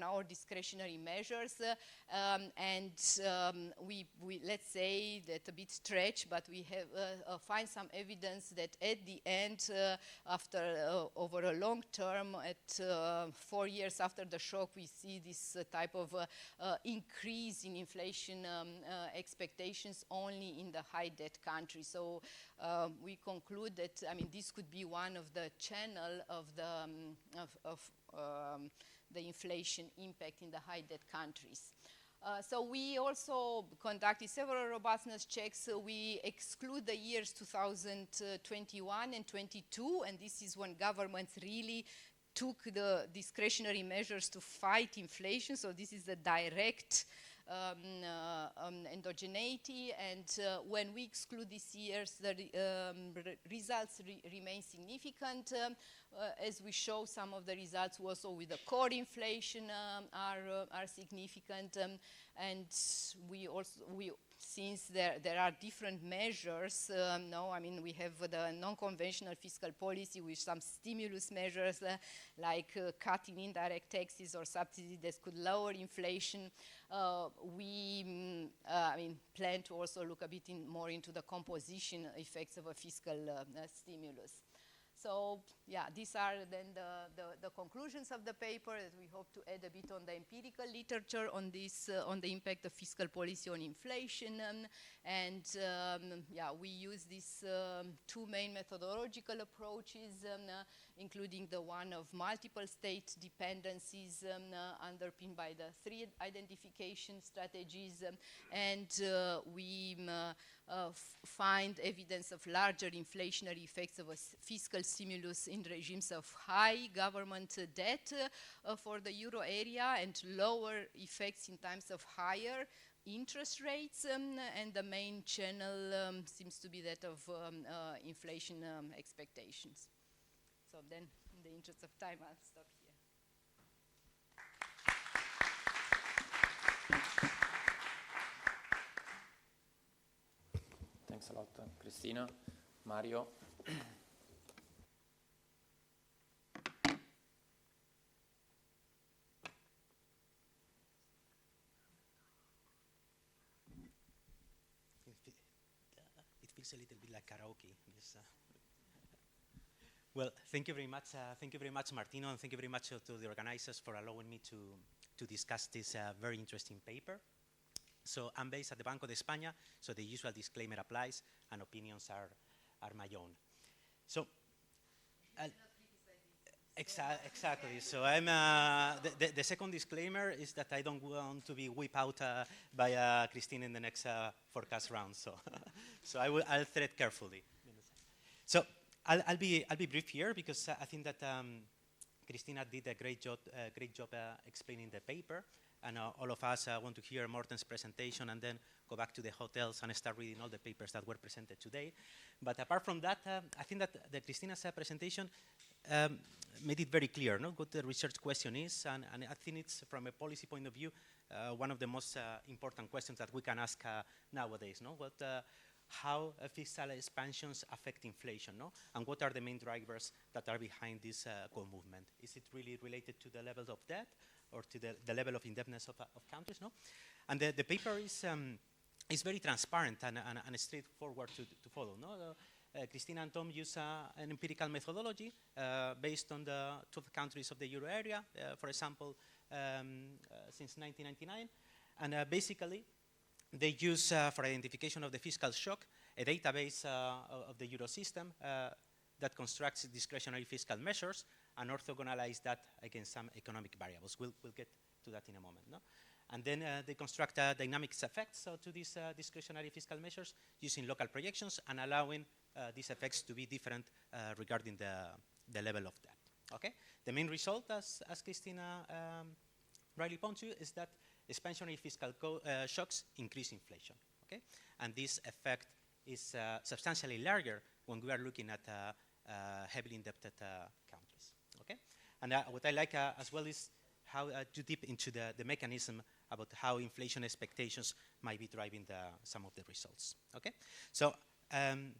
our discretionary measures, we let's say that a bit stretch, but we have find some evidence that at the end, after over a long term, at 4 years after the shock, we see this type of increase in inflation expectations only in the high debt countries. So we conclude that this could be one of the channel of the inflation impact in the high debt countries. So we also conducted several robustness checks. We exclude the years 2021 and 22, and this is when governments really took the discretionary measures to fight inflation. So this is the direct endogeneity, and when we exclude these years, the results remain significant. As we show, some of the results also with the core inflation are significant, and since there are different measures, we have the non-conventional fiscal policy with some stimulus measures like cutting indirect taxes or subsidies that could lower inflation. We plan to also look a bit more into the composition effects of a fiscal stimulus. So yeah, these are then the conclusions of the paper, that we hope to add a bit on the empirical literature on this, on the impact of fiscal policy on inflation. Yeah, we use these two main methodological approaches, including the one of multiple state dependencies underpinned by the three identification strategies. We find evidence of larger inflationary effects of a fiscal stimulus in regimes of high government debt for the euro area, and lower effects in times of higher interest rates, and the main channel seems to be that of inflation expectations. So then, in the interest of time, I'll stop here. Thanks a lot, Cristina. Mario. It feels a little bit like karaoke. Well, thank you very much. Thank you very much, Martino, and thank you very much to the organizers for allowing me to discuss this very interesting paper. So I'm based at the Banco de España, so the usual disclaimer applies, and opinions are my own. So, exactly. So I'm the second disclaimer is that I don't want to be whipped out by Christine in the next forecast round. So, so I'll tread carefully. So I'll be brief here, because I think that Cristina did a great job explaining the paper. And all of us want to hear Morten's presentation and then go back to the hotels and start reading all the papers that were presented today. But apart from that, I think that the Cristina's presentation made it very clear, no, what the research question is, and I think it's, from a policy point of view, one of the most important questions that we can ask nowadays, no? How fiscal expansions affect inflation, no? And what are the main drivers that are behind this core movement? Is it really related to the level of debt, or to the level of indebtedness of countries, no? And the paper is very transparent and straightforward to follow, no? Cristina and Tom use an empirical methodology based on the 12 countries of the euro area, for example, since 1999. And basically, they use, for identification of the fiscal shock, a database of the euro system that constructs discretionary fiscal measures and orthogonalize that against some economic variables. We'll get to that in a moment, no? And then they construct dynamics effects to these discretionary fiscal measures using local projections and allowing these effects to be different regarding the level of debt. Okay? The main result, as Cristina rightly points to, is that expansionary fiscal shocks increase inflation. Okay? And this effect is substantially larger when we are looking at heavily indebted countries. Okay? And what I like as well is how to deep into the mechanism about how inflation expectations might be driving some of the results. Okay? So I'm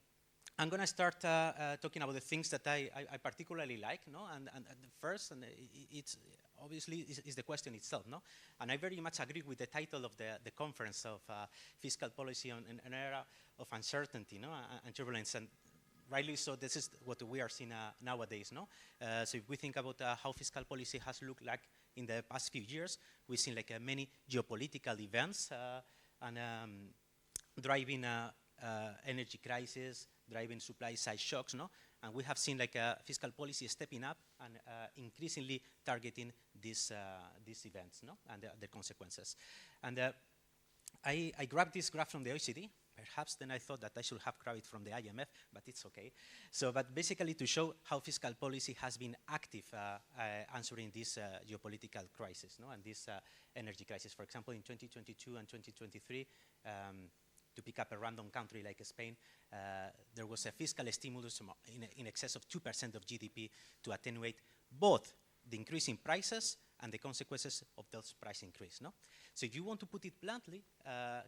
going to start talking about the things that I particularly like, no? And the first, and it's obviously is the question itself, no? And I very much agree with the title of the conference of fiscal policy in an era of uncertainty, no? And turbulence. And rightly so, this is what we are seeing nowadays, no? So if we think about how fiscal policy has looked like in the past few years, we've seen like many geopolitical events and driving energy crisis, driving supply side shocks, no? And we have seen like fiscal policy stepping up and increasingly targeting these events, no? And the consequences. And I grabbed this graph from the OECD. Perhaps then I thought that I should have grabbed it from the IMF, but it's okay. So, but basically to show how fiscal policy has been active answering this geopolitical crisis, no? And this energy crisis. For example, in 2022 and 2023, to pick up a random country like Spain, there was a fiscal stimulus in excess of 2% of GDP to attenuate both the increase in prices and the consequences of those price increase, no? So if you want to put it bluntly,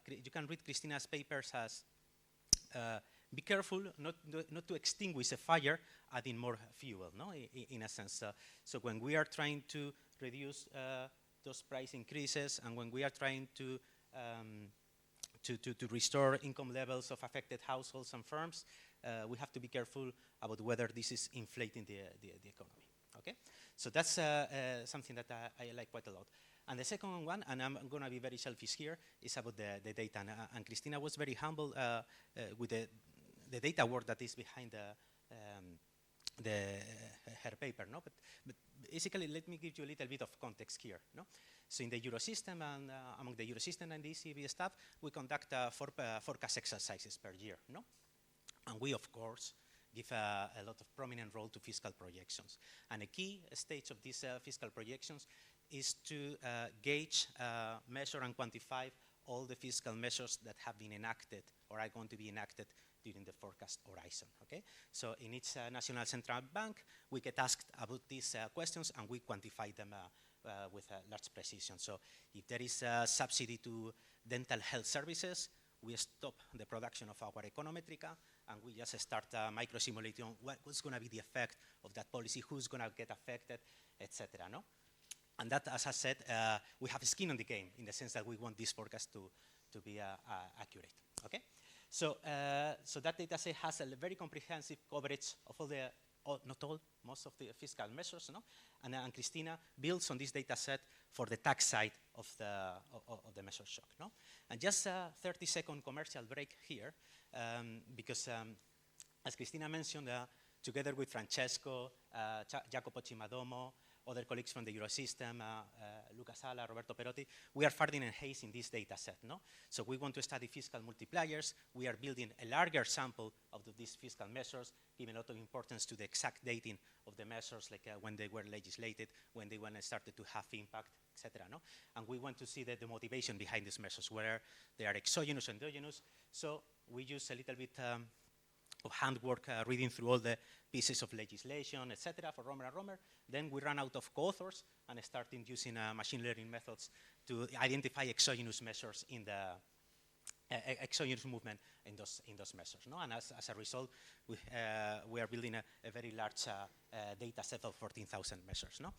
you can read Cristina's papers as be careful not to extinguish a fire adding more fuel, no? In a sense. So when we are trying to reduce those price increases, and when we are trying to restore income levels of affected households and firms, we have to be careful about whether this is inflating the economy. Okay, so that's something that I like quite a lot. And the second one, and I'm going to be very selfish here, is about the data. And Cristina was very humble with the data work that is behind her paper. No, but basically, let me give you a little bit of context here. No, so in the Eurosystem and among the Eurosystem and the ECB staff, we conduct forecast exercises per year. No, and we of course give a lot of prominent role to fiscal projections. And a key stage of these fiscal projections is to gauge, measure, and quantify all the fiscal measures that have been enacted or are going to be enacted during the forecast horizon. Okay, so in each national central bank, we get asked about these questions, and we quantify them with large precision. So if there is a subsidy to dental health services, we stop the production of our econometrica, and we just start micro-simulating what's going to be the effect of that policy, who's going to get affected, etc. No? And that, as I said, we have skin in the game in the sense that we want this forecast to be accurate. Okay, so so that data set has a very comprehensive coverage of all the, not all, most of the fiscal measures, no? And Cristina builds on this data set for the tax side of the measure shock, no? And just a 30-second commercial break here, because as Cristina mentioned, together with Francesco, Jacopo Cimadomo, other colleagues from the Eurosystem, Luca Sala, Roberto Perotti, we are further enhancing this data set, no? So we want to study fiscal multipliers. We are building a larger sample of these fiscal measures, giving a lot of importance to the exact dating of the measures, like when they were legislated, when they started to have impact, etc. No? And we want to see the motivation behind these measures, whether they are exogenous or endogenous. So we use a little bit of handwork, reading through all the pieces of legislation, etc., for Romer and Romer. Then we run out of co-authors and starting using machine learning methods to identify exogenous measures in the exogenous movement in those measures. No? And as a result, we are building a very large data set of 14,000 measures. No?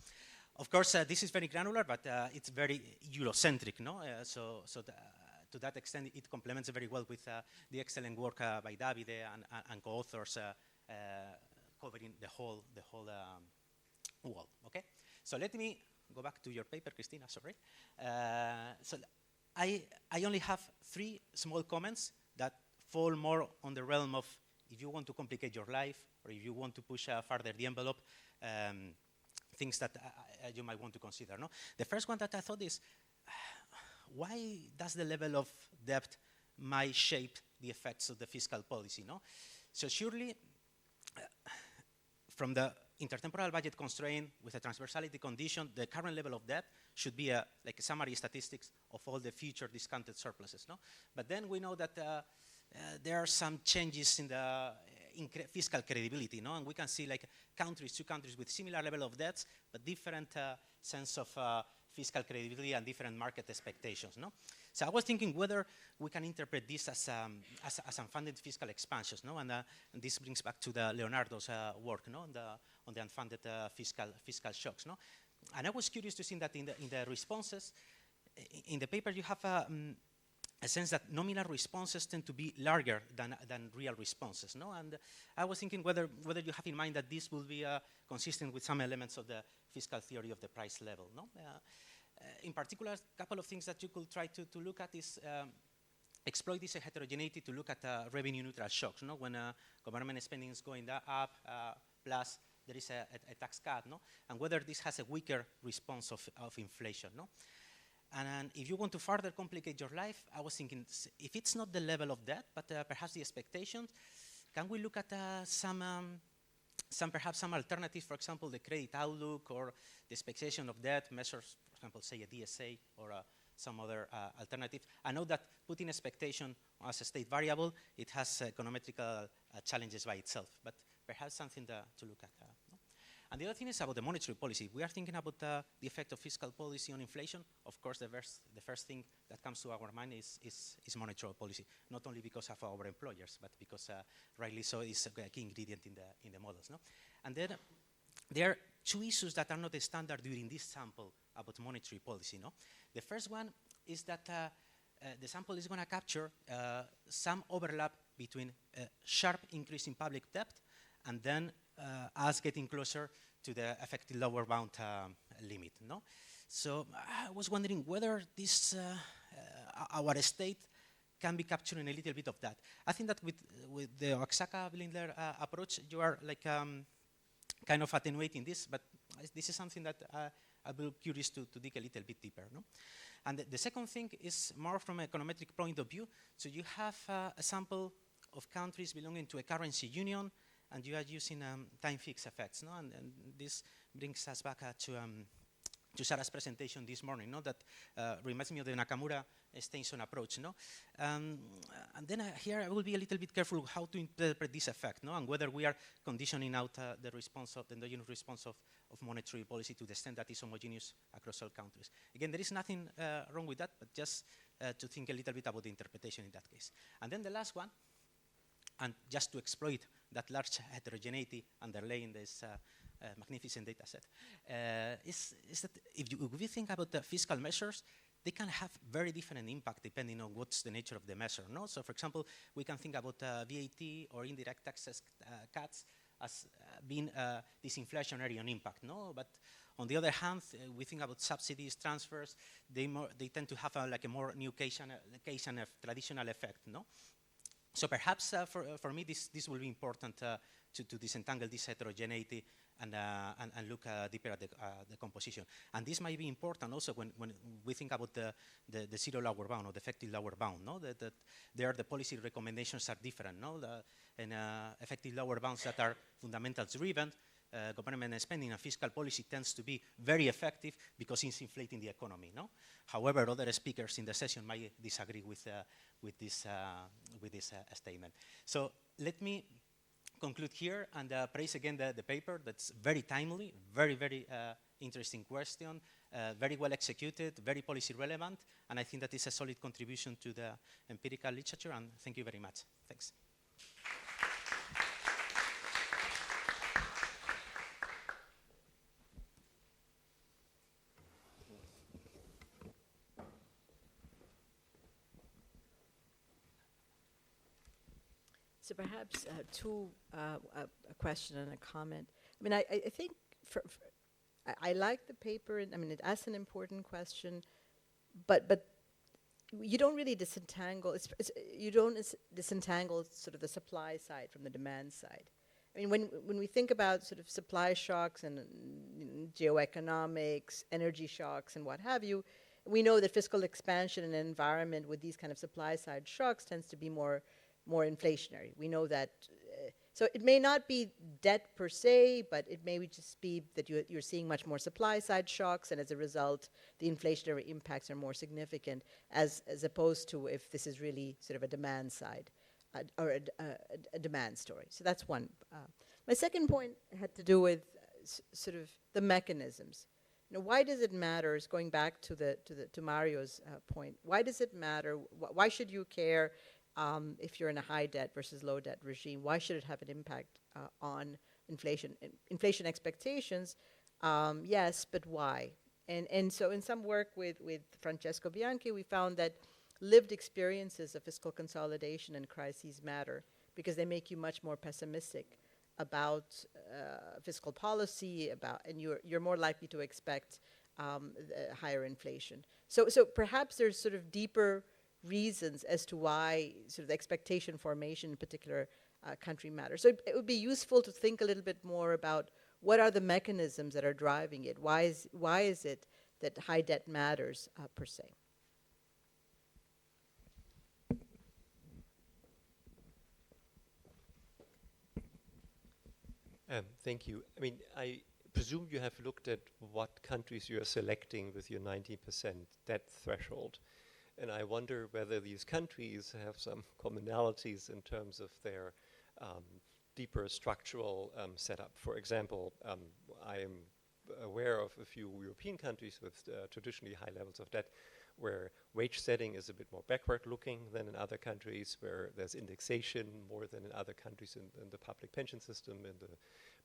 Of course, this is very granular, but it's very Eurocentric. No? To that extent, it complements very well with the excellent work by Davide and co-authors covering the whole wall. Okay, so let me go back to your paper, Cristina. Sorry. So I only have 3 small comments that fall more on the realm of if you want to complicate your life or if you want to push further the envelope, things that you might want to consider. No, the first one that I thought is, why does the level of debt might shape the effects of the fiscal policy? No? So surely, from the intertemporal budget constraint with a transversality condition, the current level of debt should be like a summary statistics of all the future discounted surpluses. No? But then we know that there are some changes in the fiscal credibility, no? And we can see like two countries with similar level of debts, but different sense of fiscal credibility and different market expectations. No? So I was thinking whether we can interpret this as unfunded fiscal expansions. No? And this brings back to the Leonardo's work, no? on the unfunded fiscal shocks. No? And I was curious to see that in the responses, in the paper you have a sense that nominal responses tend to be larger than real responses. No? And I was thinking whether you have in mind that this will be consistent with some elements of the fiscal theory of the price level. No? In particular, a couple of things that you could try to look at is exploit this heterogeneity to look at revenue neutral shocks. No? When government spending is going up, plus there is a tax cut, no? And whether this has a weaker response of inflation. No? And if you want to further complicate your life, I was thinking, if it's not the level of debt, but perhaps the expectations, can we look at perhaps some alternatives, for example, the credit outlook or the expectation of debt measures, for example, say a DSA or some other alternative. I know that putting expectation as a state variable, it has econometrical challenges by itself, but perhaps something to look at. No? And the other thing is about the monetary policy. We are thinking about the effect of fiscal policy on inflation. Of course, the first thing that comes to our mind is monetary policy, not only because of our employers, but because rightly so is a key ingredient in the models. No? And then there are 2 issues that are not standard during this sample about monetary policy. No? The first one is that the sample is going to capture some overlap between a sharp increase in public debt and then us getting closer to the effective lower bound limit. No? So I was wondering whether this, our state can be capturing a little bit of that. I think that with the Oaxaca-Blindler approach, you are like kind of attenuating this, but this is something that I'll be curious to dig a little bit deeper. No? And the second thing is more from an econometric point of view. So you have a sample of countries belonging to a currency union, and you are using time fixed effects. No? And this brings us back to Sarah's presentation this morning, no? That reminds me of the Nakamura-Steinson approach. No? And then here I will be a little bit careful how to interpret this effect, no? And whether we are conditioning out the response of the endogenous response of monetary policy to the extent that is homogeneous across all countries. Again, there is nothing wrong with that, but just to think a little bit about the interpretation in that case. And then the last one, and just to exploit that large heterogeneity underlying this magnificent data set, is that if we think about the fiscal measures, they can have very different impact depending on what's the nature of the measure. No? So for example, we can think about VAT or indirect taxes cuts as being disinflationary on impact. No? But on the other hand, we think about subsidies, transfers, they tend to have like a more new Keynesian traditional effect. No? So perhaps for me this will be important to disentangle this heterogeneity and look deeper at the composition. And this might be important also when we think about the zero lower bound or the effective lower bound. No? That there the policy recommendations are different. No? And effective lower bounds that are fundamentals driven, government spending and fiscal policy tends to be very effective because it's inflating the economy. No? However, other speakers in the session might disagree with this statement. So let me conclude here and praise again the paper. That's very timely, very, very interesting question, very well executed, very policy relevant, and I think that is a solid contribution to the empirical literature, and thank you very much. Thanks. So perhaps a question and a comment. I mean, I think I like the paper, and I mean, it asks an important question, but you don't really disentangle. You don't disentangle sort of the supply side from the demand side. I mean, when we think about sort of supply shocks and geoeconomics, energy shocks, and what have you, we know that fiscal expansion in an environment with these kind of supply side shocks tends to be more inflationary. We know that. So it may not be debt per se, but it may just be that you're seeing much more supply side shocks, and as a result, the inflationary impacts are more significant as opposed to if this is really sort of a demand side or a demand story. So that's one. My second point had to do with sort of the mechanisms. You know, why does it matter? Is going back to Mario's point. Why does it matter? Why should you care? If you're in a high debt versus low debt regime, why should it have an impact on inflation? Inflation expectations, yes, but why? And so in some work with Francesco Bianchi, we found that lived experiences of fiscal consolidation and crises matter because they make you much more pessimistic about fiscal policy, and you're more likely to expect higher inflation. So perhaps there's sort of deeper reasons as to why sort of the expectation formation in a particular country matters. So it would be useful to think a little bit more about what are the mechanisms that are driving it. Why is it that high debt matters per se? Thank you. I mean, I presume you have looked at what countries you are selecting with your 90% debt threshold. And I wonder whether these countries have some commonalities in terms of their deeper structural setup. For example, I am aware of a few European countries with traditionally high levels of debt where wage setting is a bit more backward looking than in other countries, where there's indexation more than in other countries in the public pension system, in the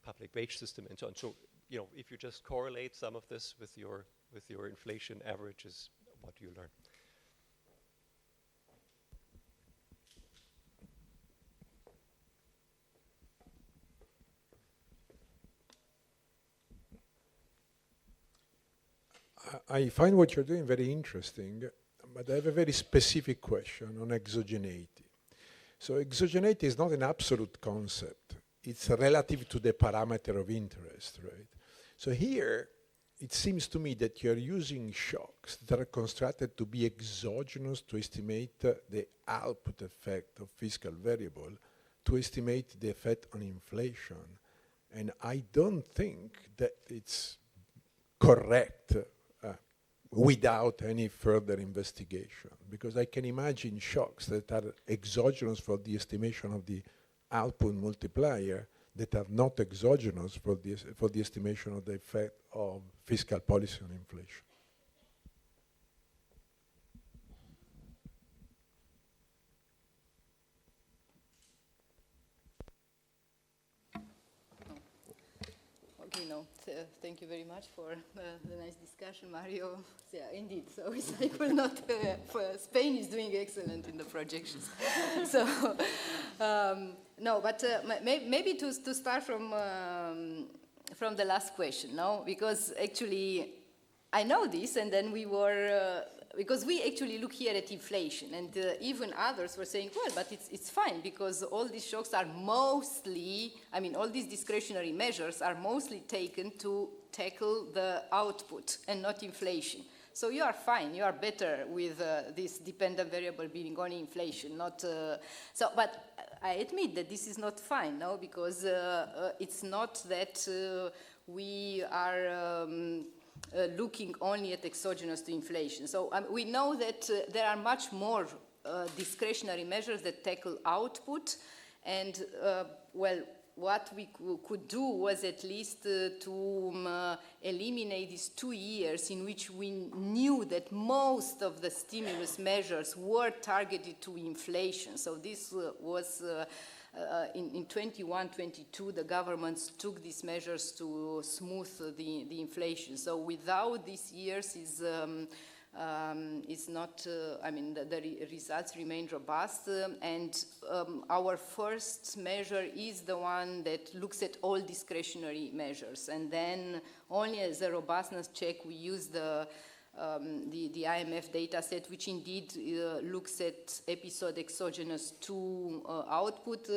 public wage system, and so on. So, you know, if you just correlate some of this with your inflation averages, what do you learn? I find what you're doing very interesting, but I have a very specific question on exogeneity. So exogeneity is not an absolute concept. It's relative to the parameter of interest, right? So here, it seems to me that you're using shocks that are constructed to be exogenous to estimate the output effect of fiscal variable, to estimate the effect on inflation. And I don't think that it's correct without any further investigation, because I can imagine shocks that are exogenous for the estimation of the output multiplier that are not exogenous for the estimation of the effect of fiscal policy on inflation. Okay, no, thank you very much for the nice discussion, Mario. Yeah, indeed, so I will not, Spain is doing excellent in the projections. So, no, but maybe to start from the last question, no? Because actually, I know this, and then we were, because we actually look here at inflation, and even others were saying, well, but it's fine, because all these shocks are mostly, I mean, all these discretionary measures are mostly taken to tackle the output and not inflation. So you are fine, you are better with this dependent variable being only inflation, not, but I admit that this is not fine, no, because it's not that we are looking only at exogenous to inflation. So we know that there are much more discretionary measures that tackle output, and well, what we could do was at least to eliminate these 2 years in which we knew that most of the stimulus measures were targeted to inflation. So this was in 21-22, the governments took these measures to smooth the inflation. So without these years is not, I mean, the results remain robust, and our first measure is the one that looks at all discretionary measures, and then only as a robustness check we use the IMF data set, which indeed looks at episode exogenous to output.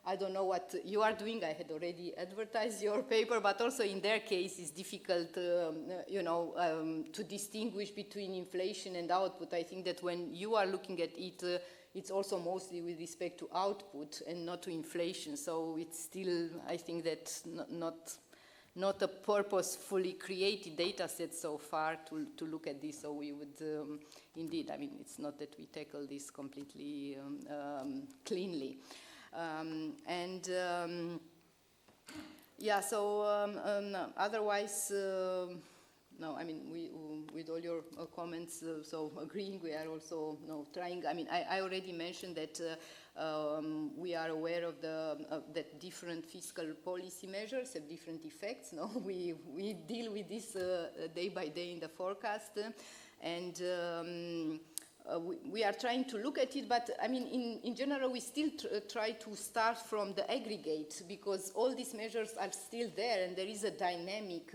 I don't know what you are doing. I had already advertised your paper, but also in their case, it's difficult, to distinguish between inflation and output. I think that when you are looking at it, it's also mostly with respect to output and not to inflation. So it's still, I think that not a purposefully created data set so far to look at this. So we would indeed, I mean, it's not that we tackle this completely cleanly. Yeah, so otherwise, no, I mean, we, with all your comments, so agreeing, we are also trying. I mean, I already mentioned that we are aware of that different fiscal policy measures have different effects. No, we deal with this day by day in the forecast, and we are trying to look at it, but I mean, in general, we still try to start from the aggregate, because all these measures are still there, and there is a dynamic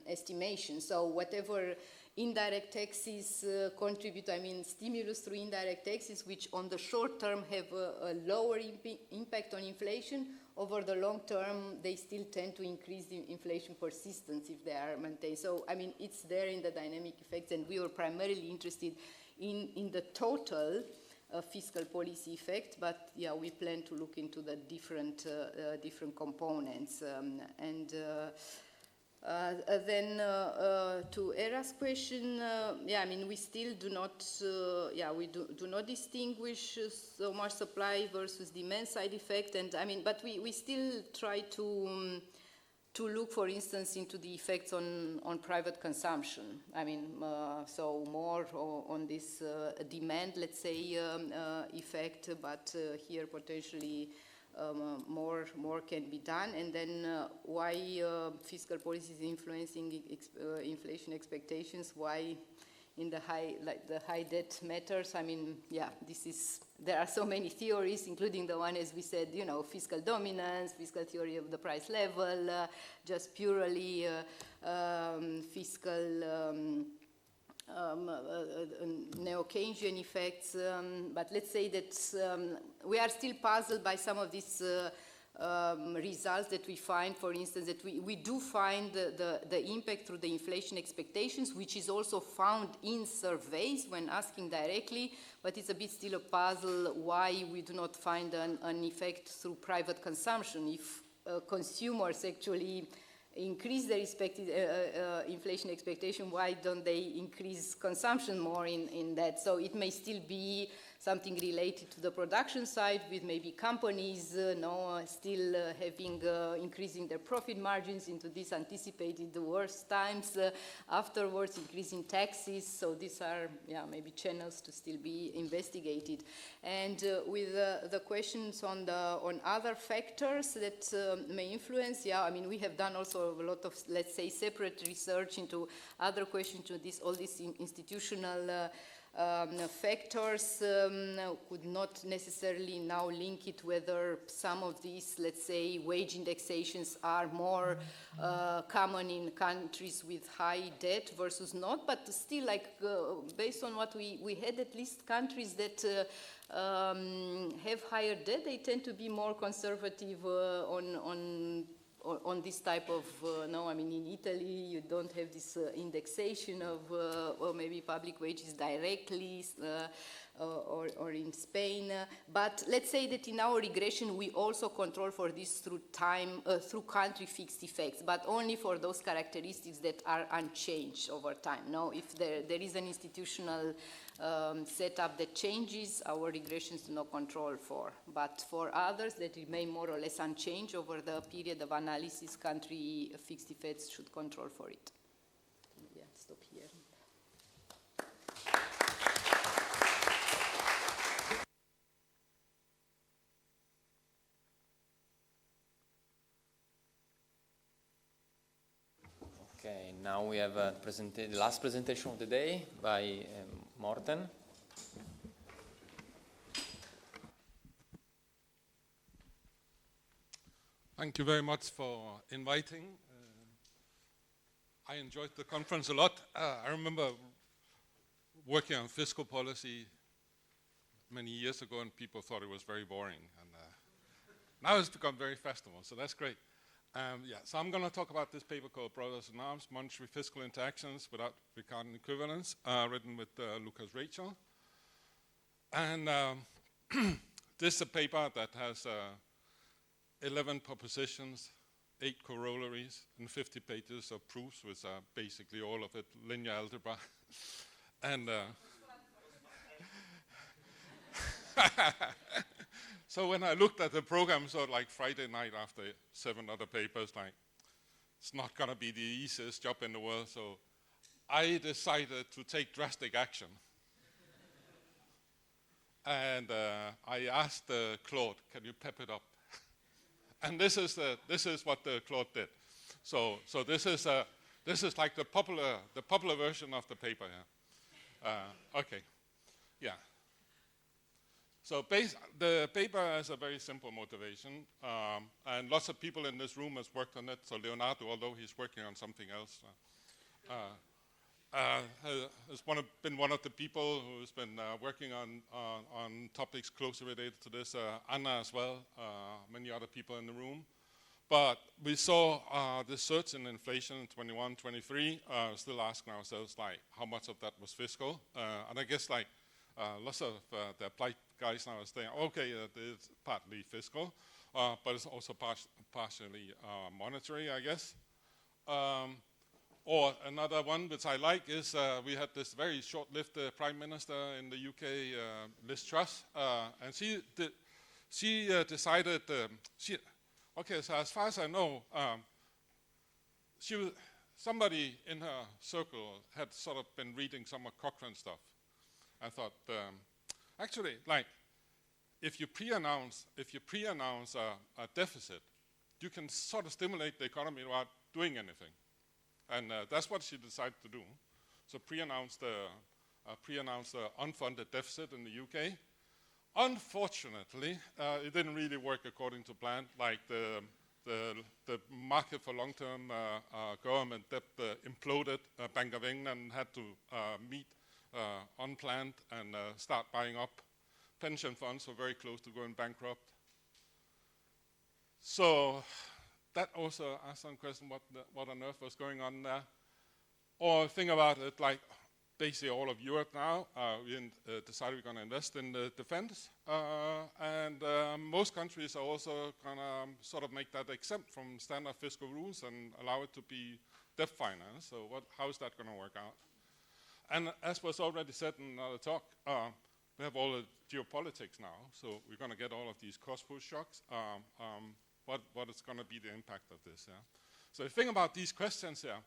estimation. So whatever indirect taxes contribute, I mean, stimulus through indirect taxes, which on the short term have a lower impact on inflation, over the long term, they still tend to increase the inflation persistence if they are maintained. So, I mean, it's there in the dynamic effects, and we were primarily interested in the total fiscal policy effect, but yeah, we plan to look into the different components. Then to Era's question, yeah, I mean, we still do not, we do not distinguish so much supply versus demand side effect, and I mean, but we still try to look, for instance, into the effects on private consumption. I mean, so more on this demand, let's say, effect, but here potentially more can be done. And then why fiscal policy is influencing inflation expectations, why the high debt matters. I mean, yeah, there are so many theories, including the one, as we said, fiscal dominance, fiscal theory of the price level, just purely fiscal neo-Keynesian effects. But let's say that we are still puzzled by some of these results that we find. For instance, that we do find the impact through the inflation expectations, which is also found in surveys when asking directly, but it's a bit still a puzzle why we do not find an effect through private consumption. If consumers actually increase their expected inflation expectation, why don't they increase consumption more in that? So it may still be something related to the production side, with maybe companies still increasing their profit margins into these anticipated worst times, afterwards increasing taxes. So these are maybe channels to still be investigated. And with the questions on other factors that may influence, I mean, we have done also a lot of, let's say, separate research into other questions, to all these institutional factors. Could not necessarily now link it whether some of these, let's say, wage indexations are more common in countries with high debt versus not, but still, based on what we had, at least countries that have higher debt, they tend to be more conservative on this type of, I mean, in Italy, you don't have this indexation of, or maybe public wages directly, or in Spain. But let's say that in our regression, we also control for this through through country fixed effects, but only for those characteristics that are unchanged over time. Now, if there is an institutional setup that changes, our regressions do not control for. But for others that remain more or less unchanged over the period of analysis, country fixed effects should control for it. Maybe I'll stop here. Okay, now we have the last presentation of the day by Morten. Thank you very much for inviting. I enjoyed the conference a lot. I remember working on fiscal policy many years ago, and people thought it was very boring. And now it's become very fashionable, so that's great. So I'm going to talk about this paper called Brothers in Arms, Monetary Fiscal Interactions Without Regarding Equivalence, written with Lucas Rachel. And this is a paper that has 11 propositions, 8 corollaries, and 50 pages of proofs, which are basically all of it linear algebra. And so when I looked at the program, like Friday night after 7 other papers, it's not going to be the easiest job in the world. So I decided to take drastic action. And I asked Claude, can you pep it up? And this is what Claude did. So this is like the popular version of the paper here. Okay, yeah. So the paper has a very simple motivation, and lots of people in this room has worked on it. So Leonardo, although he's working on something else, has been one of the people who's been working on topics closely related to this. Anna as well, many other people in the room. But we saw the surge in inflation in 21, 23. Still asking ourselves, how much of that was fiscal? And I guess lots of the applied guys now are saying, okay, it's partly fiscal, but it's also partially monetary, I guess. Or another one which I like is we had this very short-lived prime minister in the UK, Liz Truss, and she decided, okay, so as far as I know, somebody in her circle had sort of been reading some of Cochrane's stuff. I thought, actually, if you pre-announce a deficit, you can sort of stimulate the economy without doing anything. And that's what she decided to do. so pre-announced unfunded deficit in the UK. Unfortunately, it didn't really work according to plan. Like the market for long-term government debt imploded. Bank of England had to meet unplanned and start buying up. Pension funds were very close to going bankrupt. So that also asked some question, what on earth was going on there? Or think about it like basically all of Europe now, we decided we're going to invest in the defense. And most countries are also going to sort of make that exempt from standard fiscal rules and allow it to be debt finance. So how is that going to work out? And as was already said in another talk, we have all the geopolitics now. So we're going to get all of these cost-push shocks. What is going to be the impact of this? Yeah? So the thing about these questions here,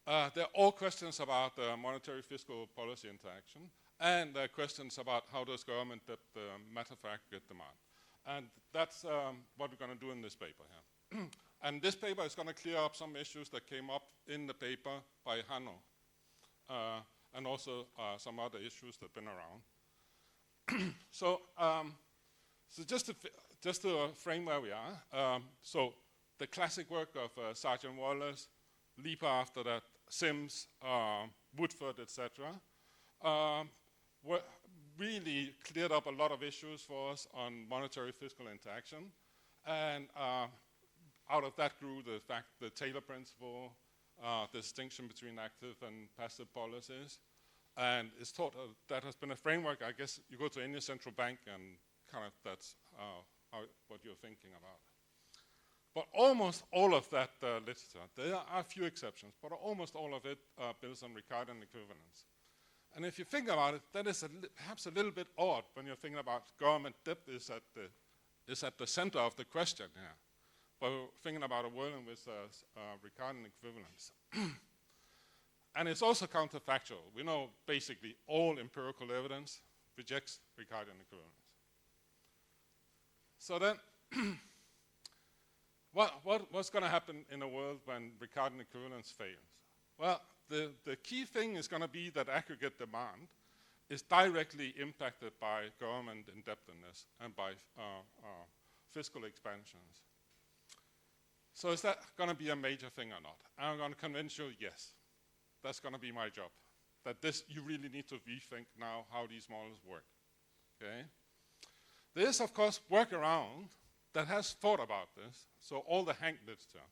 they're all questions about monetary fiscal policy interaction, and they're questions about how does government debt matter for aggregate demand. And that's what we're going to do in this paper here. And this paper is going to clear up some issues that came up in the paper by Hanno, and also some other issues that have been around. So just to frame where we are, so the classic work of Sergeant Wallace, Leaper after that, Sims, Woodford, etc., really cleared up a lot of issues for us on monetary fiscal interaction. And out of that grew the Taylor principle, the distinction between active and passive policies. And it's thought that has been a framework. I guess you go to any central bank and kind of that's what you're thinking about. But almost all of that literature, there are a few exceptions, but almost all of it builds on Ricardian equivalence. And if you think about it, that is perhaps a little bit odd when you're thinking about government debt is at the center of the question here. But we're thinking about a world in which Ricardian equivalence. And it's also counterfactual. We know basically all empirical evidence rejects Ricardian equivalence. So then, what's going to happen in a world when Ricardian equivalence fails? Well, the key thing is going to be that aggregate demand is directly impacted by government indebtedness and by fiscal expansions. So is that going to be a major thing or not? I'm going to convince you, yes. That's going to be my job. That you really need to rethink now how these models work. Okay? There is, of course, workaround that has thought about this. So all the Hank literature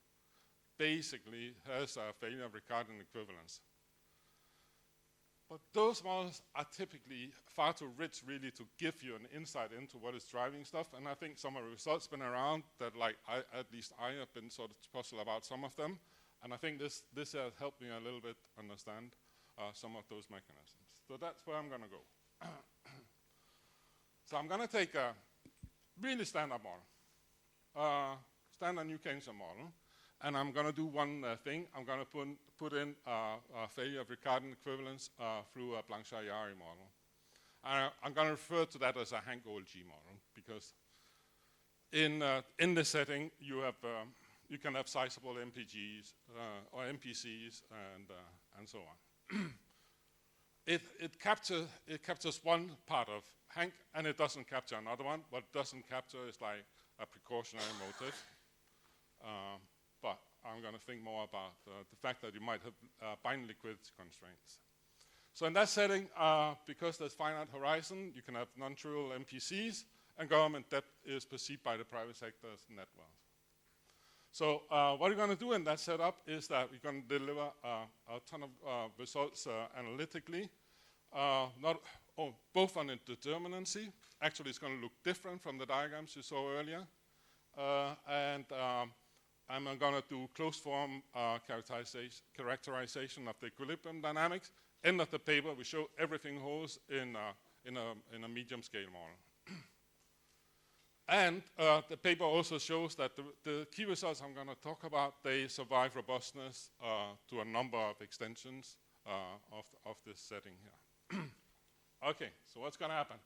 basically has a failure of Ricardian equivalence. But those models are typically far too rich really to give you an insight into what is driving stuff. And I think some of the results been around that at least I have been sort of puzzled about some of them. And I think this has helped me a little bit understand some of those mechanisms. So that's where I'm going to go. So I'm going to take a really standard model, standard New Keynesian model, and I'm going to do one thing. I'm going to put in a failure of Ricardian equivalence through a Blanchard-Yari model. I'm going to refer to that as a Hank OLG model because in this setting you can have sizable MPGs or MPCs and so on. It captures one part of Hank, and it doesn't capture another one. What it doesn't capture is like a precautionary motive. But I'm going to think more about the fact that you might have binary liquidity constraints. So in that setting, because there's finite horizon, you can have non-trivial MPCs, and government debt is perceived by the private sector as net wealth. So what we're going to do in that setup is that we're going to deliver a ton of results analytically, both on indeterminacy. Actually, it's going to look different from the diagrams you saw earlier. And I'm going to do closed form characterization of the equilibrium dynamics. End of the paper, we show everything holds in a medium scale model. And the paper also shows that the key results I'm going to talk about, they survive robustness to a number of extensions of this setting here. Okay, so what's going to happen?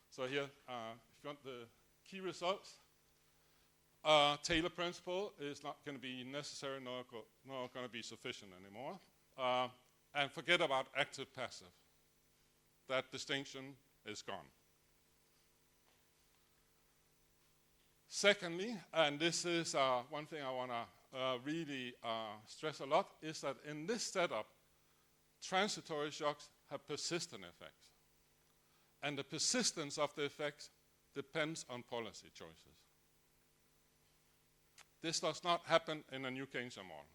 So here, if you want the key results, Taylor principle is not going to be necessary nor going to be sufficient anymore. and forget about active-passive. That distinction is gone. Secondly, and this is one thing I want to really stress a lot, is that in this setup, transitory shocks have persistent effects. And the persistence of the effects depends on policy choices. This does not happen in a new Keynesian model.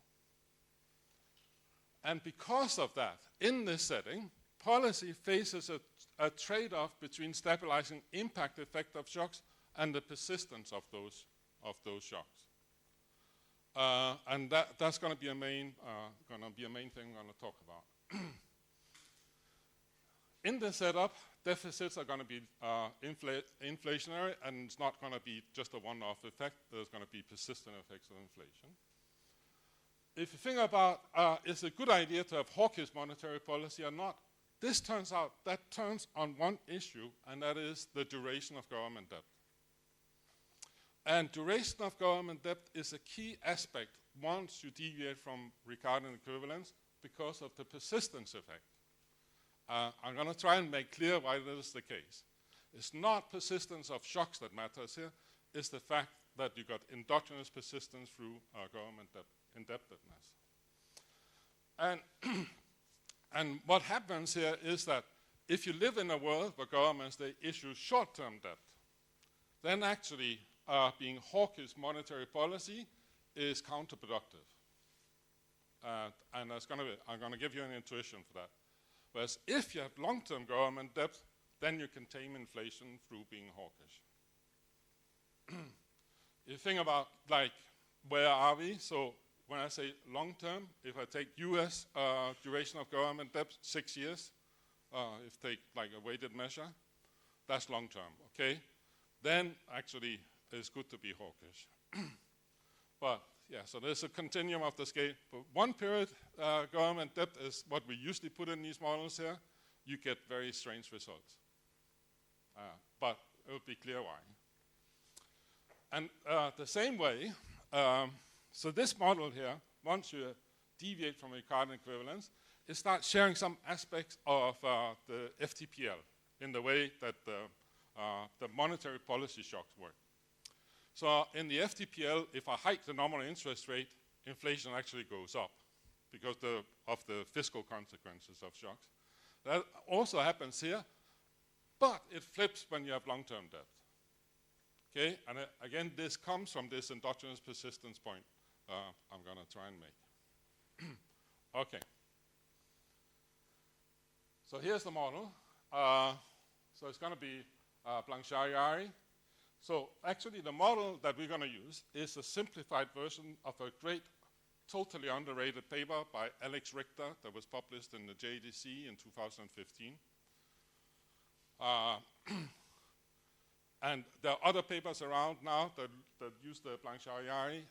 And because of that, in this setting, policy faces a trade-off between stabilizing impact effect of shocks and the persistence of those shocks. And that's going to be a main thing I'm going to talk about. In this setup, deficits are going to be inflationary, and it's not going to be just a one-off effect. There's going to be persistent effects of inflation. If you think about, is it a good idea to have hawkish monetary policy or not, this turns out that turns on one issue, and that is the duration of government debt. And duration of government debt is a key aspect once you deviate from Ricardian equivalence because of the persistence effect. I'm going to try and make clear why this is the case. It's not persistence of shocks that matters here. It's the fact that you got endogenous persistence through government debt indebtedness. And what happens here is that if you live in a world where governments, they issue short-term debt, then actually being hawkish monetary policy is counterproductive. And I'm going to give you an intuition for that. Whereas if you have long-term government debt, then you can tame inflation through being hawkish. You think about, like, where are we? So when I say long-term, if I take US duration of government debt, 6 years, if take like a weighted measure, that's long-term, okay? Then actually it's good to be hawkish. But yeah, so there's a continuum of the scale. But one period government debt is what we usually put in these models here. You get very strange results. But it will be clear why. And the same way, so this model here, once you deviate from Ricardian equivalence, it starts sharing some aspects of the FTPL in the way that the monetary policy shocks work. So in the FTPL, if I hike the nominal interest rate, inflation actually goes up because of the fiscal consequences of shocks. That also happens here, but it flips when you have long-term debt. Okay, and again, this comes from this endogenous persistence point I'm going to try and make. Okay. So here's the model. So it's going to be Blanchard-Yari. So actually the model that we're going to use is a simplified version of a great, totally underrated paper by Alex Richter that was published in the JDC in 2015. And there are other papers around now that use the Blanchard-Yari,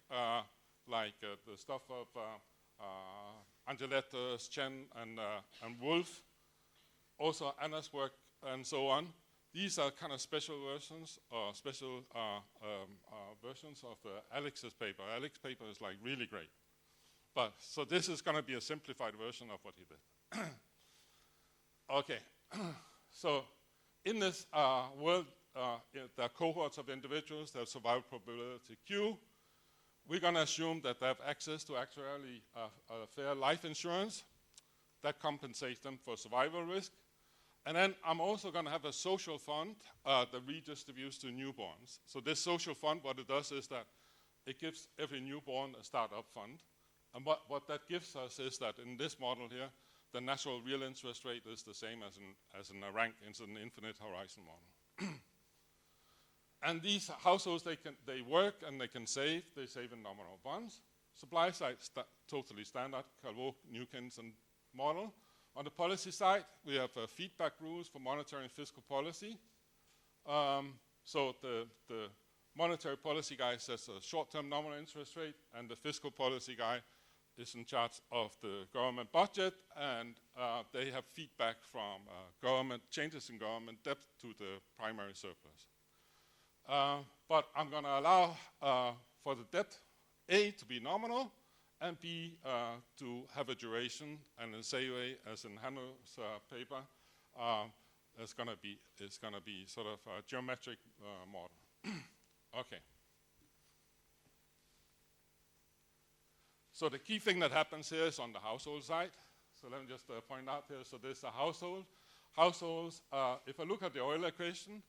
like the stuff of Angelettos, Chen, and Wolf, also Anna's work, and so on. These are kind of special versions, or special versions of Alex's paper. Alex's paper is like really great. But so this is going to be a simplified version of what he did. Okay, so in this world, there are cohorts of individuals that have survival probability Q. We're going to assume that they have access to actuarially fair life insurance that compensates them for survival risk. And then I'm also going to have a social fund that redistributes to newborns. So this social fund, what it does is that it gives every newborn a startup fund. And what that gives us is that in this model here, the natural real interest rate is the same as in a rank, it's an infinite horizon model. And these households, they work and they can save. They save in nominal bonds. Supply side, totally standard, Calvo-Newkins model. On the policy side, we have feedback rules for monetary and fiscal policy. So the monetary policy guy sets a short-term nominal interest rate, and the fiscal policy guy is in charge of the government budget, and they have feedback from government changes in government debt to the primary surplus. But I'm going to allow for the debt A to be nominal and B, to have a duration, and in the same way as in Hanno's paper, it's going to be sort of a geometric model. Okay. So the key thing that happens here is on the household side. So let me just point out here. So this is a household. Households, if I look at the Euler equation,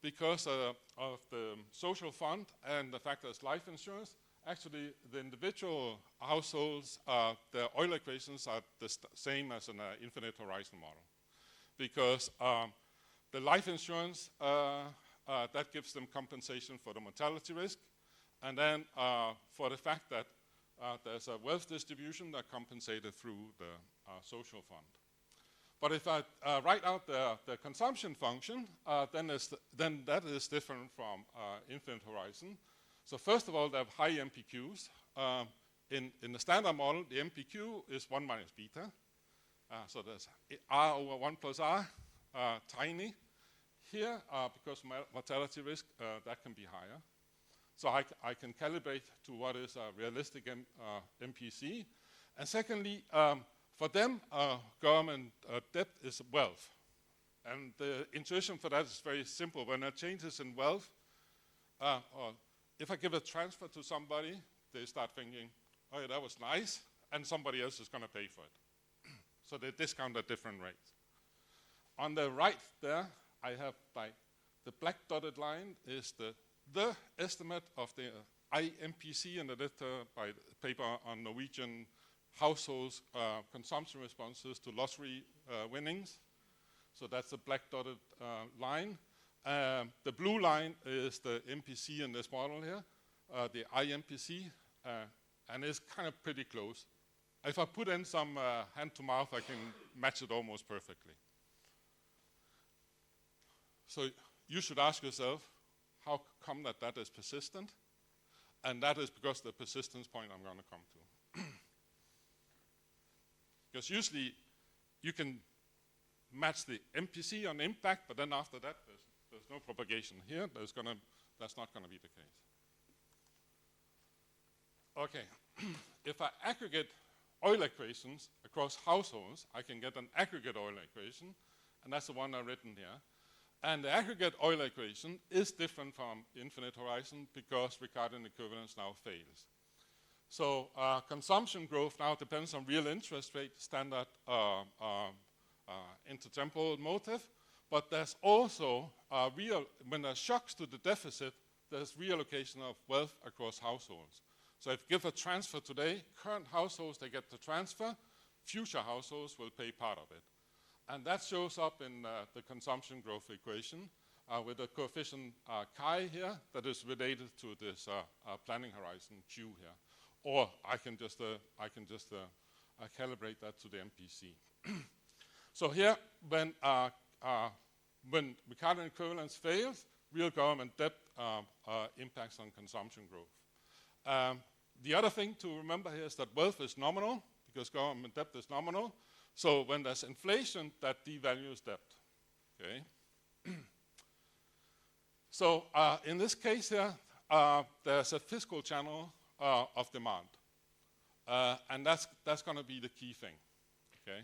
because of the social fund and the fact that it's life insurance, actually the individual households, the Euler equations are the same as an infinite horizon model. Because the life insurance, that gives them compensation for the mortality risk, and then for the fact that there's a wealth distribution that compensated through the social fund. But if I write out the consumption function, then that is different from infinite horizon. So first of all, they have high MPQs. In the standard model, the MPQ is 1 minus beta. So there's R over 1 plus R, tiny. Here, because mortality risk, that can be higher. So I can calibrate to what is a realistic MPC. And secondly, for them, government debt is wealth. And the intuition for that is very simple. When there are changes in wealth, or if I give a transfer to somebody, they start thinking, oh yeah, that was nice, and somebody else is going to pay for it. So they discount at different rates. On the right there, I have the black dotted line is the estimate of the IMPC in the letter by the paper on Norwegian households' consumption responses to lottery winnings. So that's the black dotted line. The blue line is the MPC in this model here, the IMPC, and it's kind of pretty close. If I put in some hand to mouth, I can match it almost perfectly. So you should ask yourself, how come that is persistent? And that is because the persistence point I'm going to come to. Because usually you can match the MPC on impact, but then after that there's no propagation here. That's not going to be the case. Okay, if I aggregate Euler equations across households, I can get an aggregate Euler equation, and that's the one I've written here. And the aggregate Euler equation is different from infinite horizon because Ricardian equivalence now fails. So consumption growth now depends on real interest rate, standard intertemporal motive, but there's also when there's shocks to the deficit, there's reallocation of wealth across households. So if you give a transfer today, current households, they get the transfer, future households will pay part of it. And that shows up in the consumption growth equation with a coefficient chi here that is related to this planning horizon Q here. Or I can just calibrate that to the MPC. So here, when Ricardian equivalence fails, real government debt impacts on consumption growth. The other thing to remember here is that wealth is nominal because government debt is nominal. So when there's inflation, that devalues debt. Okay. So in this case here, there's a fiscal channel of demand, and that's going to be the key thing. Okay.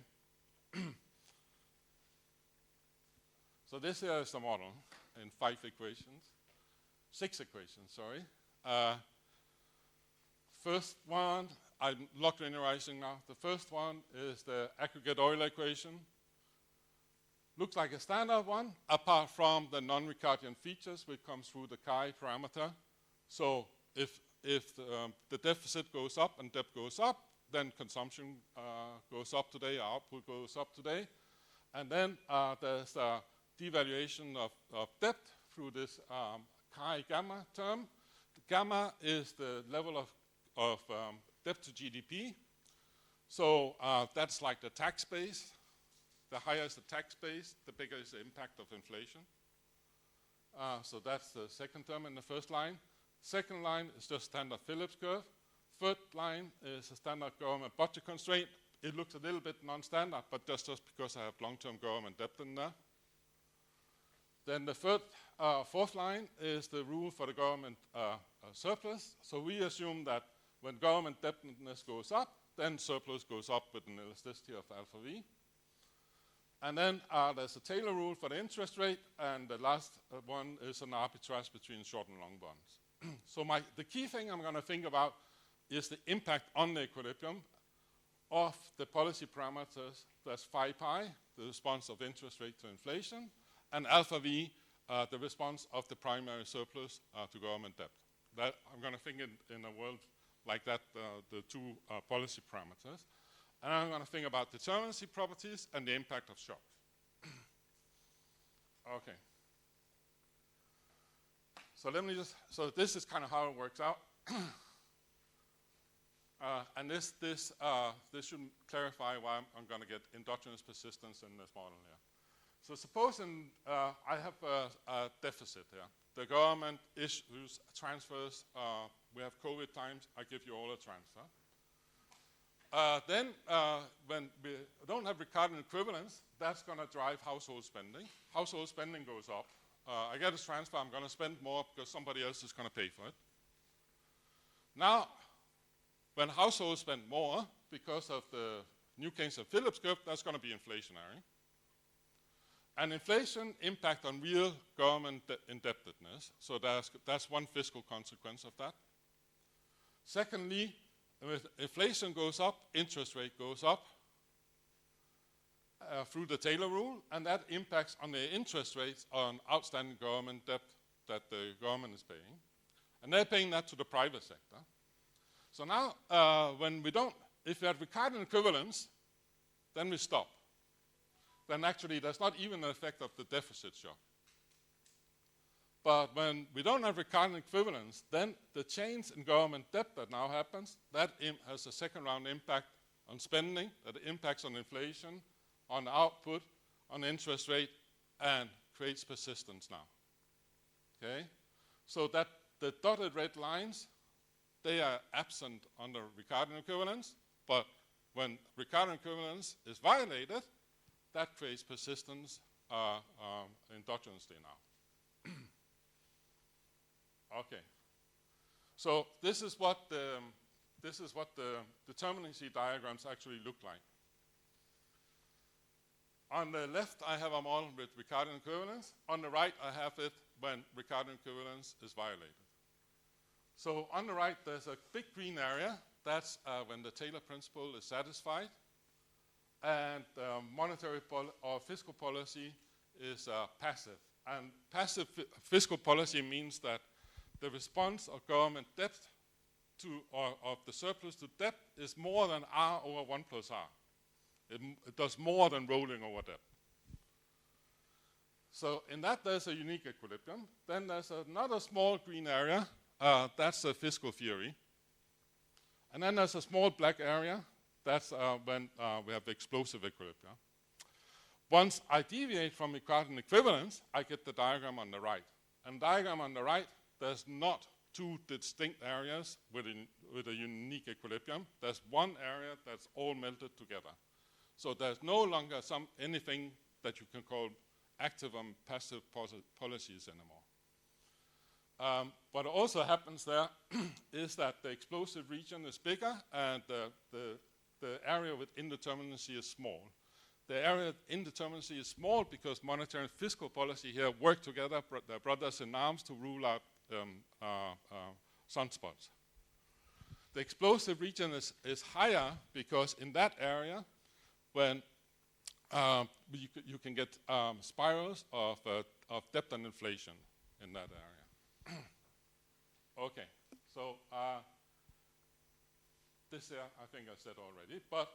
So this here is the model in 6 equations. Sorry. First one, I'm lock-linearizing now. The first one is the aggregate Euler equation. Looks like a standard one, apart from the non-Ricardian features, which comes through the chi parameter. So if the deficit goes up and debt goes up, then consumption goes up today, output goes up today. And then there's a devaluation of debt through this chi gamma term. The gamma is the level of debt to GDP. So that's like the tax base. The higher is the tax base, the bigger is the impact of inflation. So that's the second term in the first line. Second line is just standard Phillips curve. Third line is a standard government budget constraint. It looks a little bit non-standard, but just because I have long-term government debt in there. Then the fourth line is the rule for the government surplus. So we assume that When government indebtedness goes up, then surplus goes up with an elasticity of alpha V. And then there's a Taylor rule for the interest rate, and the last one is an arbitrage between short and long bonds. So the key thing I'm going to think about is the impact on the equilibrium of the policy parameters. That's phi pi, the response of interest rate to inflation, and alpha V, the response of the primary surplus to government debt. That I'm going to think in a world like that, the two policy parameters. And I'm going to think about determinacy properties and the impact of shocks. Okay. So this is kind of how it works out. And this should clarify why I'm going to get endogenous persistence in this model here. So suppose I have a deficit here. The government issues transfers. We have COVID times. I give you all a transfer. Then when we don't have recurrent equivalence, that's going to drive household spending. Household spending goes up. I get a transfer. I'm going to spend more because somebody else is going to pay for it. Now, when households spend more because of the New Keynes and Phillips curve, that's going to be inflationary. And inflation impact on real government indebtedness. So that's one fiscal consequence of that. Secondly, if inflation goes up, interest rate goes up through the Taylor rule, and that impacts on the interest rates on outstanding government debt that the government is paying. And they're paying that to the private sector. So now, if we have recurrent equivalence, then we stop. Then actually there's not even an effect of the deficit shock. But when we don't have recurrent equivalence, then the change in government debt that now happens, that has a second round impact on spending, that impacts on inflation, on output, on interest rate, and creates persistence now. Okay? So that the dotted red lines, they are absent under recurrent equivalence, but when recurrent equivalence is violated, that creates persistence endogenously now. Okay. So this is what the determinacy diagrams actually look like. On the left, I have a model with recurrent equivalence. On the right, I have it when recurrent equivalence is violated. So on the right, there's a big green area. That's when the Taylor principle is satisfied. And monetary or fiscal policy is passive. And passive fiscal policy means that the response of government debt or of the surplus to debt is more than R over 1 plus R. It does more than rolling over debt. So in that, there's a unique equilibrium. Then there's another small green area. That's a fiscal theory. And then there's a small black area. That's when we have explosive equilibrium. Once I deviate from recurrent equivalence, I get the diagram on the right. And diagram on the right, there's not two distinct areas with a unique equilibrium. There's one area that's all melted together. So there's no longer anything that you can call active and passive policies anymore. What also happens there is that the explosive region is bigger and the area with indeterminacy is small. The area of indeterminacy is small because monetary and fiscal policy here work together, they're brothers in arms to rule out sunspots. The explosive region is higher because in that area, when you can get spirals of debt and inflation in that area. Okay, so this here I think I said already, but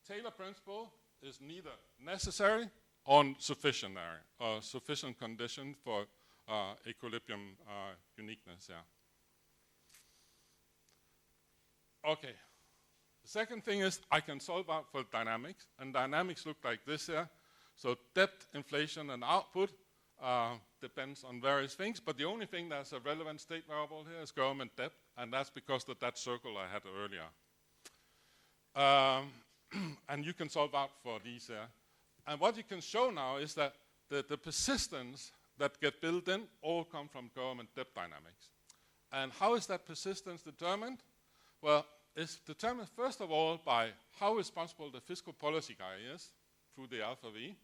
Taylor principle is neither necessary or sufficient area, or sufficient condition for equilibrium uniqueness. Yeah. Okay. The second thing is I can solve out for dynamics, and dynamics look like this here. So debt, inflation, and output depends on various things, but the only thing that's a relevant state variable here is government debt, and that's because of that circle I had earlier. And you can solve out for these here. And what you can show now is that the persistence that get built in all come from government debt dynamics. And how is that persistence determined? Well, it's determined first of all by how responsible the fiscal policy guy is through the alpha V.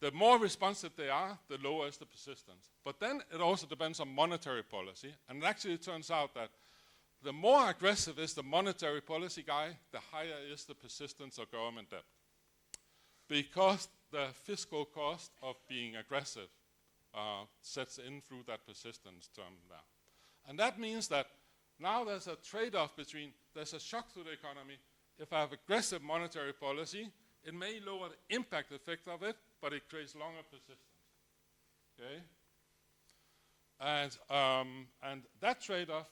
The more responsive they are, the lower is the persistence. But then it also depends on monetary policy. And it actually turns out that the more aggressive is the monetary policy guy, the higher is the persistence of government debt. Because the fiscal cost of being aggressive sets in through that persistence term there. And that means that now there's a trade-off between, there's a shock to the economy. If I have aggressive monetary policy, it may lower the impact effect of it, but it creates longer persistence. Okay? And that trade-off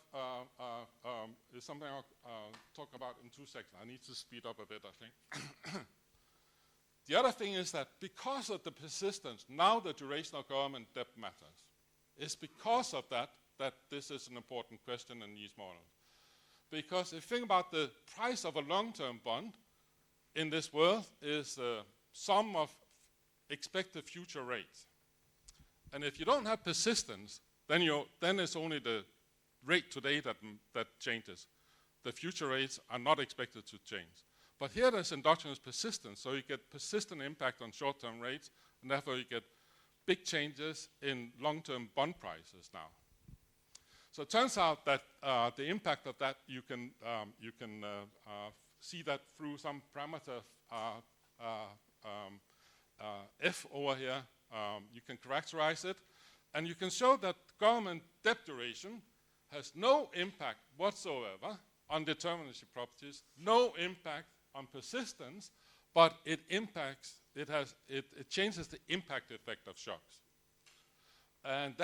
is something I'll talk about in 2 seconds. I need to speed up a bit, I think. The other thing is that because of the persistence, now the duration of government debt matters. It's because of that this is an important question in these models. Because if you think about the price of a long-term bond in this world is the sum of expected future rates. And if you don't have persistence, then it's only the rate today that changes. The future rates are not expected to change. But here there's endogenous persistence, so you get persistent impact on short-term rates, and therefore you get big changes in long-term bond prices now. So it turns out that the impact of that, you can see that through some parameter F over here. You can characterize it, and you can show that government debt duration has no impact whatsoever on deterministic properties, no impact on persistence, but it changes the impact effect of shocks. And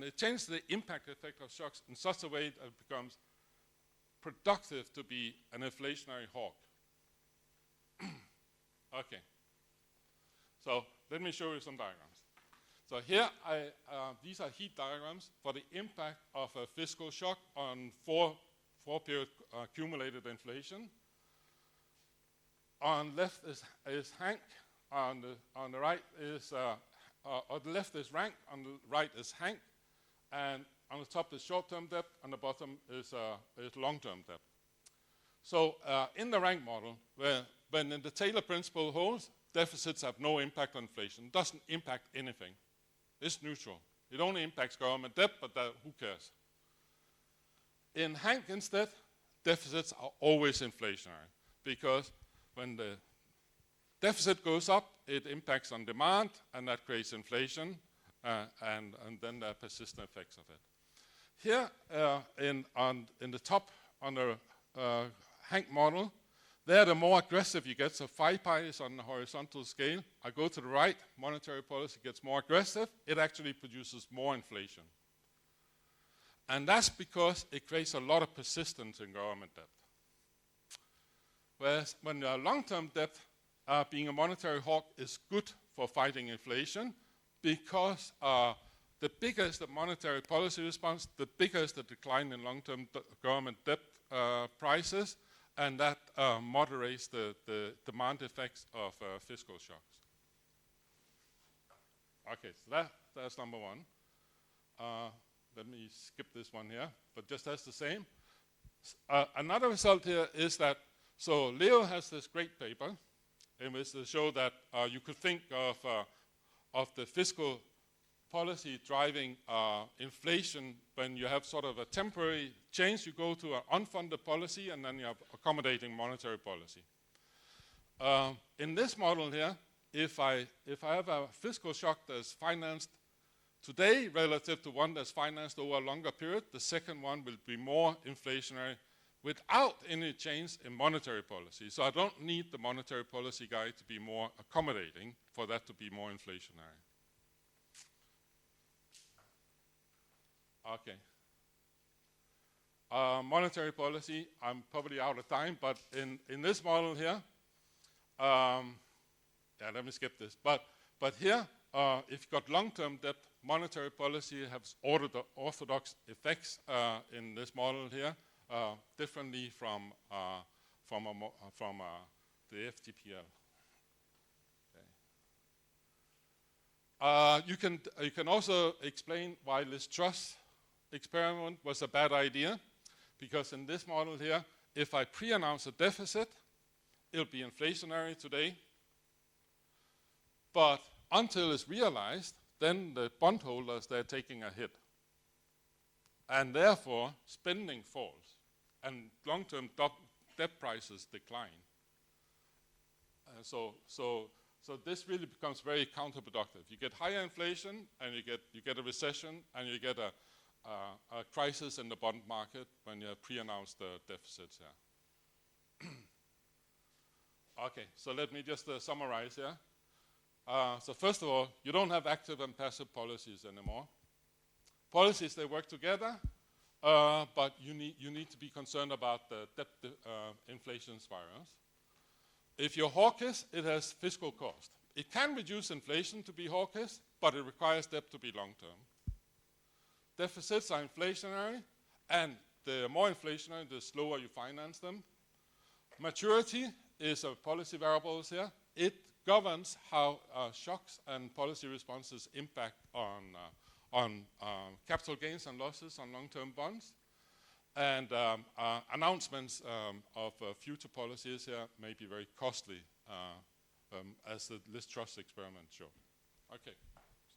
it changes the impact effect of shocks in such a way that it becomes productive to be an inflationary hawk. Okay. So let me show you some diagrams. So here, these are heat diagrams for the impact of a fiscal shock on four-period accumulated inflation. On left is Hank. On the right is on the left is rank. On the right is Hank, and on the top is short-term debt. On the bottom is long-term debt. So in the rank model, when the Taylor principle holds, deficits have no impact on inflation. It doesn't impact anything. It's neutral. It only impacts government debt, but who cares? In Hank instead, deficits are always inflationary because when the deficit goes up, it impacts on demand, and that creates inflation, and then the persistent effects of it. Here, in the top, on the Hank model, there the more aggressive you get, so 5 pi is on the horizontal scale. I go to the right, monetary policy gets more aggressive, it actually produces more inflation. And that's because it creates a lot of persistence in government debt. Whereas when long-term debt, being a monetary hawk, is good for fighting inflation because the bigger is the monetary policy response, the bigger is the decline in long-term government debt prices, and that moderates the demand effects of fiscal shocks. Okay, so that's number one. Let me skip this one here, but just as the same. Another result here is that, so Leo has this great paper in which they show that you could think of the fiscal policy driving inflation when you have sort of a temporary change. You go to an unfunded policy, and then you have accommodating monetary policy. In this model here, if I have a fiscal shock that's financed today relative to one that's financed over a longer period, the second one will be more inflationary without any change in monetary policy. So I don't need the monetary policy guy to be more accommodating for that to be more inflationary. Okay. Monetary policy, I'm probably out of time, but in this model here, let me skip this. But here, if you've got long-term debt, monetary policy has orthodox effects in this model here, differently from the FTPL. Okay. You can also explain why this trust experiment was a bad idea, because in this model here, if I pre-announce a deficit, it'll be inflationary today. But until it's realized, then the bondholders, they're taking a hit. And therefore, spending falls, and long-term debt prices decline. So this really becomes very counterproductive. You get higher inflation, and you get a recession, and you get a crisis in the bond market when you pre-announce the deficits here. Okay, so let me just summarize here. So first of all, you don't have active and passive policies anymore. Policies, they work together, but you need to be concerned about the debt inflation spirals. If you're hawkish, it has fiscal cost. It can reduce inflation to be hawkish, but it requires debt to be long-term. Deficits are inflationary, and the more inflationary, the slower you finance them. Maturity is a policy variable here. It governs how shocks and policy responses impact on capital gains and losses on long-term bonds. And announcements of future policies here may be very costly, as the Liz Truss experiment showed. Okay,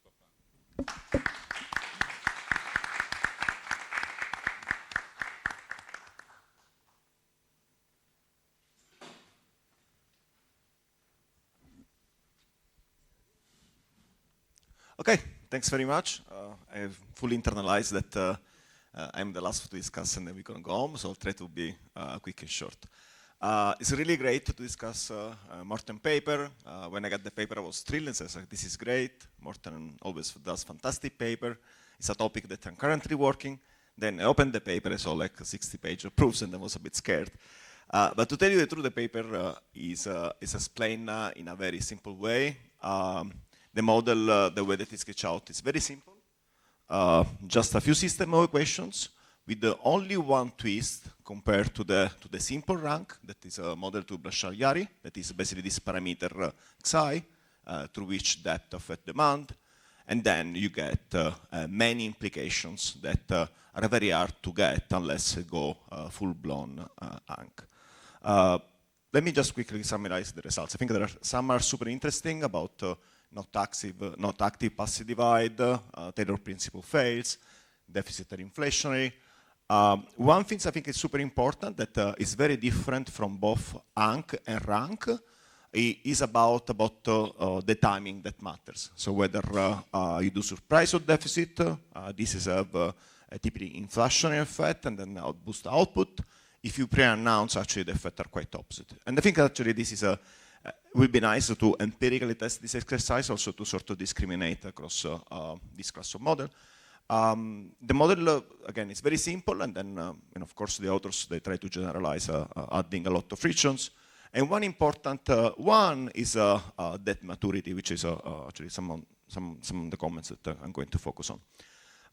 stop that. Okay, thanks very much. I have fully internalized that I'm the last to discuss and then we're going to go home, so I'll try to be quick and short. It's really great to discuss Morten paper. When I got the paper, I was thrilled and said, this is great. Morten always does fantastic paper. It's a topic that I'm currently working. Then I opened the paper, I saw like 60 pages of proofs and I was a bit scared. But to tell you the truth, the paper is explained in a very simple way. The model, the way that it's sketched out is very simple. Just a few system of equations with the only one twist compared to the simple rank, that is a model to Blanchard-Yari, that is basically this parameter xi, through which debt affect demand. And then you get many implications that are very hard to get unless you go full-blown ANC. Let me just quickly summarize the results. I think some are super interesting about not active passive divide, Taylor principle fails, deficit are inflationary. One thing I think is super important that is very different from both ANC and rank is about the timing that matters. So whether you do surprise or deficit, this is a typically inflationary effect and then boost output. If you pre-announce, actually the effects are quite opposite. And I think actually this is will be nice to empirically test this exercise, also to sort of discriminate across this class of model. The model, again, is very simple, and then, and of course, the authors, they try to generalize, adding a lot of frictions. And one important one is debt maturity, which is actually some of the comments that I'm going to focus on.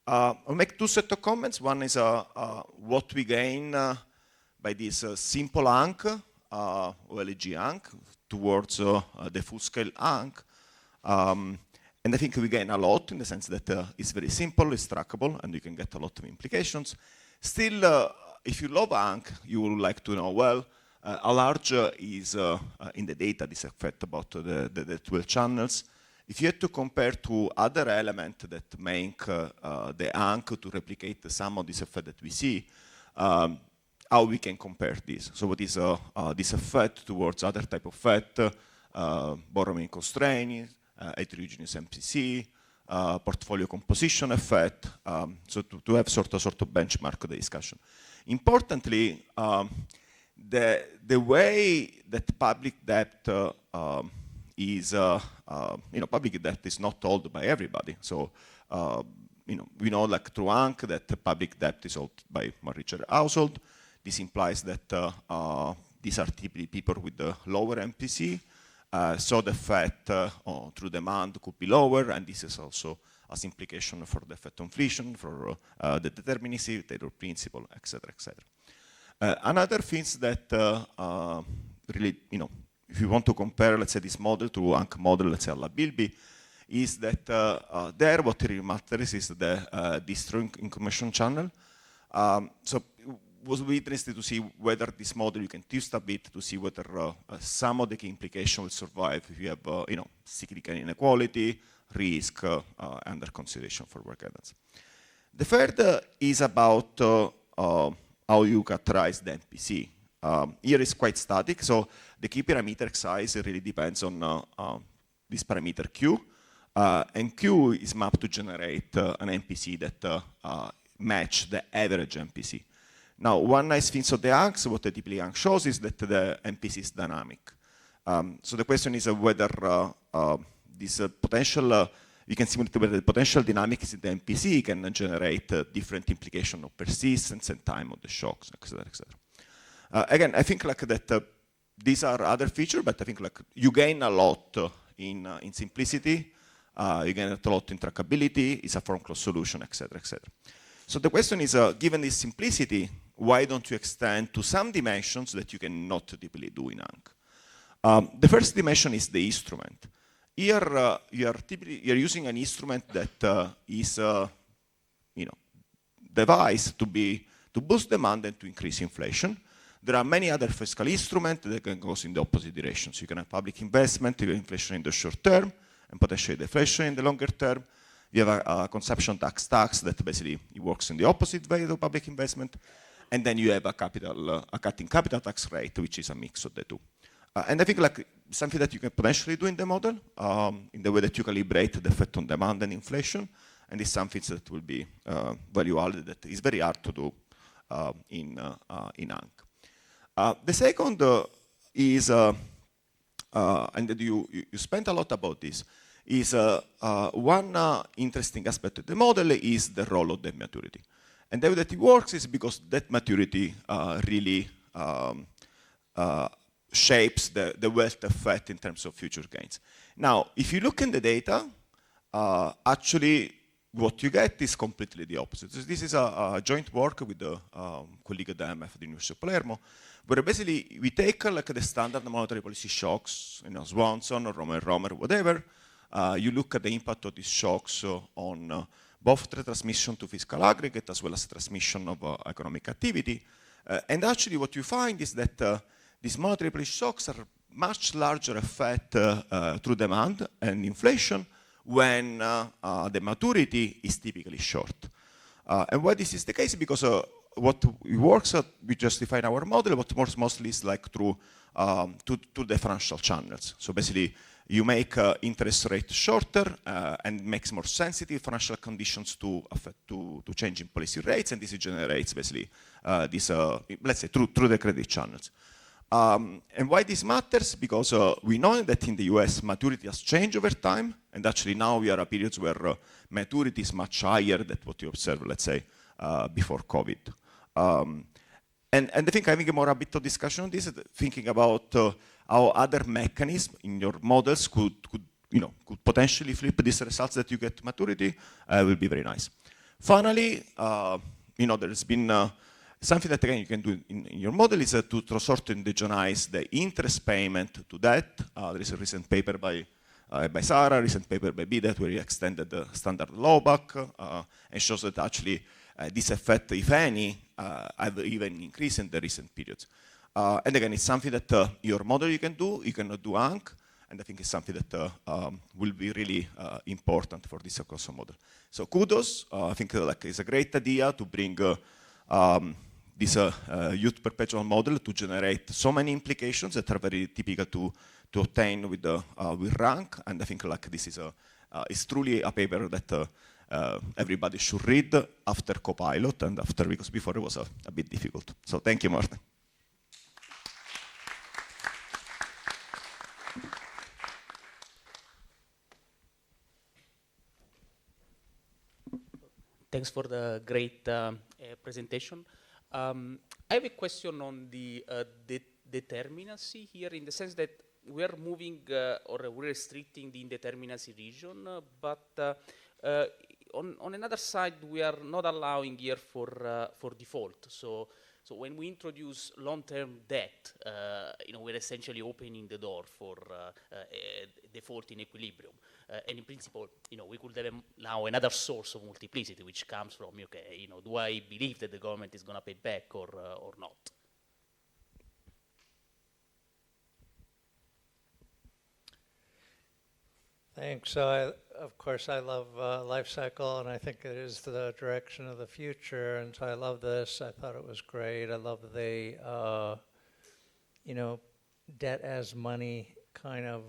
I'll make two sets of comments. One is what we gain by this simple ANC, OLG ANC, towards the full-scale ANC. And I think we gain a lot in the sense that it's very simple, it's trackable, and you can get a lot of implications. Still, if you love ANC, you would like to know, well, how large is in the data this effect about the 12 channels. If you had to compare to other elements that make the ANC to replicate some of this effect that we see, how we can compare this. So what is this effect towards other type of effect, borrowing constraints, heterogeneous MPC, portfolio composition effect, so to have sort of benchmark the discussion. Importantly, the way that public debt is, public debt is not held by everybody. So, we know like through ANC that the public debt is held by more richer household. This implies that these are typically people with the lower MPC. So the effect through demand could be lower, and this is also as implication for the effect on inflation, for the determinacy, Taylor principle, etc., etc. Another thing that really, if you want to compare, let's say, this model to ANC model, let's say, alla Bilby, is that there what really matters is the destroying information channel. So was really interested to see whether this model, you can twist a bit to see whether some of the key implications will survive if you have, cyclical inequality, risk, under consideration for work guidance. The third is about how you characterize the MPC. Here is quite static, so the key parameter size really depends on this parameter Q, and Q is mapped to generate an MPC that match the average MPC. Now, one nice thing of the ANCs, what the typically ANC shows is that the MPC is dynamic. So the question is whether this potential, you can simulate whether the potential dynamics in the MPC can generate different implications of persistence and time of the shocks, etc., etc. Again, I think like that these are other features, but I think like you gain a lot in simplicity, you gain a lot in trackability, it's a form-closed solution, etc., etc. So the question is, given this simplicity, why don't you extend to some dimensions that you cannot typically do in ANC? The first dimension is the instrument. Here, you're using an instrument that is, devised to boost demand and to increase inflation. There are many other fiscal instruments that can go in the opposite direction. So you can have public investment, you have inflation in the short term, and potentially deflation in the longer term. You have a consumption tax that basically it works in the opposite way to public investment. And then you have a cutting capital tax rate, which is a mix of the two. And I think like something that you can potentially do in the model, in the way that you calibrate the effect on demand and inflation, and it's something that will be value added that is very hard to do in ANC. The second is, and that you spent a lot about this, is one interesting aspect of the model is the role of debt maturity. And the way that it works is because debt maturity really shapes the wealth effect in terms of future gains. Now, if you look in the data, actually what you get is completely the opposite. So this is a joint work with the colleague at the MF at the University of Palermo, where basically we take like the standard monetary policy shocks, Swanson or Romer, whatever. You look at the impact of these shocks on both the transmission to fiscal aggregate as well as transmission of economic activity. And actually what you find is that these monetary policy shocks are much larger effect through demand and inflation when the maturity is typically short. And why this is the case? Because what works, we justify in our model, what works mostly is like through to the financial channels. So basically, you make interest rate shorter and makes more sensitive financial conditions to changing policy rates, and this generates basically this, let's say, through the credit channels. And why this matters? Because we know that in the US, maturity has changed over time, and actually now we are at periods where maturity is much higher than what you observed, let's say, before COVID. And I think having a bit of discussion on this, thinking about how other mechanisms in your models could potentially flip these results that you get maturity, will be very nice. Finally, there's been something that again you can do in your model is to sort of indigenize the interest payment to debt. There is a recent paper by Sarah, a recent paper by Bidet, where he extended the standard lowback and shows that actually this effect, if any, have even increased in the recent periods. And again, it's something that your model you cannot do ANC, and I think it's something that will be really important for this across model. So kudos, I think it's a great idea to bring this youth perpetual model to generate so many implications that are very typical to obtain with rank, and I think this is it's truly a paper that everybody should read after Copilot and after, because before it was a bit difficult. So thank you, Martin. Thanks for the great presentation. I have a question on the determinacy here, in the sense that we are moving or we're restricting the indeterminacy region, but on another side, we are not allowing here for default. So So when we introduce long-term debt, we're essentially opening the door for default in equilibrium. And in principle, we could have now another source of multiplicity, which comes from, okay, do I believe that the government is going to pay back or not? Thanks. So of course, I love life cycle, and I think it is the direction of the future. And so I love this. I thought it was great. I love the, debt as money kind of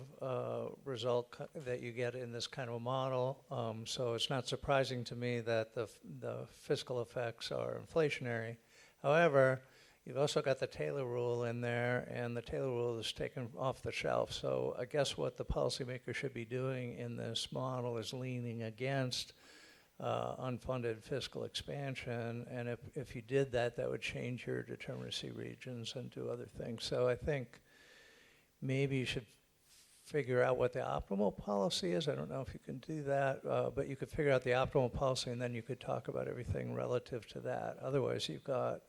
result that you get in this kind of a model. So it's not surprising to me that the fiscal effects are inflationary. However, you've also got the Taylor rule in there, and the Taylor rule is taken off the shelf. So I guess what the policymaker should be doing in this model is leaning against unfunded fiscal expansion. And if you did that, that would change your determinacy regions and do other things. So I think maybe you should figure out what the optimal policy is. I don't know if you can do that, but you could figure out the optimal policy, and then you could talk about everything relative to that. Otherwise, you've got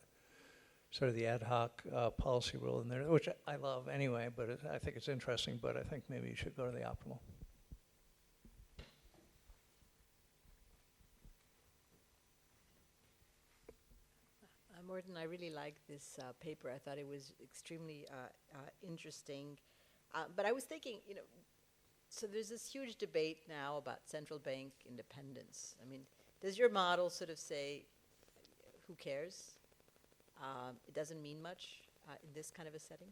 sort of the ad hoc policy rule in there, which I love anyway, but I think it's interesting, but I think maybe you should go to the optimal. Morten, I really liked this paper. I thought it was extremely interesting. But I was thinking, so there's this huge debate now about central bank independence. I mean, does your model sort of say, who cares? It doesn't mean much in this kind of a setting?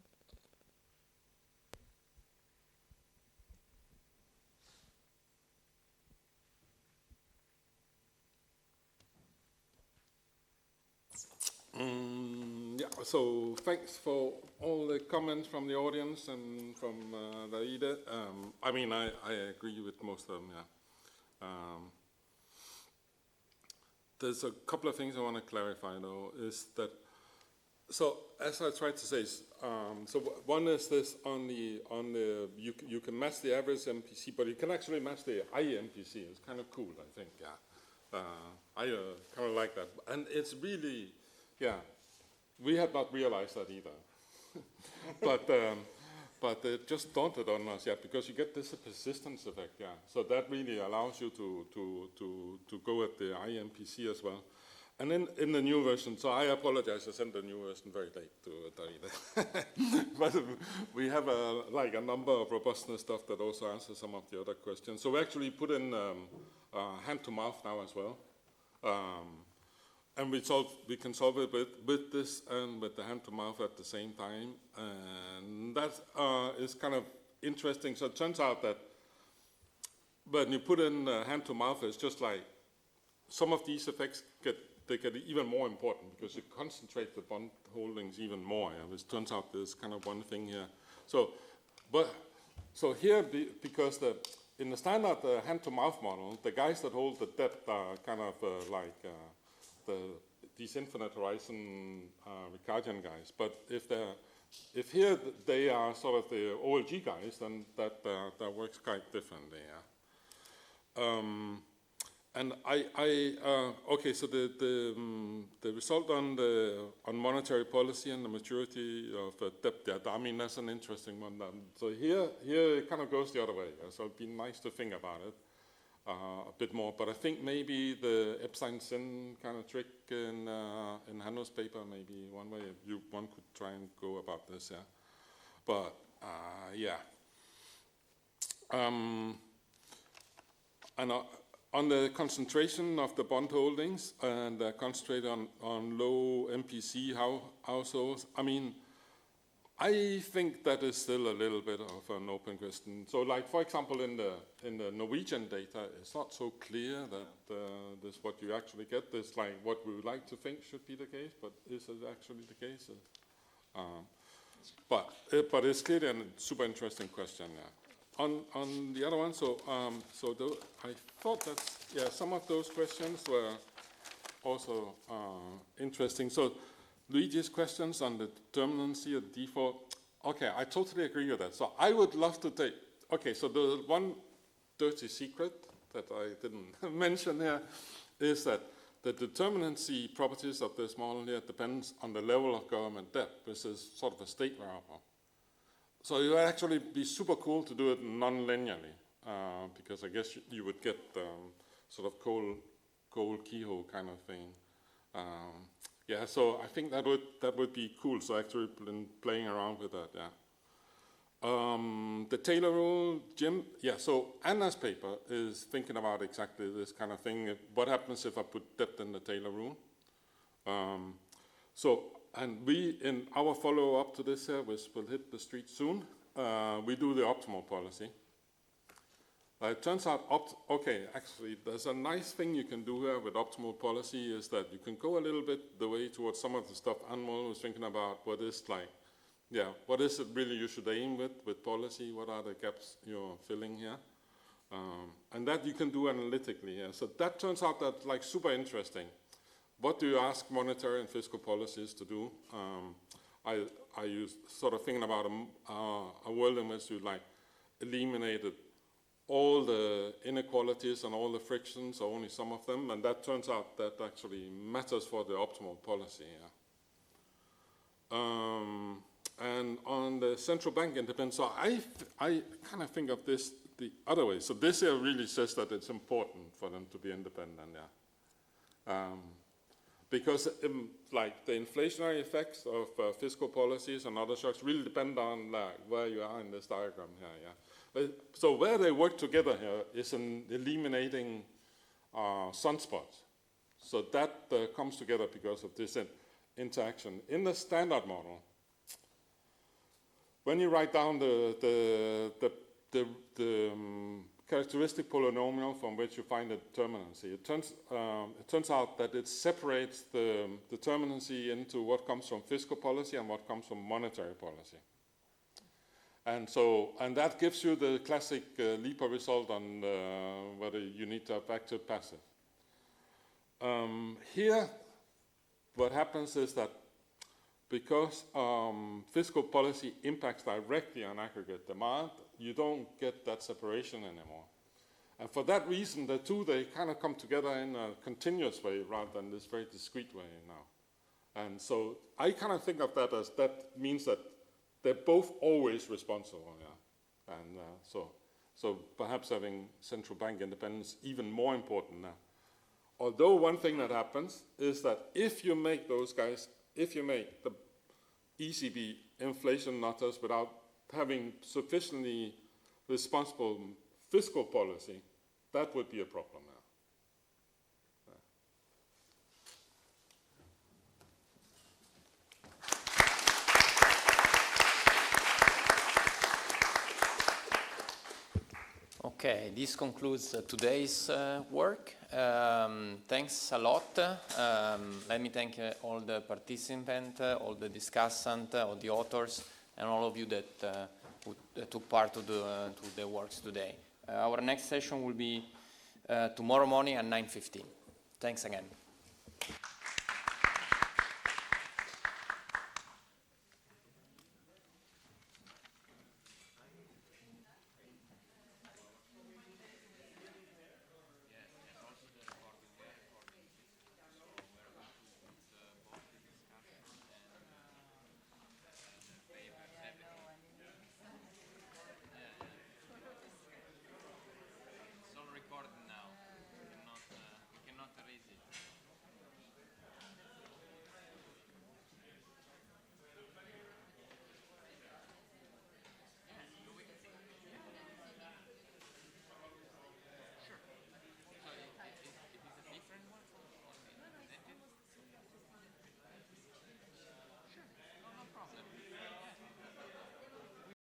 Yeah, so thanks for all the comments from the audience and from Daida. I agree with most of them, yeah. There's a couple of things I want to clarify, though, is that, so as I tried to say, so one is this on the you can match the average MPC, but you can actually match the IMPC. It's kind of cool, I think, yeah. I kind of like that. And it's really, yeah, we had not realized that either. But it just dawned on us, yeah, because you get this persistence effect, yeah. So that really allows you to go at the IMPC as well. And then in the new version, so I apologize, I sent the new version very late to Daida. But we have a number of robustness stuff that also answers some of the other questions. So we actually put in hand to mouth now as well. And we can solve it with this and with the hand to mouth at the same time. And that is kind of interesting. So it turns out that when you put in hand to mouth, it's just like some of these effects get even more important because you concentrate the bond holdings even more. Yeah, which turns out there's kind of one thing here. So here, because in the standard hand to mouth model, the guys that hold the debt are kind of these infinite horizon Ricardian guys, but if here they are sort of the OLG guys, then that works quite differently. Yeah. And okay. So the result on monetary policy and the maturity of debt, yeah, I mean that's an interesting one. So here it kind of goes the other way. Yeah? So it'd be nice to think about it a bit more, but I think maybe the Epstein-Sin kind of trick in Hanno's paper, maybe one way one could try and go about this, yeah. But yeah, and on the concentration of the bond holdings and concentrate on low MPC, how so? I mean, I think that is still a little bit of an open question. So, like for example, in the Norwegian data, it's not so clear that this what you actually get. It's like what we would like to think should be the case, but is it actually the case? But it's clearly a super interesting question. Yeah. On the other one, I thought that some of those questions were also interesting. So. Luigi's questions on the determinacy of default. Okay, I totally agree with that. So I would love to take, okay, so the one dirty secret that I didn't mention here is that the determinacy properties of this model here depends on the level of government debt, which is sort of a state variable. So it would actually be super cool to do it non-linearly, because I guess you would get sort of gold keyhole kind of thing. Yeah, so I think that would be cool. So actually been playing around with that, yeah. The Taylor rule, Jim, yeah, so Anna's paper is thinking about exactly this kind of thing. What happens if I put debt in the Taylor rule? And we, in our follow-up to this here, which will hit the street soon, we do the optimal policy. It turns out, actually, there's a nice thing you can do here with optimal policy is that you can go a little bit the way towards some of the stuff Anmol was thinking about, what is it really you should aim with policy? What are the gaps you're filling here? And that you can do analytically here. So that turns out that like super interesting. What do you ask monetary and fiscal policies to do? I use sort of thinking about a world in which you like eliminated all the inequalities and all the frictions, or only some of them, and that turns out that actually matters for the optimal policy. Yeah. And on the central bank independence, so I kind of think of this the other way. So this here really says that it's important for them to be independent. Yeah. Because like the inflationary effects of fiscal policies and other shocks really depend on where you are in this diagram here. Yeah. So where they work together here is in eliminating sunspots. So that comes together because of this interaction. In the standard model, when you write down the characteristic polynomial from which you find the determinacy, it turns out that it separates the determinacy into what comes from fiscal policy and what comes from monetary policy. And that gives you the classic LIPA result on whether you need to have active passive. Here, what happens is that because fiscal policy impacts directly on aggregate demand, you don't get that separation anymore. And for that reason, the two, they kind of come together in a continuous way rather than this very discrete way now. And so I kind of think of that as that means that they're both always responsible, yeah. And so perhaps having central bank independence even more important now. Although one thing that happens is that if you make those guys, if you make the ECB inflation nutters without having sufficiently responsible fiscal policy, that would be a problem now. Okay, this concludes today's work. Thanks a lot. Let me thank all the participants, all the discussants, all the authors, and all of you that took part to the works today. Our next session will be tomorrow morning at 9:15. Thanks again.